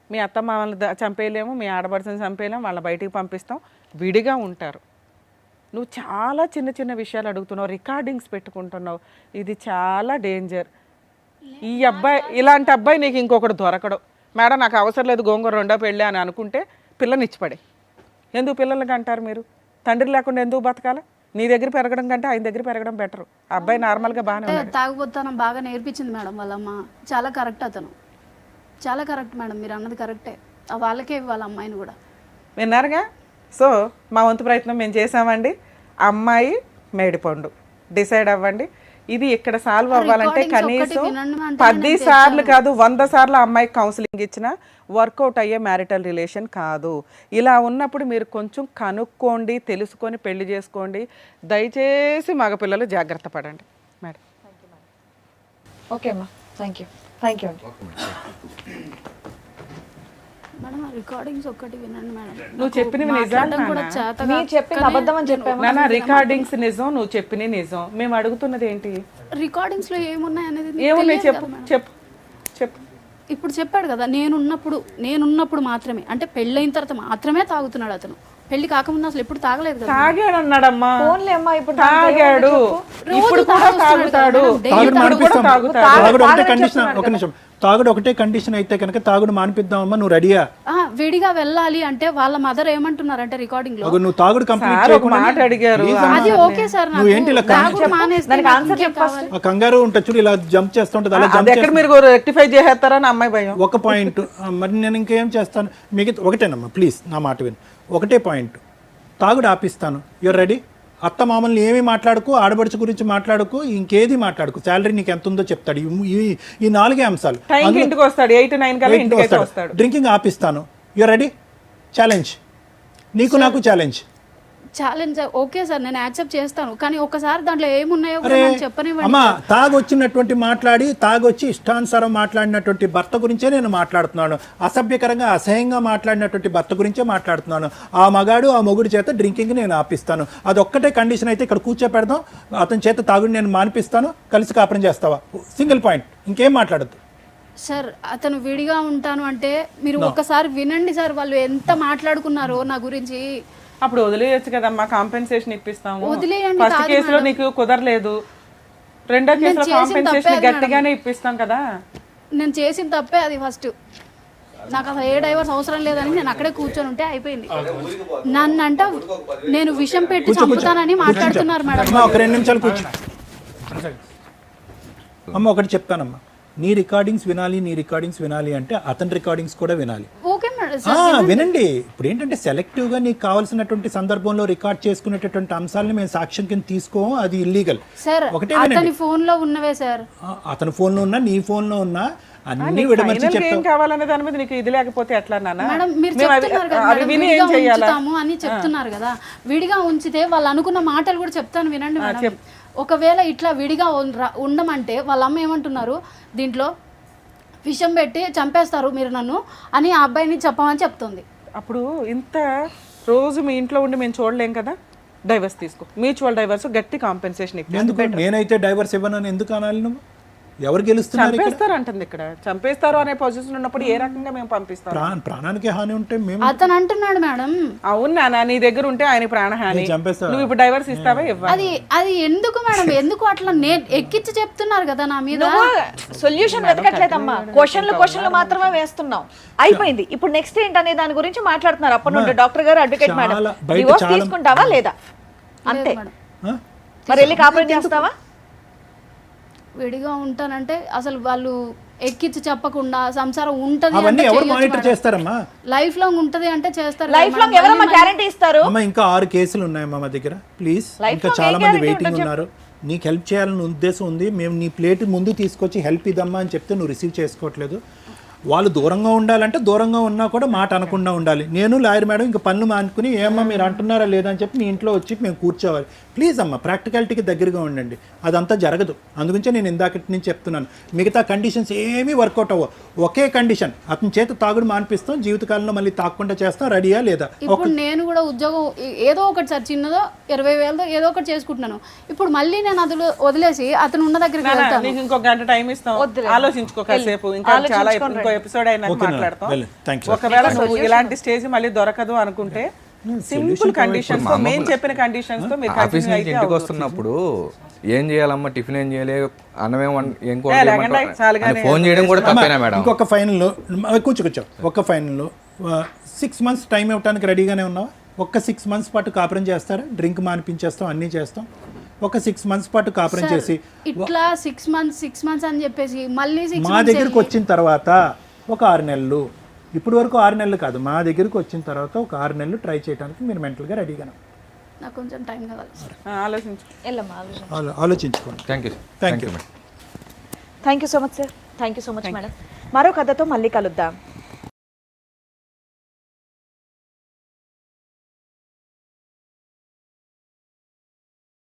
మీ అత్తమామల్ని చంపేయలేము, మీ ఆడపడుచుని చంపేయలేము, వాళ్ళ బయటికి పంపిస్తాం, విడిగా ఉంటారు. నువ్వు చాలా చిన్న చిన్న విషయాలు అడుగుతున్నావు, రికార్డింగ్స్ పెట్టుకుంటున్నావు, ఇది చాలా డేంజర్. ఈ అబ్బాయి, ఇలాంటి అబ్బాయి నీకు ఇంకొకటి దొరకడు. మేడం నాకు అవసరం లేదు గోంగూర రెండో పెళ్ళి అని అనుకుంటే పిల్లనిచ్చిపడే. ఎందుకు పిల్లలకి అంటారు మీరు? తండ్రి లేకుండా ఎందుకు బతకాలి? నీ దగ్గర పెరగడం కంటే ఆయన దగ్గర పెరగడం బెటర్. అబ్బాయి నార్మల్గా బాగానే ఉన్నాడు. తాగుబోతానం బాగా నేర్పించింది మేడం వాళ్ళమ్మ. చాలా కరెక్ట్, అతను చాలా కరెక్ట్ మేడం, మీరు అన్నది కరెక్టే. వాళ్ళకే ఇవ్వాలి అమ్మాయిని కూడా. విన్నారుగా? సో మా వంతు ప్రయత్నం మేము చేసామండి. అమ్మాయి మేడిపండు డిసైడ్ అవ్వండి. ఇది ఇక్కడ సాల్వ్ అవ్వాలంటే కనీసం 10 సార్లు కాదు 100 సార్లు అమ్మాయికి కౌన్సిలింగ్ ఇచ్చినా వర్కౌట్ అయ్యే మ్యారిటల్ రిలేషన్ కాదు. ఇలా ఉన్నప్పుడు మీరు కొంచెం కనుక్కోండి, తెలుసుకొని పెళ్లి చేసుకోండి. దయచేసి మగపిల్లలు జాగ్రత్త పడండి మేడం. ఓకే అమ్మా, థ్యాంక్ యూ అండి. మేడం రికార్డింగ్స్ ఒక్కటి వినండి మేడం. నువ్వు చెప్పినవి నిజం, మీరు చెప్పింది అబద్ధం అని చెప్పాము. నాన్న రికార్డింగ్స్ నిజం, నువ్వు చెప్పినవి నిజం. మేము అడుగుతున్నది ఏంటి? రికార్డింగ్స్ లో ఏమున్నాయి అనేది ఏమున్నాయి చెప్పు చెప్పు చెప్పు. ఇప్పుడు చెప్పాడు కదా, నేనున్నప్పుడు మాత్రమే, అంటే పెళ్ళైన తర్వాత మాత్రమే తాగుతున్నాడు అతను. పెళ్లి కాకముందు అసలు ఎప్పుడు తాగలేదు కదా. తాగాడు అన్నాడమ్మా, ఓన్లీ అమ్మా ఇప్పుడు తాగాడు, ఇప్పుడు కూడా తాగుతాడు. తాగుడు ఒకటే కండిషన్, ఒక నిమిషం, తాగుడు ఒకటే కండిషన్ అయితే కనుక తాగుడు మానిపిద్దామమ్మా, నువ్వు రెడీయా? విడిగా వెళ్ళాలి అంటే వాళ్ళ మదర్ ఏమంటున్నారంటే రికార్డింగ్ లో నువ్వు తాగుడు కంప్లీట్ చేయకుండా మాట అడిగారు. అది ఓకే సార్, నువ్వు ఏంటి ఇలా కంగారు ఉంటుంది చూడు, ఇలా జంప్ చేస్తుంటది. అలా జంప్ ఎక్కడ మీరు రెక్టిఫై చేసేస్తారని అమ్మాయి భయం. ఒక పాయింట్, మరి నేను ఇంకేం చేస్తాను? మిగతా ఒకటేనమ్మా, ప్లీజ్ నా మాట విను. ఒకటే పాయింట్, తాగుడు ఆపిస్తాను, యూర్ రెడీ? అత్త మామల్ని ఏమీ మాట్లాడుకో, ఆడబడుచు గురించి మాట్లాడుకో, ఇంకేది మాట్లాడుకో, శాలరీ నీకు ఎంత ఉందో చెప్తాడు. ఈ 4 అంశాలు. ఇంటికి వస్తాడు 8-9 కల్లా ఇంటికి వస్తాడు. డ్రింకింగ్ ఆపిస్తాను, యూర్ రెడీ? ఛాలెంజ్, నీకు నాకు ఛాలెంజ్. ఓకే సార్, నేను యాక్సెప్ట్ చేస్తాను, కానీ ఒకసారి దాంట్లో ఏమున్నాయో చెప్పనివ్వండి. అమ్మా, తాగొచ్చినటువంటి తాగొచ్చి ఇష్టానుసారం మాట్లాడినటువంటి భర్త గురించే నేను మాట్లాడుతున్నాను. అసభ్యకరంగా అసహ్యంగా మాట్లాడినటువంటి భర్త గురించే మాట్లాడుతున్నాను. ఆ మగాడు ఆ మొగుడు చేత డ్రింకింగ్ నేను ఆపిస్తాను. అదొక్కటే కండిషన్ అయితే ఇక్కడ కూర్చోపెడదాం, అతని చేత తాగుడు నేను మానిపిస్తాను, కలిసి కాపురం చేస్తావా? సింగిల్ పాయింట్, ఇంకేం మాట్లాడద్దు. సార్ అతను విడిగా ఉంటాను అంటే మీరు ఒక్కసారి వినండి సార్, వాళ్ళు ఎంత మాట్లాడుకున్నారో నా గురించి. అప్పుడు వదిలేయచ్చు కదమ్మా, కాంపెన్సేషన్ ఇప్పిస్తాము. ఫస్ట్ కేసులో నీకు కుదరలేదు, రెండో కేసులో కాంపెన్సేషన్ గట్టిగానే ఇప్పిస్తాం కదా. నేను చేసిన తప్పే అది. ఫస్ట్ నాకు అసలు ఏ డైవర్స్ అవసరం లేదని నేను అక్కడే కూర్చొని ఉంటే అయిపోయింది. నన్నంట నేను విషం పెట్టి చంపుతానని మాట్లాడుతున్నారు మేడం. ఒక 2 నిమిషాలు కూర్చో అమ్మ. ఒకటి చెప్తానమ్మా, నీ రికార్డింగ్స్ వినాలి అంటే అతని రికార్డింగ్స్ కూడా వినాలి. వినండి. ఇప్పుడు ఏంటంటే సెలెక్టివ్గా నీకు కావాల్సినటువంటి సందర్భంలో రికార్డ్ చేసుకునేటటువంటి అంశాలను మేము సాక్ష్యం కింద తీసుకోం, అది ఇల్లీగల్. ఒకటే అతని ఫోన్ లో ఉన్నవే సార్, అతని ఫోన్ లో ఉన్నా, నీ ఫోన్ లో ఉన్నా, అన్ని విడమర్చి చెప్తాం. కావాలనే దాని మీద నీకు ఇది లేకపోతే ఎట్లా నాన్న? మేడం మీరు చెప్తున్నారు కదా ఉంచుతాము అని చెప్తున్నారు కదా, విడిగా ఉంచితే వాళ్ళు అనుకున్న మాటలు కూడా చెప్తాను వినండి మేడం. ఒకవేళ ఇట్లా విడిగా ఉండమంటే వాళ్ళ అమ్మ ఏమంటున్నారు, దీంట్లో విషం పెట్టి చంపేస్తారు మీరు నన్ను అని ఆ అబ్బాయిని చెప్పమని చెప్తుంది. అప్పుడు ఇంత రోజు మీ ఇంట్లో ఉండి మేము చూడలేం కదా, డైవర్స్ తీసుకో, మ్యూచువల్ డైవర్స్, గట్టి కాంపెన్సేషన్. నేనైతే డైవర్స్ ఇవ్వనని ఎందుకు అనాలి నువ్వు? ఎవరు గెలుస్తున్నారు ఇక్కడ? చంపేస్తారు అంటుంది ఇక్కడ. చంపేస్తారు అనే పొజిషన్ ఉన్నప్పుడు ఏ రకంగా మేము పంపిస్తాం? ప్రాణానికి హాని ఉంటే మేము అతను అంటున్నాడు మేడం. అవును నాన్న, నీ దగ్గర ఉంటే ఆయన ప్రాణహాని, చంపేస్తా. నువ్వు ఇప్పుడు డైవర్స్ ఇస్తావా? ఇవ్వాలి. అది ఎందుకు మేడం, ఎందుకు అట్లా ఎక్కించి చెప్తున్నారు కదా నా మీద. సొల్యూషన్ వెతకట్లేదమ్మా, క్వశ్చన్లు మాత్రమే వేస్తున్నాం. అయిపోయింది. ఇప్పుడు నెక్స్ట్ ఏంటనే దాని గురించి మాట్లాడుతున్నారు అప్పటి నుండి డాక్టర్ గారు, అడ్వకేట్ మేడం. బయట డివోర్స్ తీసుకుంటావా లేదా? అంతే. మరి వెళ్ళి కాపురం చేస్తావా? విడిగా ఉంటానంటే అసలు వాళ్ళు ఎక్కించి చెప్పకుండా సంసారం ఉంటది అవన్నీ ఎవరు మానిటర్ చేస్తారమ్మా? లైఫ్ లాంగ్ ఉంటది అంటే చేస్తారు. లైఫ్ లాంగ్ ఎవరమ్మా గ్యారంటీ ఇస్తారు? అమ్మా ఇంకా 6 కేసులు ఉన్నాయమ్మా మా దగ్గర. ప్లీజ్, ఇంకా చాలా మంది వెయిటింగ్ ఉన్నారు. నీకు హెల్ప్ చేయాలని ఉద్దేశం ఉంది. మేము నీ ప్లేట్ ముందు తీసుకొచ్చి హెల్ప్ ఇద్దామా అని చెప్తే నువ్వు రిసీవ్ చేసుకోవట్లేదు. వాళ్ళు దూరంగా ఉండాలంటే దూరంగా ఉన్నా కూడా మాట అనకుండా ఉండాలి. నేను లాయర్ మేడం ఇంకా పనులు మానుకుని ఏమమ్మా మీరు అంటున్నారా లేదా అని చెప్పి మీ ఇంట్లో వచ్చి మేము కూర్చోవాలి. ప్లీజ్ అమ్మా, ప్రాక్టికాలిటీకి దగ్గరగా ఉండండి. అదంతా జరగదు. అందుగురించే నేను ఇందాకటి నుంచి చెప్తున్నాను. మిగతా కండిషన్స్ ఏమీ వర్కౌట్ అవ్వవు. ఒకే కండిషన్, అతని చేత తాగుడు మానిపిస్తాం, జీవితకాలంలో మళ్ళీ తాగకుండా చేస్తాం. రెడీయా లేదా? ఇప్పుడు నేను కూడా ఉద్యోగం ఏదో ఒకటి సార్, చిన్నదో 20,000దో ఏదో ఒకటి చేసుకుంటున్నాను. ఇప్పుడు మళ్ళీ నేను అది వదిలేసి అతను ఉన్న దగ్గరికి వెళ్తాను. నీకు ఇంకో గంట టైం ఇస్తాం, ఆలోచించుకో కాసేపు. ఇంకా చాలా ఇంకో ఎపిసోడ్ అయినా మాట్లాడతాం. ఒకవేళ నువ్వు ఇలాంటి స్టేజ్ మళ్ళీ దొరకదు అనుకుంటే సింపుల్ కండిషన్స్ తో, మేము చెప్పిన కండిషన్స్ తో మీరు ఆఫీస్ కంటిన్యూ నుంచి అయితే ఇంటికి వస్తున్నప్పుడు ఏం చేయాలమ్మా, టిఫిన్ ఏం చేయాలి, అన్నమేం ఫోన్ చేయడం కూడా తప్పేనా మేడం? ఇంకొక ఫైనల్లో కూర్చో ఒక ఫైనల్లో 6 months టైం ఇవ్వడానికి రెడీగానే ఉన్నావా? ఒక్క 6 months పాటు కాపురం చేస్తారా? డ్రింక్ మానిపించేస్తాం, అన్నీ చేస్తాం. ఒక 6 months పాటు కాపురం చేసి ఇట్లా 6 months అని చెప్పేసి మళ్ళీ 6 మా దగ్గరికి వచ్చిన తర్వాత ఒక 6 నెలలు, ఇప్పుడు వరకు 6 నెలలు కాదు, మా దగ్గరికి వచ్చిన తర్వాత ఒక 6 నెలలు ట్రై చేయడానికి మీరు మెంటల్గా రెడీగా నాకు కొంచెం టైం కావాలి. ఆలోచించు. ఆలోచించుకోండి. Thank you thank you so much sir. Thank you so much madam. మరో కథతో మళ్ళీ కలుద్దాం.